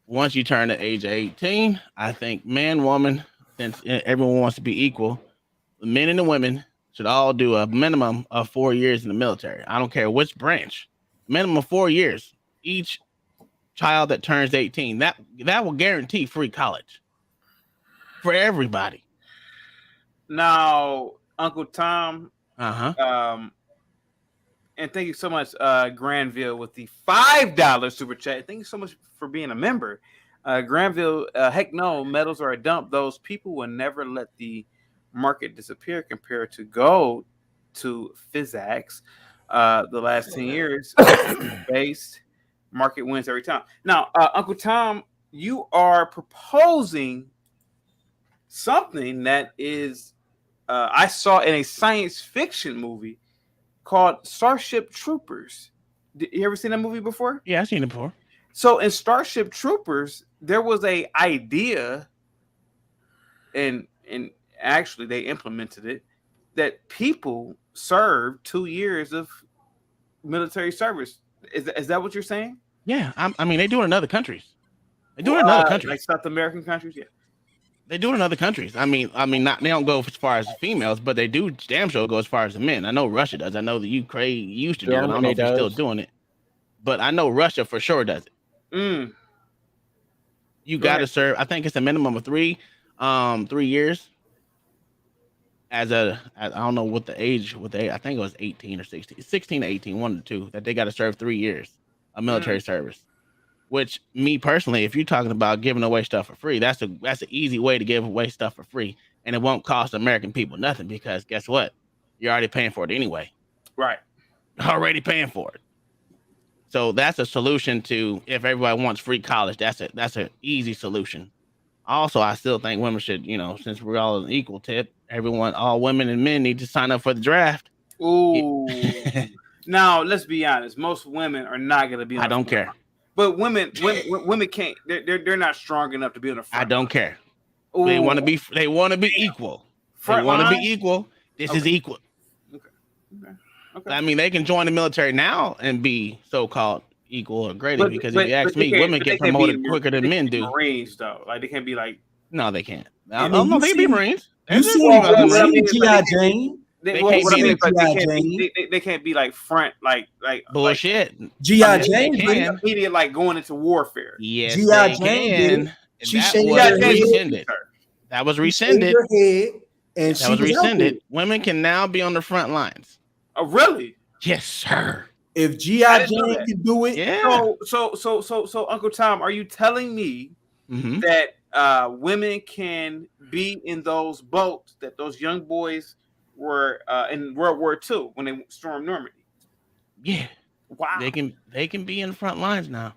once you turn the age of 18, I think man, woman, since everyone wants to be equal, the men and the women should all do a minimum of 4 years in the military. I don't care which branch, minimum of 4 years. Each child that turns 18, that will guarantee free college for everybody. Now, Uncle Tom, Uh-huh. And thank you so much, Granville, with the $5 super chat. Thank you so much for being a member. Granville, heck no, metals are a dump. Those people will never let the market disappear compared to gold to physics. The last 10 years, based market wins every time. Now, Uncle Tom, you are proposing something that is, I saw in a science fiction movie called Starship Troopers. You ever seen that movie before? Yeah, I've seen it before. So in Starship Troopers, there was a idea, and actually they implemented it, that people serve 2 years of military service. Is that what you're saying? Yeah, I mean, they do it in other countries. They do it in other countries. Like South American countries. Yeah, they do it in other countries. I mean, not they don't go as far as the females, but they do damn sure go as far as the men. I know Russia does. I know the Ukraine used to do it. I don't know if they're still doing it, but I know Russia for sure does it. You got to serve. I think it's a minimum of 3 years. I don't know what the age. I think it was 18 or 16 to 18, one of the two, that they got to serve 3 years of military service. Which, me personally, if you're talking about giving away stuff for free, that's an easy way to give away stuff for free, and it won't cost American people nothing, because guess what? You're already paying for it anyway. Right. Already paying for it. So that's a solution to, if everybody wants free college, that's an easy solution. Also, I still think women should, since we're all an equal tip, all women and men need to sign up for the draft. Ooh. Now, let's be honest. Most women are not going to be on I don't care. But women can't. They're not strong enough to be on the front. I don't care. Ooh. They want to be equal. They want to be equal. This is equal. Okay. I mean, they can join the military now and be so-called equal or greater, because if you ask me, women get promoted quicker than men do. Marines, though, like they can't be like. No, they can't. No, they can be Marines. You see G.I. Jane? They can't be like front, like bullshit. G.I. Jane can immediate, like going into warfare. Yes, G.I. Jane. That was rescinded. And that was rescinded. Women can now be on the front lines. Oh, really? Yes, sir. If G.I. Jane can do it, yeah. So, Uncle Tom, are you telling me that women can be in those boats that those young boys were in World War II when they stormed Normandy? Yeah. Wow. They can be in the front lines now.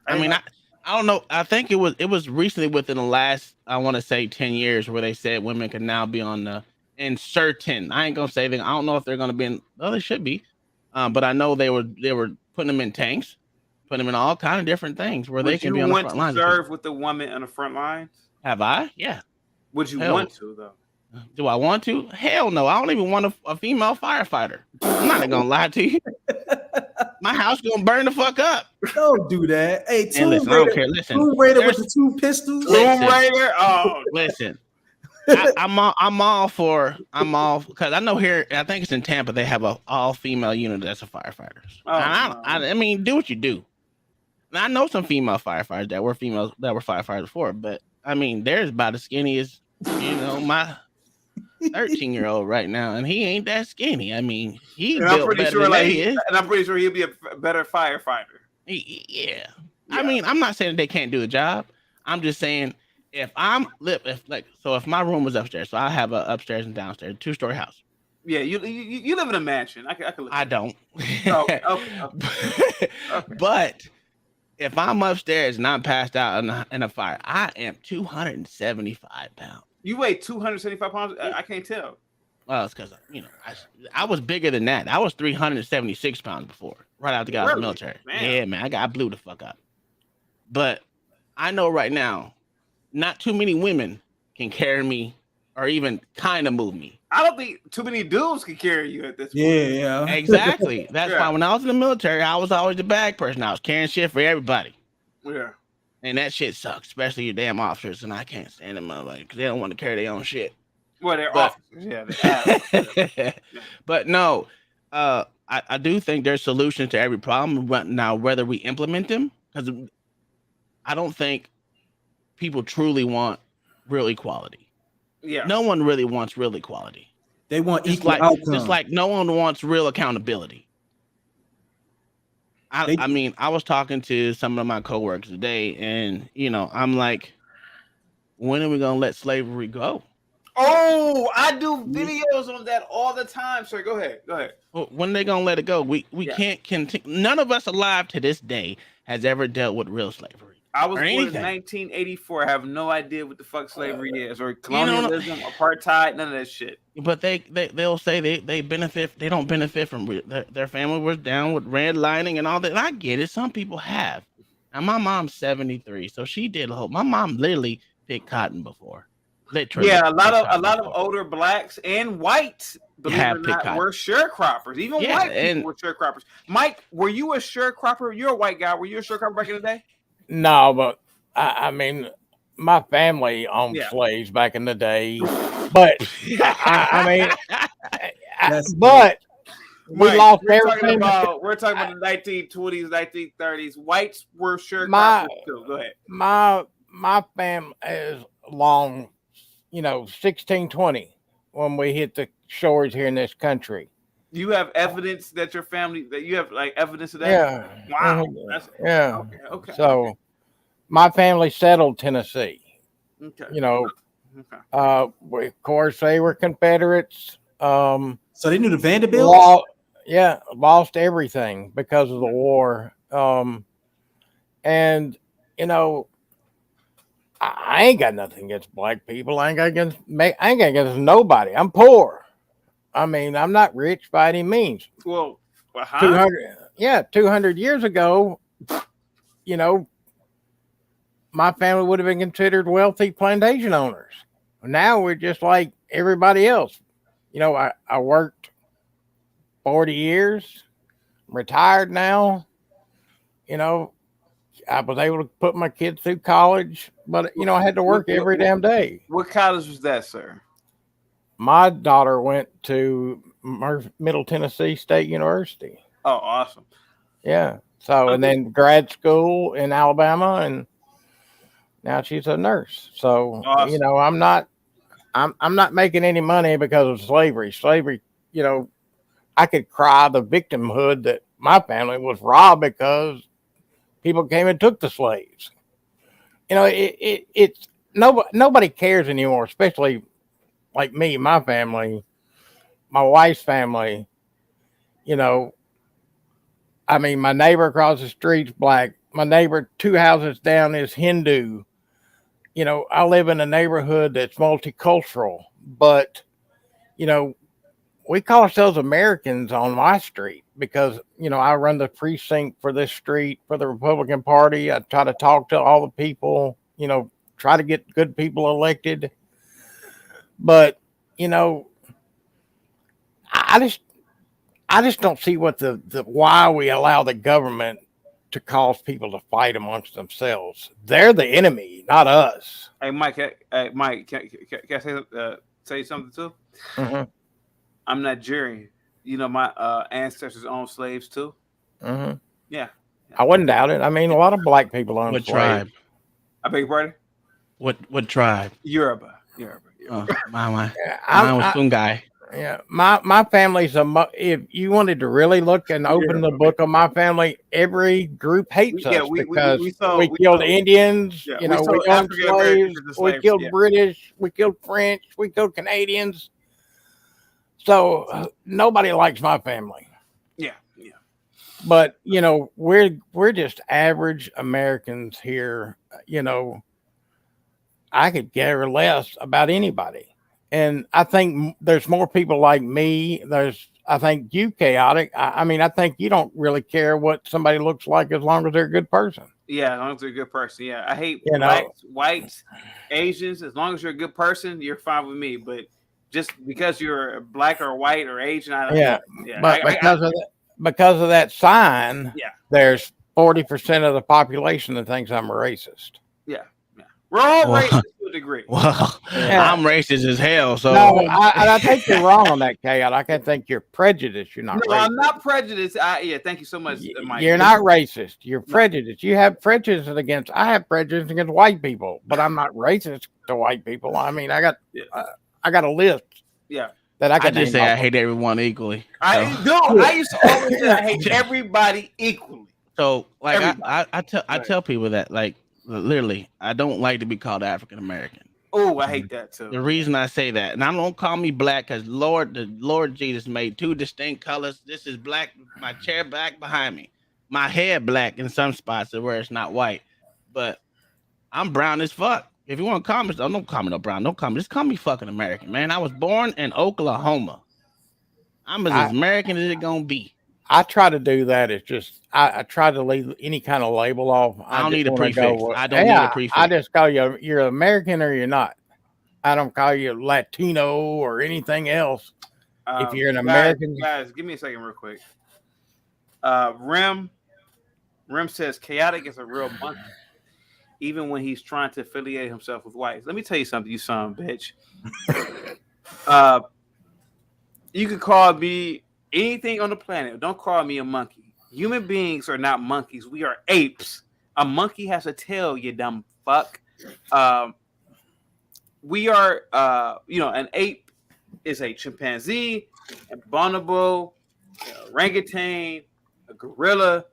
I mean, I don't know. I think it was recently, within the last, I want to say 10 years, where they said women can now be in certain. I ain't gonna say that. I don't know if they're gonna be in. Well, they should be. But I know they were putting them in tanks, putting them in all kind of different things where they can be on the front lines. Would you want to serve with the woman on the front lines? Have I? Yeah. Would you want to, though? Do I want to? Hell no. I don't even want a female firefighter. I'm not gonna lie to you. My house gonna burn the fuck up. Don't do that. Hey, Tomb Raider, I don't care. Listen, Tomb Raider with the 2 pistols. Tomb Raider. Oh, listen. I'm all because I know here, I think it's in Tampa, they have a all female unit that's a firefighters. Oh, I mean, do what you do. And I know some female firefighters that were firefighters before, but I mean, they're about as skinny as my 13-year-old right now, and he ain't that skinny. I mean, he's built better than he is, and I'm pretty sure he'll be a better firefighter. Yeah. I mean, I'm not saying that they can't do the job. I'm just saying, if my room was upstairs, so I have a upstairs and downstairs, 2-story house. Yeah, you live in a mansion. I can. I don't. Oh, okay. But if I'm upstairs and I'm passed out in a fire, I am 275 pounds. You weigh 275 pounds? I can't tell. Well, it's because I was bigger than that. I was 376 pounds before, right after I got out of the military. Man. Yeah, man, I blew the fuck up. But I know right now, not too many women can carry me or even kind of move me. I don't think too many dudes can carry you at this point. Yeah. Exactly. That's why when I was in the military, I was always the bag person. I was carrying shit for everybody. Yeah. And that shit sucks, especially your damn officers. And I can't stand them, because they don't want to carry their own shit. Well, they're officers. Yeah. But no, I do think there's solutions to every problem. But now, whether we implement them, because I don't think people truly want real equality. Yeah. No one really wants real equality. They want equal outcome. Just like no one wants real accountability. I mean, I was talking to some of my coworkers today, and I'm like, when are we gonna let slavery go? Oh, I do videos on that all the time, sir. Go ahead. Well, when they gonna let it go? We can't continue. None of us alive to this day has ever dealt with real slavery. I was or born in anything. 1984. I have no idea what the fuck slavery is, or colonialism, apartheid, none of that shit. But they'll say they benefit. They don't benefit from their family was down with redlining and all that. And I get it. Some people have. Now my mom's 73, so she did a whole. My mom literally picked cotton before. Literally. Yeah, a lot of older blacks and whites, believe it or not, were sharecroppers. Even white people were sharecroppers. Mike, were you a sharecropper? You're a white guy. Were you a sharecropper back in the day? No, but I mean, my family owned slaves back in the day. But I mean, but we lost everything. We're talking about the 1920s, 1930s. Whites were sharecroppers too. Go ahead. My family is long, 1620 when we hit the shores here in this country. You have evidence that your family, that you have like evidence of that? Yeah. Wow. Yeah. Okay. So my family settled Tennessee. Okay. Of course they were Confederates. So they knew the Vanderbilts? Lost everything because of the war. And I ain't got nothing against black people. I ain't got against nobody. I'm poor. I mean, I'm not rich by any means. Well, 200 years ago, my family would have been considered wealthy plantation owners. Now we're just like everybody else. I worked 40 years, retired now. I was able to put my kids through college, but I had to work every damn day. What college was that, sir? My daughter went to Middle Tennessee State University. Oh, awesome. Yeah. So, and then grad school in Alabama, and now she's a nurse. So, awesome. I'm not making any money because of slavery. Slavery, I could cry the victimhood that my family was robbed because people came and took the slaves. It's nobody cares anymore, especially like me, my family, my wife's family. I mean, my neighbor across the street's black. My neighbor 2 houses down is Hindu. I live in a neighborhood that's multicultural, but, we call ourselves Americans on my street because, I run the precinct for this street for the Republican Party. I try to talk to all the people, try to get good people elected. But, I just don't see what why we allow the government to cause people to fight amongst themselves. They're the enemy, not us. Hey, Mike. Can I say something too? Mm-hmm. I'm Nigerian. My ancestors owned slaves too. Mm-hmm. Yeah. I wouldn't doubt it. I mean, a lot of black people own slaves. What tribe? I beg your pardon? What tribe? Yoruba. Oh, mine was Fungi. Yeah, my family's if you wanted to really look and open the book of my family, every group hates us because we killed Indians, we owned slaves, we killed British, we killed French, we killed Canadians. So nobody likes my family. Yeah. But we're just average Americans here. I could care less about anybody. And I think there's more people like me. I think you chaotic. I think you don't really care what somebody looks like as long as they're a good person. Yeah, as long as they're a good person. Yeah, I hate whites, Asians. As long as you're a good person, you're fine with me. But just because you're black or white or Asian, But because of that sign, there's 40% of the population that thinks I'm a racist. Yeah. We're all racist to a degree. Well, I'm racist as hell. So no, I think you're wrong on that, Chaos. I think you're prejudiced. You're not. No, racist. I'm not prejudiced. Thank you so much, Mike. You're not racist. You're prejudiced. You have prejudice against. I have prejudice against white people, but I'm not racist to white people. I mean, I got a list. Yeah. That I can just say I hate everyone equally. I used to always say I hate everybody equally. So like Everybody. I tell people that like literally I don't like to be called African American. Oh, I hate that too. The reason I say that, and I don't call me black because the Lord Jesus made two distinct colors. This is black, my chair black behind me, my hair black in some spots where it's not white, but I'm brown as fuck. If you want to call me, don't call me no brown. Don't call me. Just call me fucking American, man. I was born in Oklahoma. I'm as I, American as it gonna be. I try to do that. It's just I try to leave any kind of label off. I don't just need a wanna prefix. Go, I don't need a prefix. I just call you you're American or you're not. I don't call you Latino or anything else. If you're an American, guys, give me a second, real quick. Rem says chaotic is a real monkey, even when he's trying to affiliate himself with whites. Let me tell you something, you son of a bitch. You can call me anything on the planet. Don't call me a monkey. Human beings are not monkeys. We are apes. A monkey has a tail, you dumb fuck. We are, an ape is a chimpanzee, a bonobo, an orangutan, a gorilla,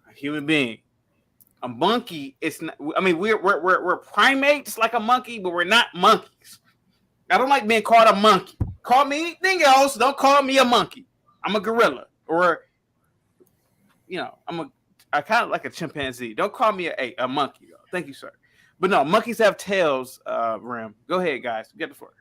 a human being. A monkey is not. I mean, we're primates like a monkey, but we're not monkeys. I don't like being called a monkey. Call me anything else. Don't call me a monkey. I'm a gorilla, or I kind of like a chimpanzee. Don't call me a monkey. Though. Thank you, sir. But no, monkeys have tails. Ram. Go ahead, guys. Get the floor.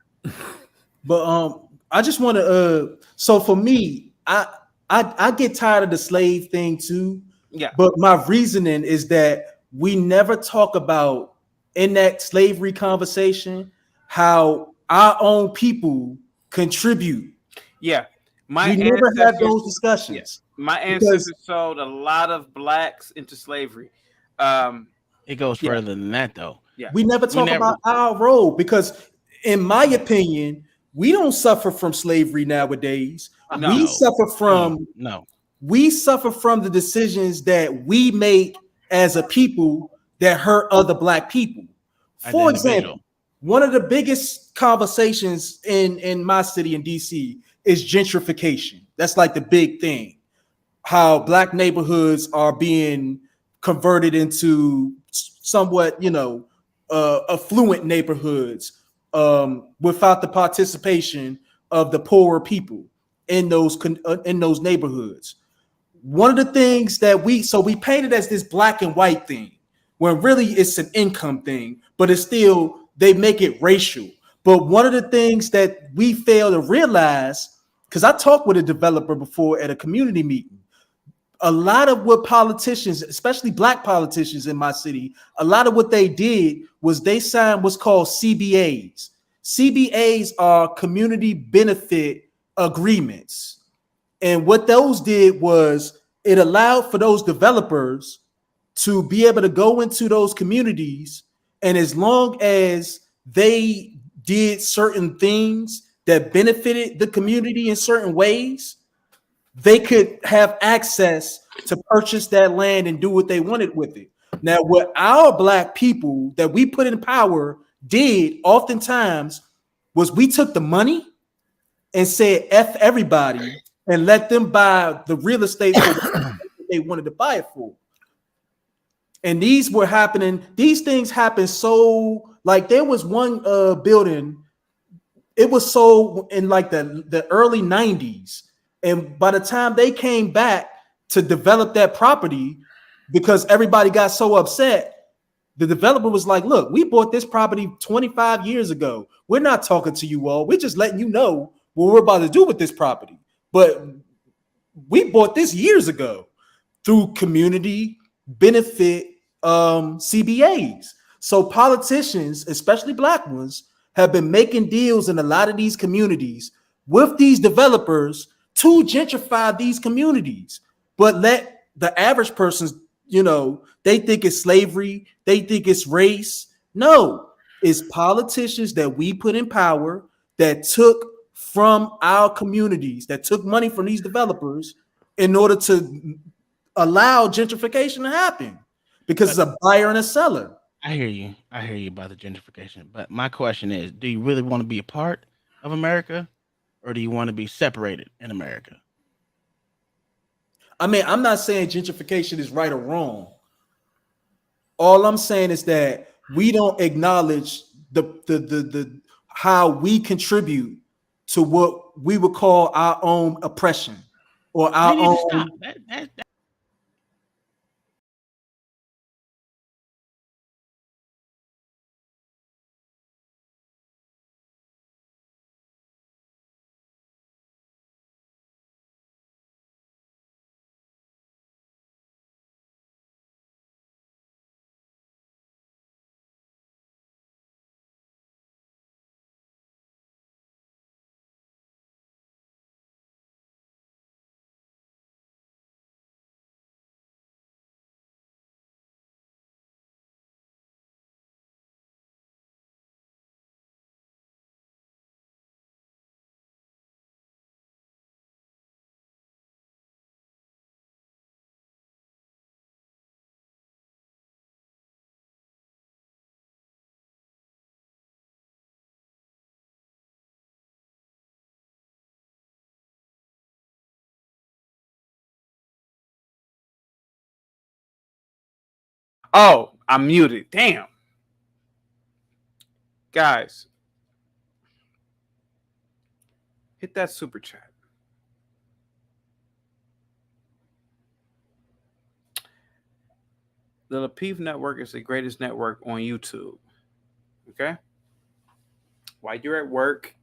But I just want to. So for me, I get tired of the slave thing too. Yeah. But my reasoning is that we never talk about in that slavery conversation how our own people contribute. Yeah. We never have those discussions. Yeah. My ancestors sold a lot of blacks into slavery. It goes further than that, though. Yeah. We never talk about our role because, in my opinion, we don't suffer from slavery nowadays. No. We suffer from We suffer from the decisions that we make as a people that hurt other black people. For example, one of the biggest conversations in my city in DC is gentrification. That's like the big thing. How black neighborhoods are being converted into somewhat, affluent neighborhoods without the participation of the poorer people in those neighborhoods. One of the things that we paint it as this black and white thing, when really it's an income thing, but it's still, they make it racial. But one of the things that we fail to realize, because I talked with a developer before at a community meeting, a lot of what politicians, especially black politicians in my city, a lot of what they did was they signed what's called CBAs. CBAs are community benefit agreements. And what those did was it allowed for those developers to be able to go into those communities, and as long as they did certain things that benefited the community in certain ways, they could have access to purchase that land and do what they wanted with it. Now, what our black people that we put in power did oftentimes was we took the money and said, F everybody, and let them buy the real estate for what they wanted to buy it for. And these were happening, these things happened so, like there was one building, it was sold in like the early 90s. And by the time they came back to develop that property, because everybody got so upset, the developer was like, look, we bought this property 25 years ago. We're not talking to you all. We're just letting you know what we're about to do with this property. But we bought this years ago through community benefit CBAs. So politicians, especially black ones, have been making deals in a lot of these communities with these developers to gentrify these communities. But let the average person, they think it's slavery, they think it's race. No, it's politicians that we put in power that took from our communities, that took money from these developers in order to allow gentrification to happen, because it's a buyer and a seller. I hear you about the gentrification, but my question is, do you really want to be a part of America, or do you want to be separated in America? I mean, I'm not saying gentrification is right or wrong. All I'm saying is that we don't acknowledge the how we contribute to what we would call our own oppression or They our need to stop. own. That Oh, I'm muted. Damn. Guys, hit that super chat. The Lapeef Network is the greatest network on YouTube. Okay? While you're at work,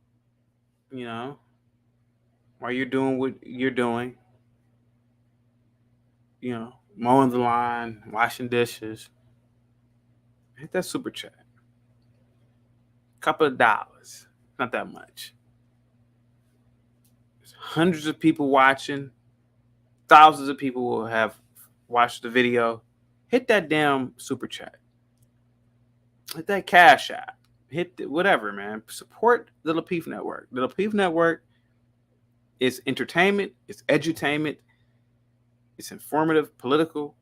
you know, while you're doing what you're doing, mowing the lawn, washing dishes, hit that super chat. Couple of dollars. Not that much. There's hundreds of people watching. Thousands of people will have watched the video. Hit that damn super chat. Hit that cash app. Whatever, man. Support the Lapeef Network. The Lapeef Network is entertainment, it's edutainment, it's informative, political,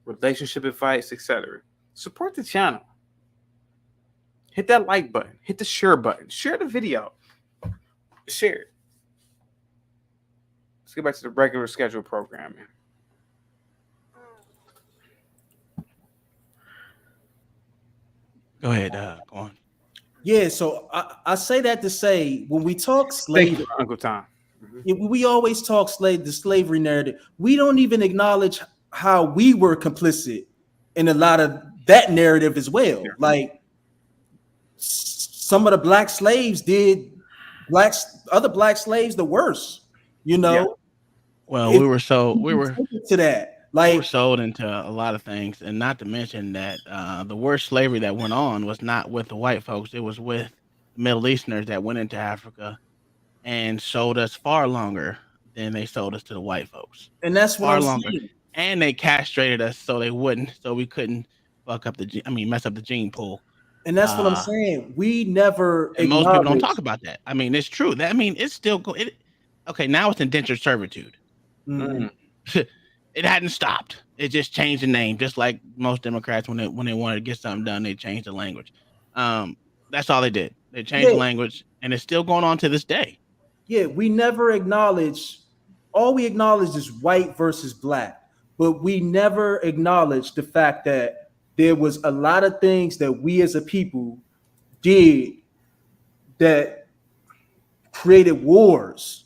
relationship advice, etc. Support the channel. Hit that like button. Hit the share button. Share the video. Share it. Let's get back to the regular scheduled programming. go ahead. Go on. Yeah, so I say that to say when we talk Thank slavery, you, Uncle Tom. we always talk the slavery narrative. We don't even acknowledge how we were complicit in a lot of that narrative as well. Yeah. Like some of the black slaves did other black slaves the worst, you know. Yeah. Well, If we were so we we were take it to that. we were Like, sold into a lot of things, and not to mention that the worst slavery that went on was not with the white folks; it was with Middle Easterners that went into Africa and sold us far longer than they sold us to the white folks. and that's what Far I'm longer, saying. and they castrated us so we couldn't fuck up mess up the gene pool. And that's what I'm Uh, saying. We never and most people don't acknowledge. talk about that. I mean, it's true. It's still okay. Now it's indentured servitude. Mhm. It hadn't stopped. It just changed the name, just like most Democrats when they wanted to get something done, they changed the language. That's all they did. They changed Yeah, the language, and it's still going on to this day. yeah. We never acknowledge. All we acknowledge is white versus black, but we never acknowledge the fact that there was a lot of things that we as a people did that created wars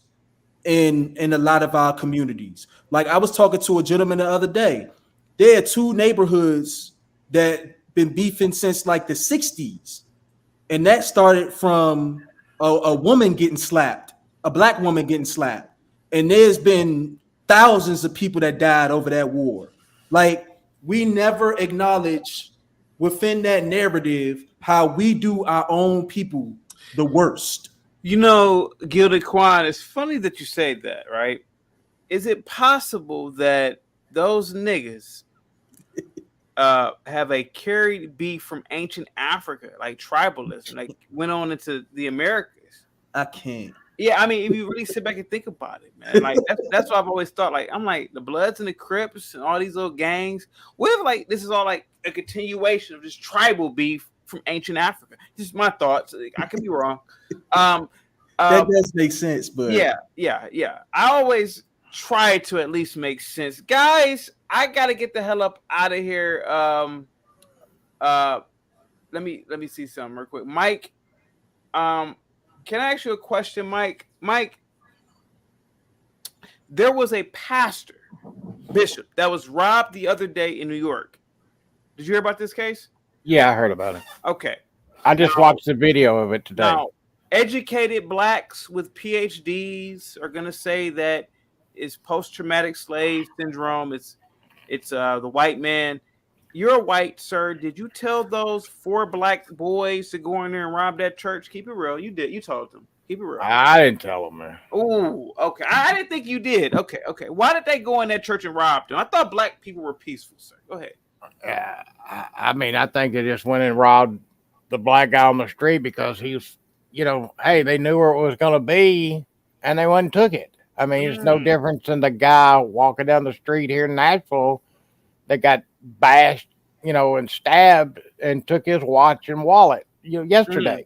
in a lot of our communities. Like I was talking to a gentleman the other day. There are two neighborhoods that been beefing since like the 60s. And that started from a woman getting slapped, a black woman getting slapped. And there's been thousands of people that died over that war. Like we never acknowledge within that narrative how we do our own people the worst. Gilded Quan, it's funny that you say that, right? Is it possible that those niggas have a carried beef from ancient Africa, like tribalism, like went on into the Americas? I can't. Yeah, I mean, if you really sit back and think about it, man, like that's what I've always thought. Like, I'm like the Bloods and the Crips and all these little gangs. What if like this is all like a continuation of this tribal beef from ancient Africa? This is my thoughts. I could be wrong. That does make sense, but yeah. I always try to at least make sense. Guys, I gotta get the hell up out of here. Let me see something real quick. Mike, can I ask you a question, Mike? Mike, there was a pastor, bishop, that was robbed the other day in New York. Did you hear about this case? Yeah, I heard about it. Okay. I just watched the video of it today. Now, educated blacks with PhDs are gonna say that it's post-traumatic slave syndrome. It's the white man. You're white, sir. Did you tell those 4 black boys to go in there and rob that church? Keep it real. You did. You told them. Keep it real. I didn't tell them, man. Oh, okay. I didn't think you did. Okay. Why did they go in that church and rob them? I thought black people were peaceful, sir. Go ahead. I mean, I think they just went and robbed the black guy on the street because he was, hey, they knew where it was going to be, and they went and took it. I mean, it's no difference than the guy walking down the street here in Nashville that got bashed, and stabbed and took his watch and wallet, yesterday.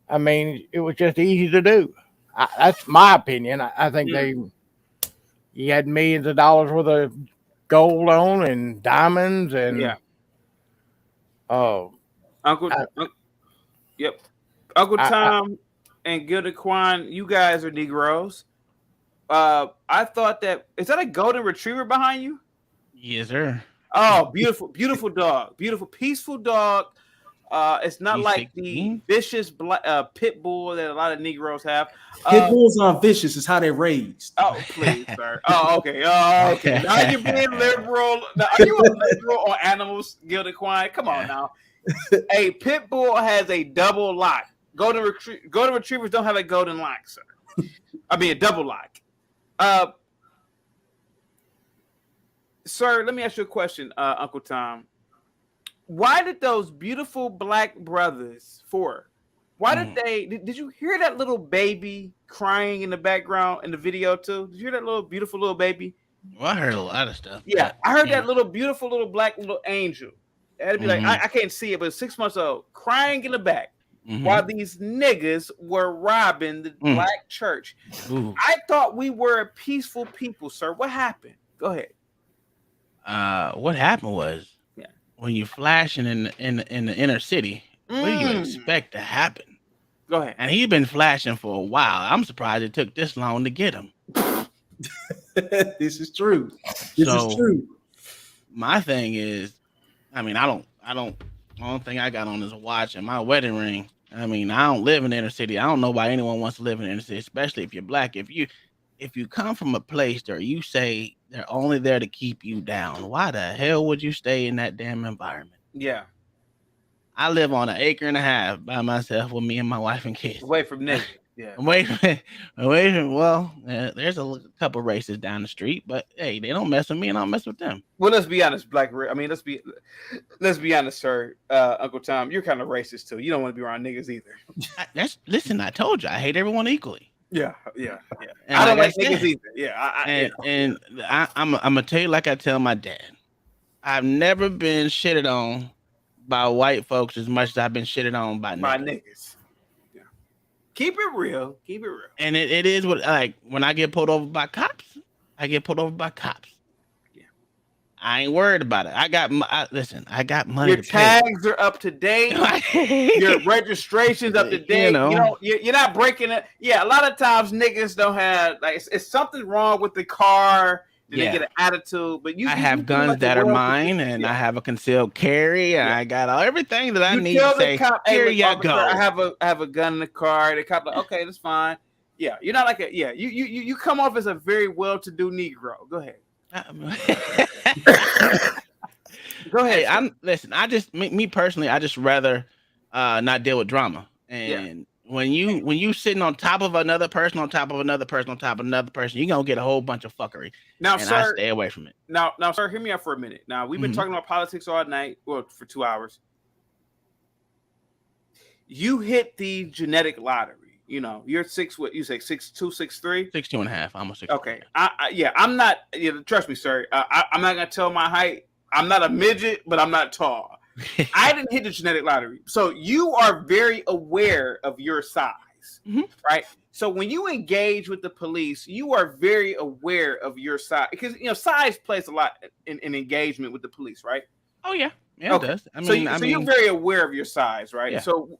I mean, it was just easy to do. That's my opinion. I think he had millions of dollars worth of gold on and diamonds and Uncle Tom and Gilda Kwan, you guys are Negroes. I thought is that a golden retriever behind you? Yes, sir. Oh, beautiful dog. Beautiful, peaceful dog. It's not like the vicious pit bull that a lot of Negroes have. Pit bulls aren't vicious. It's how they're raised. Oh, please, sir. Oh, okay. Oh, okay. Now you're being liberal. Now, are you a liberal on animals, Gilda Kwan? Come on now. A pit bull has a double lock. Golden retrievers don't have a golden lock, sir. I mean, a double lock. Sir, let me ask you a question, Uncle Tom. Why did those beautiful black brothers, why did you hear that little baby crying in the background in the video too? Did you hear that little beautiful little baby? Well, I heard a lot of stuff. Yeah, I heard that little beautiful little black little angel. It'd be like, I can't see it, but 6 months old, crying in the back while these niggas were robbing the black church. I thought we were a peaceful people, sir. What happened? Go ahead. What happened was when you flashing in the inner city, what do you expect to happen? Go ahead. And he's been flashing for a while. I'm surprised it took this long to get him. This is true. This is true. My thing is, I mean, I don't. The only thing I got on is a watch and my wedding ring. I mean, I don't live in the inner city. I don't know why anyone wants to live in the inner city, especially if you're black. If you come from a place where you say they're only there to keep you down, why the hell would you stay in that damn environment? Yeah. I live on 1.5 acres by myself with me and my wife and kids. Away from niggas. Yeah. Away from well, there's a couple races down the street, but hey, they don't mess with me and I don't mess with them. Well, let's be honest, let's be honest, sir. Uncle Tom, you're kind of racist too. You don't want to be around niggas either. Listen, I told you, I hate everyone equally. Yeah. And I don't like niggas either. Yeah. I'm gonna tell you like I tell my dad. I've never been shitted on by white folks as much as I've been shitted on by niggas. Yeah. Keep it real. And it is what, like, when I get pulled over by cops, I get pulled over by cops. Yeah. I ain't worried about it. I got money. Your tags are up to date. Your registration's up to date. You're not breaking it. Yeah, a lot of times niggas don't have, like, it's something wrong with the car. They get an attitude, but I have guns that are mine, and I have a concealed carry, and I got everything that I need to say. Here you go. I have a gun in the car. The cop like, okay, that's fine. Yeah, you're not like you come off as a very well-to-do Negro. Go ahead. Go ahead. Me personally, I just rather not deal with drama. And when you sitting on top of another person, on top of another person, on top of another person, you're gonna get a whole bunch of fuckery. Now, and sir, I stay away from it. Now, sir, hear me out for a minute. Now, we've been talking about politics all night, well, for 2 hours. You hit the genetic lottery. You're 6 what you say, 6'2", 6'3"? 6'2.5". I'm a 6'2". Okay. I'm not. Trust me, sir. I'm not gonna tell my height. I'm not a midget, but I'm not tall. I didn't hit the genetic lottery, so you are very aware of your size. police, Mhm. right? So when you engage with the police, you are very aware of your size, because size plays a lot in engagement with the police, right? Oh yeah, it does. I So mean, you're very aware of your size, right? Yeah. So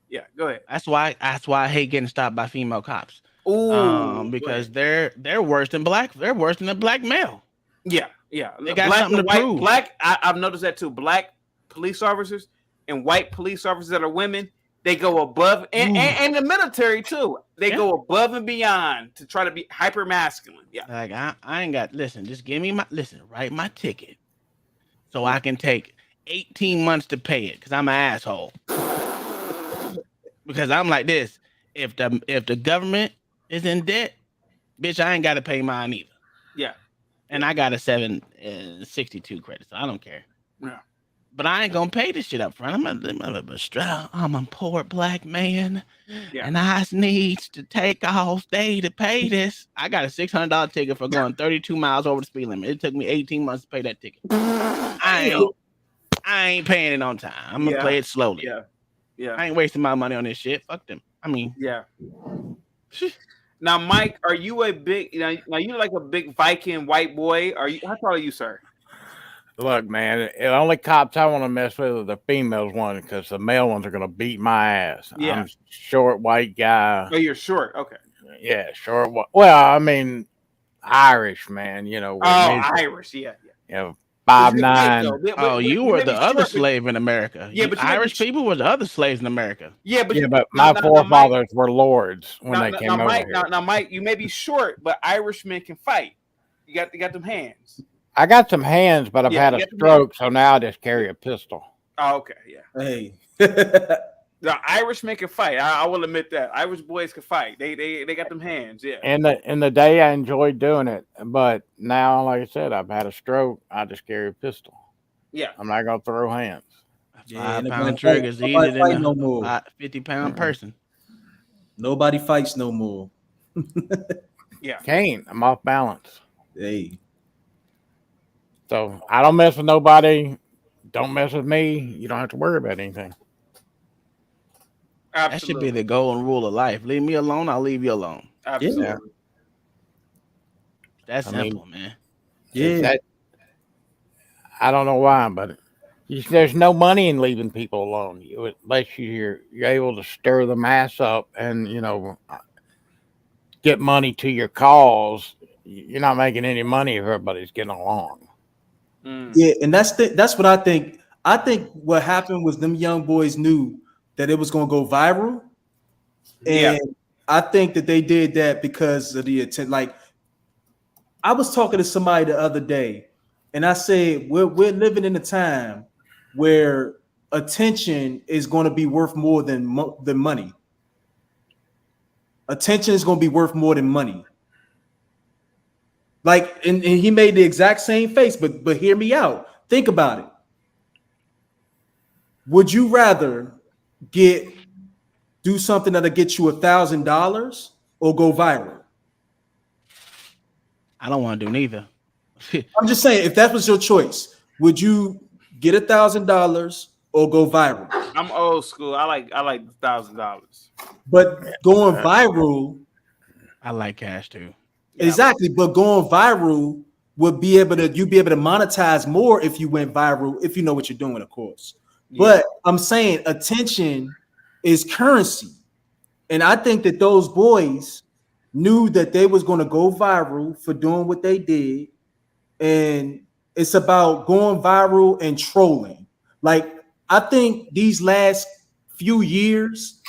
yeah, go ahead. That's why I hate getting stopped by female cops. Ooh, Because they're worse than black. They're worse than a black male. Yeah. They got Black something and to white. prove. Black. I've noticed that too. Black police officers and white police officers that are women, they go above, and the military too. They go above and beyond to try to be hyper masculine. Yeah. Like I ain't got. Listen, just give me write my ticket, so I can take 18 months to pay it because I'm an asshole. Because I'm like this. If the government is in debt, bitch, I ain't got to pay mine either. Yeah. And I got a 762 credit, so I don't care. Yeah. But I ain't gonna pay this shit up front. I'm a poor black man, and I need to take off day to pay this. I got a $600 ticket for going 32 miles over the speed limit. It took me 18 months to pay that ticket. I ain't paying it on time. I'm gonna play it slowly. Yeah. I ain't wasting my money on this shit. Fuck them. I mean, yeah. Now, Mike, are you a big? Now you like a big Viking white boy? Are you? How tall are you, sir? Look, man, the only cops I want to mess with are the females one because the male ones are going to beat my ass. Yeah. I'm a short white guy. Oh, you're short. Okay. Yeah, short. Well, I mean, Irish, man. Irish. Yeah. 5'9". Oh, you were the other slave in America. Yeah, but Irish people were the other slaves in America. Yeah, but my forefathers were lords when they came over here. Now, Mike, you may be short, but Irishmen can fight. You got them hands. I got some hands, but I've had a stroke, so now I just carry a pistol. Oh, okay, yeah. Hey. The Irishmen can fight. I will admit that. Irish boys can fight. They got them hands, yeah. In the day, I enjoyed doing it, but now, like I said, I've had a stroke. I just carry a pistol. Yeah. I'm not gonna throw hands. 5-pound triggers easier than a 50-pound person. Nobody fights no more. Yeah. Can't. I'm off balance. Hey. So I don't mess with nobody. Don't mess with me. You don't have to worry about anything. Absolutely. That should be the golden rule of life. Leave me alone, I'll leave you alone. Absolutely. Yeah. That's simple, man. Yeah. I don't know why, but there's no money in leaving people alone. Unless you're able to stir the mass up and get money to your cause. You're not making any money if everybody's getting along. Yeah, and that's what I think. I think what happened was them young boys knew that it was going to go viral, and I think that they did that because of the intent. Like, I was talking to somebody the other day, and I said we're living in a time where attention is going to be worth more than money. Attention is going to be worth more than money. Like, and he made the exact same face, but hear me out. Think about it. Would you rather do something that'll get you $1,000 or go viral? I don't want to do neither. I'm just saying, if that was your choice, would you get $1,000 or go viral? I'm old school. I like $1,000. But going viral, I like cash too. Exactly, but going viral you'd be able to monetize more if you went viral, if you know what you're doing, of course. Yeah. But I'm saying attention is currency. And I think that those boys knew that they was going to go viral for doing what they did. And it's about going viral and trolling. Like, I think these last few years,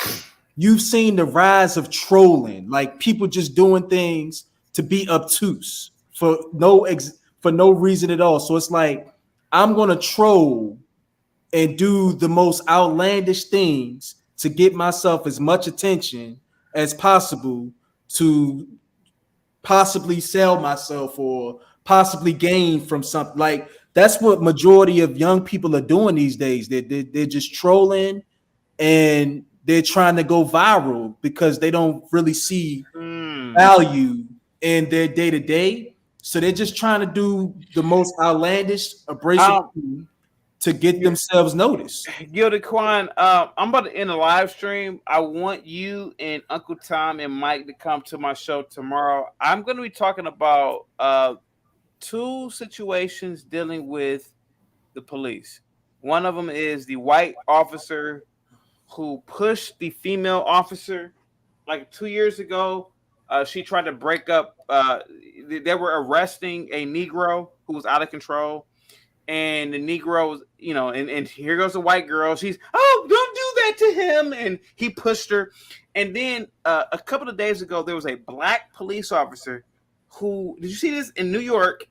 you've seen the rise of trolling, like people just doing things to be obtuse for no reason at all. So it's like, I'm gonna troll and do the most outlandish things to get myself as much attention as possible to possibly sell myself or possibly gain from something. Like, that's what majority of young people are doing these days. They're just trolling and they're trying to go viral because they don't really see value in their day-to-day. So they're just trying to do the most outlandish, abrasive thing to get themselves noticed. Gilda Quan, I'm about to end the live stream. I want you and Uncle Tom and Mike to come to my show tomorrow. I'm going to be talking about 2 situations dealing with the police. One of them is the white officer who pushed the female officer like 2 years ago. She tried to break up. They were arresting a Negro who was out of control. And the Negro was, and here goes the white girl. She's, oh, don't do that to him. And he pushed her. And then a couple of days ago, there was a black police officer who, did you see this in New York?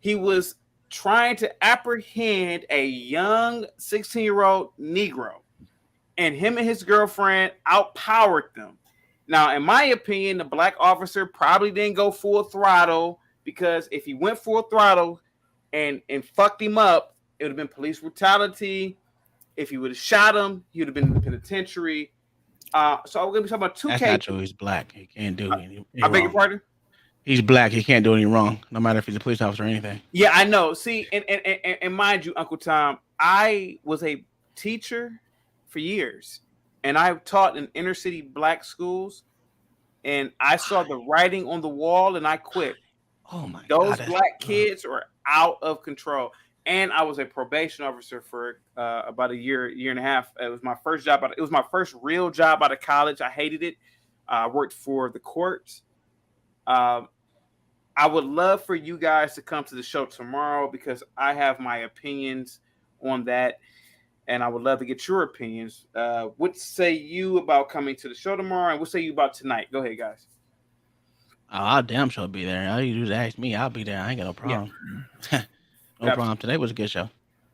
He was trying to apprehend a young 16-year-old Negro. And him and his girlfriend outpowered them. Now, in my opinion, the black officer probably didn't go full throttle, because if he went full throttle and fucked him up, it would have been police brutality. If he would have shot him, he would have been in the penitentiary. So we're going to be talking about 2 That's cases. not true. He's black. He can't do anything. I beg your pardon? He's black. He can't do anything wrong, no matter if he's a police officer or anything. Yeah, I know. See, and mind you, Uncle Tom, I was a teacher for years, and I taught in inner city black schools, and I saw the writing on the wall, and I quit. Oh my God! God, Black kids are out of control. And I was a probation officer for about a year and a half. It was my first job. It was my first real job out of college. I hated it. I worked for the courts. I would love for you guys to come to the show tomorrow, because I have my opinions on that, and I would love to get your opinions. What say you about coming to the show tomorrow, and what say you about tonight? Go ahead, guys. Oh, I'll damn sure be there. All you do is ask me. I'll be there. I ain't got no problem. Yeah. No problem. Today was a good show.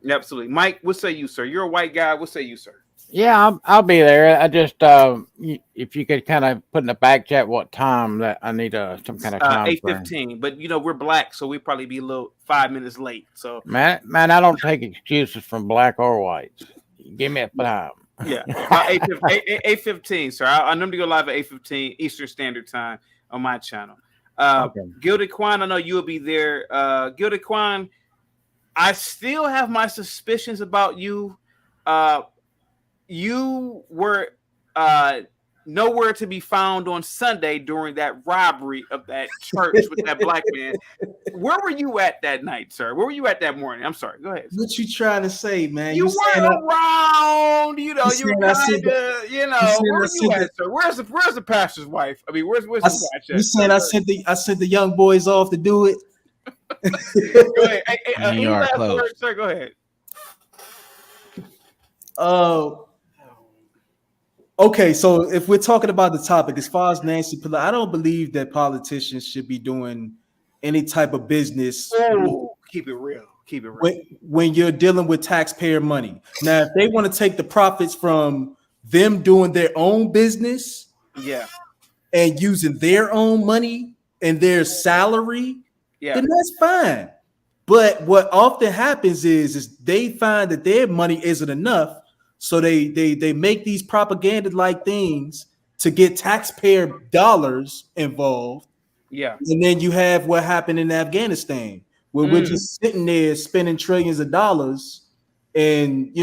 Absolutely. Mike, what say you, sir? You're a white guy. What say you, sir? Yeah, I'll be there. I just if you could kind of put in the back chat what time that I need some kind of time. 8:15. But we're black, so we probably be a little 5 minutes late. So man, I don't take excuses from black or whites. Give me a time. Yeah, 8:15, sir. I normally go live at 8:15 Eastern Standard Time on my channel. Okay. Gilda Quan, I know you'll be there. Gilda Quan, I still have my suspicions about you. You were nowhere to be found on Sunday during that robbery of that church with that black man. Where were you at that night, sir? Where were you at that morning? I'm sorry. Go ahead. What you trying to say, man? You weren't around. You were kind of, where were you at, sir? Where's the pastor's wife? I mean, where's the wife at? You saying I sent the young boys off to do it? Go ahead. Any last words, sir? Go ahead. Okay, so if we're talking about the topic, as far as Nancy Pelosi, I don't believe that politicians should be doing any type of business. Keep it real. Keep it real. When you're dealing with taxpayer money. Now, if they want to take the profits from them doing their own business, and using their own money and their salary, then that's fine. But what often happens is they find that their money isn't enough. So they make these propaganda-like things to get taxpayer dollars involved. Yeah. And then you have what happened in Afghanistan, where we're just sitting there spending trillions of dollars, and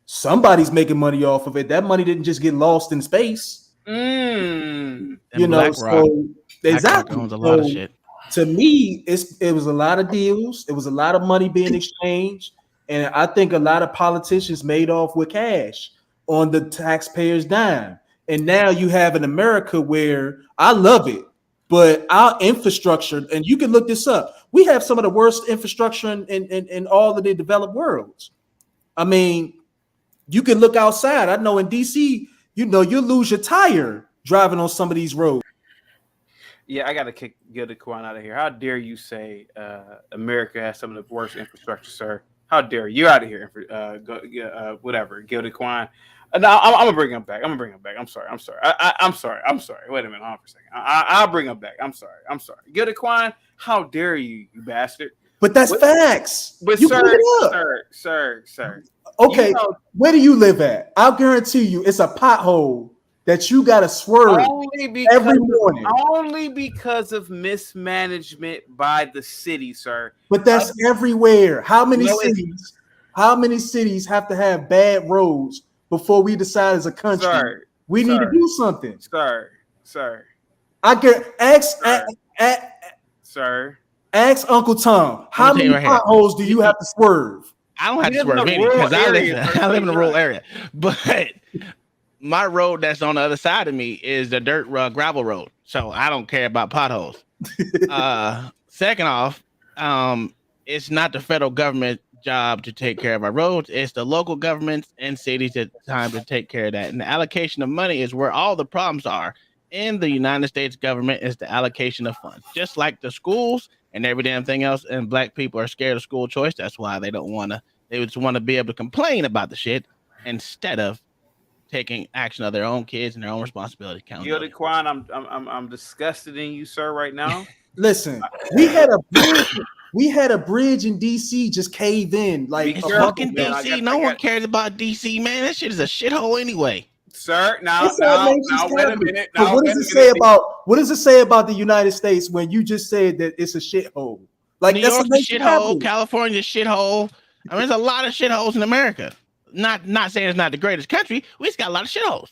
somebody's making money off of it. That money didn't just get lost in space. Exactly owns a lot of shit. To me, it was a lot of deals. It was a lot of money being exchanged. And I think a lot of politicians made off with cash on the taxpayers' dime. And now you have in America where I love it, but our infrastructure, and you can look this up, we have some of the worst infrastructure in all of the developed worlds. I mean, you can look outside. I know in DC, you lose your tire driving on some of these roads. Yeah, I got to kick Gilda Quan out of here. How dare you say America has some of the worst infrastructure, sir? How dare you? Out of here? Whatever, Gilda Quan. No, I'm gonna bring him back. I'm sorry. I'm sorry. Wait a minute, hold on for a second. I'll bring him back. I'm sorry. Gilda Quan, how dare you bastard? But that's facts. But you sir. Okay, where do you live at? I'll guarantee you, it's a pothole that you got to swerve every morning. Only because of mismanagement by the city, sir. But that's everywhere. How many cities How many cities have to have bad roads before we decide as a country we need to do something? Sir. I get Sir. ask Uncle Tom, how many right here. potholes do you have to swerve? I don't have He to live in swerve a any rural because area, I live in a rural right. area. But my road that's on the other side of me is the dirt gravel road, so I don't care about potholes. Second off, it's not the federal government job to take care of our roads. It's the local governments and cities at time to take care of that. And the allocation of money is where all the problems are. In the United States government is the allocation of funds, just like the schools and every damn thing else. And black people are scared of school choice. That's why they don't want to. They just want to be able to complain about the shit instead of taking action of their own kids and their own responsibility. Gilded Quan, I'm disgusted in you, sir, right now. Listen, we had a bridge. We had a bridge in DC just cave in. Like it's fucking DC. No one cares about DC, man. That shit is a shithole anyway. Sir, now wait a minute. Now, what does it say about the United States when you just said that it's a shithole? Like New York's a shithole, California's a shithole. I mean, there's a lot of shitholes in America. Not saying it's not the greatest country. We just got a lot of shitholes.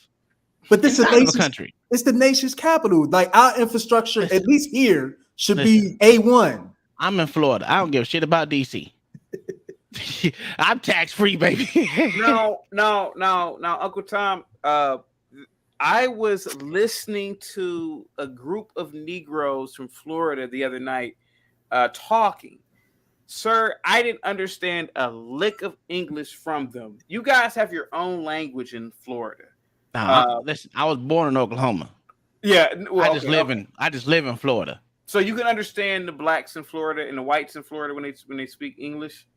But this is a country. It's the nation's capital. Like our infrastructure, at least here, should be A1. I'm in Florida. I don't give a shit about DC. I'm tax free, baby. No, Uncle Tom. I was listening to a group of Negroes from Florida the other night talking. Sir, I didn't understand a lick of English from them. You guys have your own language in Florida. Listen, I was born in Oklahoma. Yeah, I just live in Florida. So you can understand the blacks in Florida and the whites in Florida when they speak English.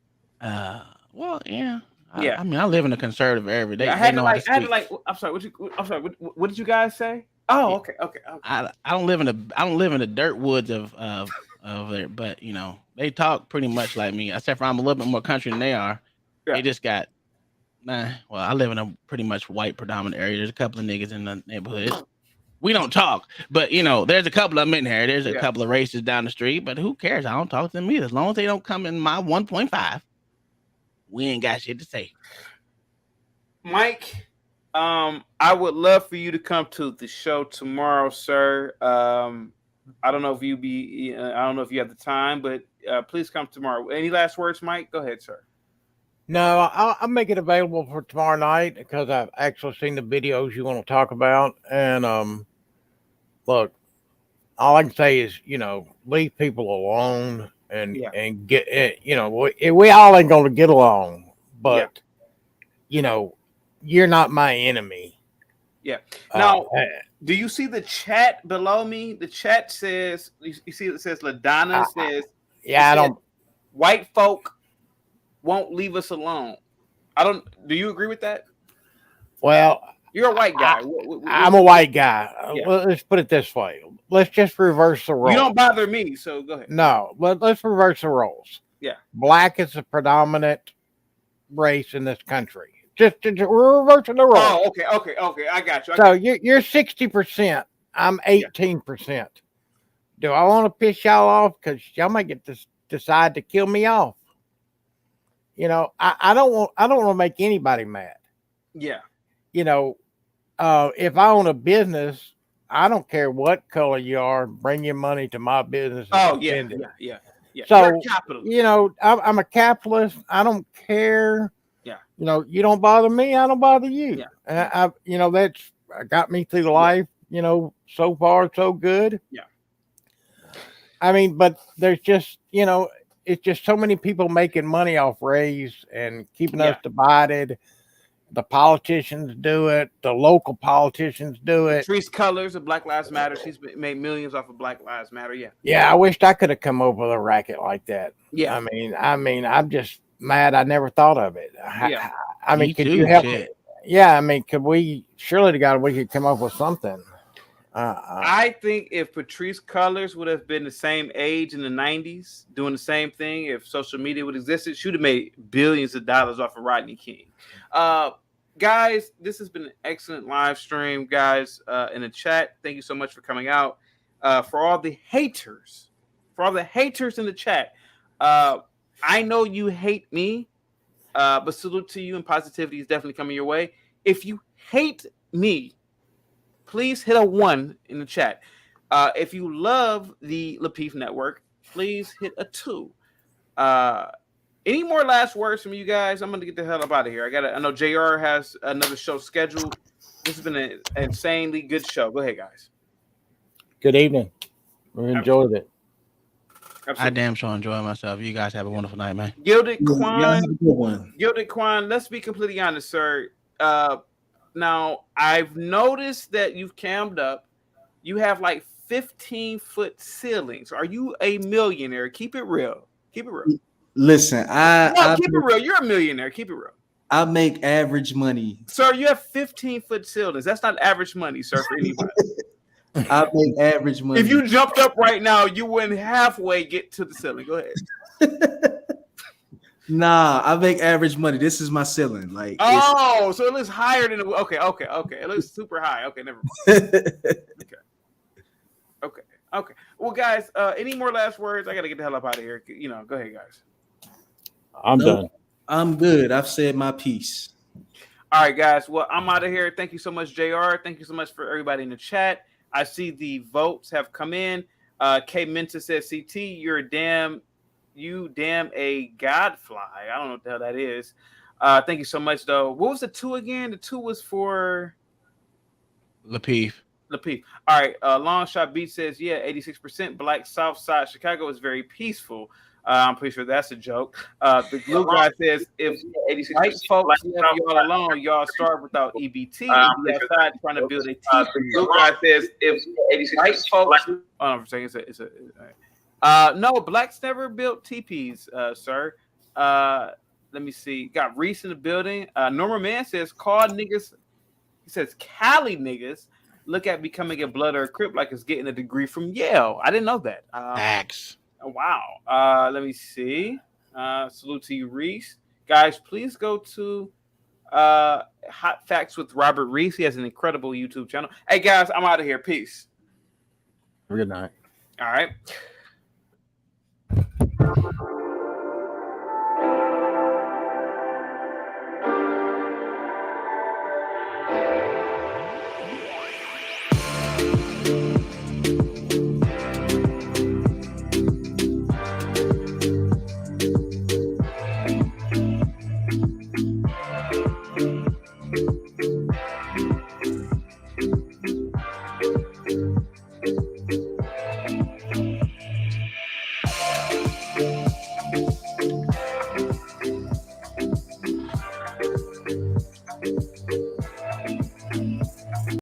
Well, yeah. Yeah. I mean, I live in a conservative area. They know how to speak. I'm sorry. What did you guys say? Oh, okay. I don't live in the dirt woods of there, but you know they talk pretty much like me. Except for I'm a little bit more country than they are. Yeah. They just got. Well, I live in a pretty much white predominant area. There's a couple of niggas in the neighborhood. We don't talk, but you know, there's a couple of them in here. There's a couple of races down the street, but who cares? I don't talk to them either. As long as they don't come in my 1.5, we ain't got shit to say. Mike, I would love for you to come to the show tomorrow, sir. I don't know if I don't know if you have the time, but please come tomorrow. Any last words, Mike? Go ahead, sir. No, I'll make it available for tomorrow night because I've actually seen the videos you want to talk about. And look, all I can say is, leave people alone and get it. We all ain't going to get along, but you're not my enemy. Yeah. Now, do you see the chat below me? The chat says, you see it says LaDonna says, I don't. White folk won't leave us alone. Do you agree with that? Well, you're a white guy. I'm a white guy. Yeah. Let's put it this way. Let's just reverse the roles. You don't bother me, so go ahead. No, let's reverse the roles. Yeah. Black is the predominant race in this country. Just we're reversing the roles. Oh, okay. I got you. So you're 60%. I'm 18%. Do I want to piss y'all off? Because y'all might get to decide to kill me off. I don't want to make anybody mad. Yeah. If I own a business, I don't care what color you are. Bring your money to my business. Oh yeah. So I'm a capitalist. I don't care. Yeah. You don't bother me. I don't bother you. Yeah. That's got me through life. So far so good. Yeah. I mean, but there's just it's just so many people making money off race and keeping us divided. The politicians do it. The local politicians do it. Patrice Cullors of Black Lives Matter. She's made millions off of Black Lives Matter. Yeah. Yeah, I wished I could have come up with a racket like that. Yeah. I mean, I'm just mad. I never thought of it. Yeah. I mean, could you help? Yeah. I mean, could we? Surely to God, we could come up with something. I think if Patrice Cullors would have been the same age in the 90s, doing the same thing, if social media would have existed, she would have made billions of dollars off of Rodney King. Guys, this has been an excellent live stream, guys, in the chat. Thank you so much for coming out. For all the haters in the chat, I know you hate me, But salute to you, and positivity is definitely coming your way. If you hate me, please hit a 1 in the chat. If you love the Lapeef Network, please hit a 2. Any more last words from you guys? I'm gonna get the hell up out of here. I know JR has another show scheduled. This has been an insanely good show. Go ahead, guys. Good evening. We enjoyed it. I damn sure enjoy myself. You guys have a wonderful night, man. Gilded Y'all have a Quan. good one. Gilded Quan, let's be completely honest, sir. Now, I've noticed that you've cammed up. You have like 15-foot ceilings. Are you a millionaire? Keep it real. Keep it real. Listen, keep it real. You're a millionaire. Keep it real. I make average money. Sir, you have 15-foot ceilings. That's not average money, sir, for anybody. I make average money. If you jumped up right now, you wouldn't halfway get to the ceiling. Go ahead. Nah, I make average money. This is my ceiling. Like, so it looks higher than okay. It looks super high. Okay, never mind. Okay. Well, guys, any more last words? I gotta get the hell up out of here. Go ahead, guys. I'm done. I'm good. I've said my piece. All right, guys. Well, I'm out of here. Thank you so much, JR. Thank you so much for everybody in the chat. I see the votes have come in. K Minta says, CT, you damn a godfly. I don't know what the hell that is. Thank you so much, though. What was the 2 again? The 2 was for Lapeef. All right. Long Shot Beat says, yeah, 86% Black South Side Chicago is very peaceful. I'm pretty sure that's a joke. The blue guy says, if 86 white folks left y'all alone, y'all starve without EBT and be outside trying to build a team. The blue guy says, if 86 white folks, hold on for a second. No, blacks never built teepees, sir. Let me see. Got Reese in the building. Norma Man says, call niggas. He says, Cali niggas look at becoming a blood or a crip like it's getting a degree from Yale. I didn't know that. Facts. Wow. Let me see. Salute to you, Reese. Guys, please go to Hot Facts with Robert Reese. He has an incredible YouTube channel. Hey, guys, I'm out of here. Peace. Good night. All right.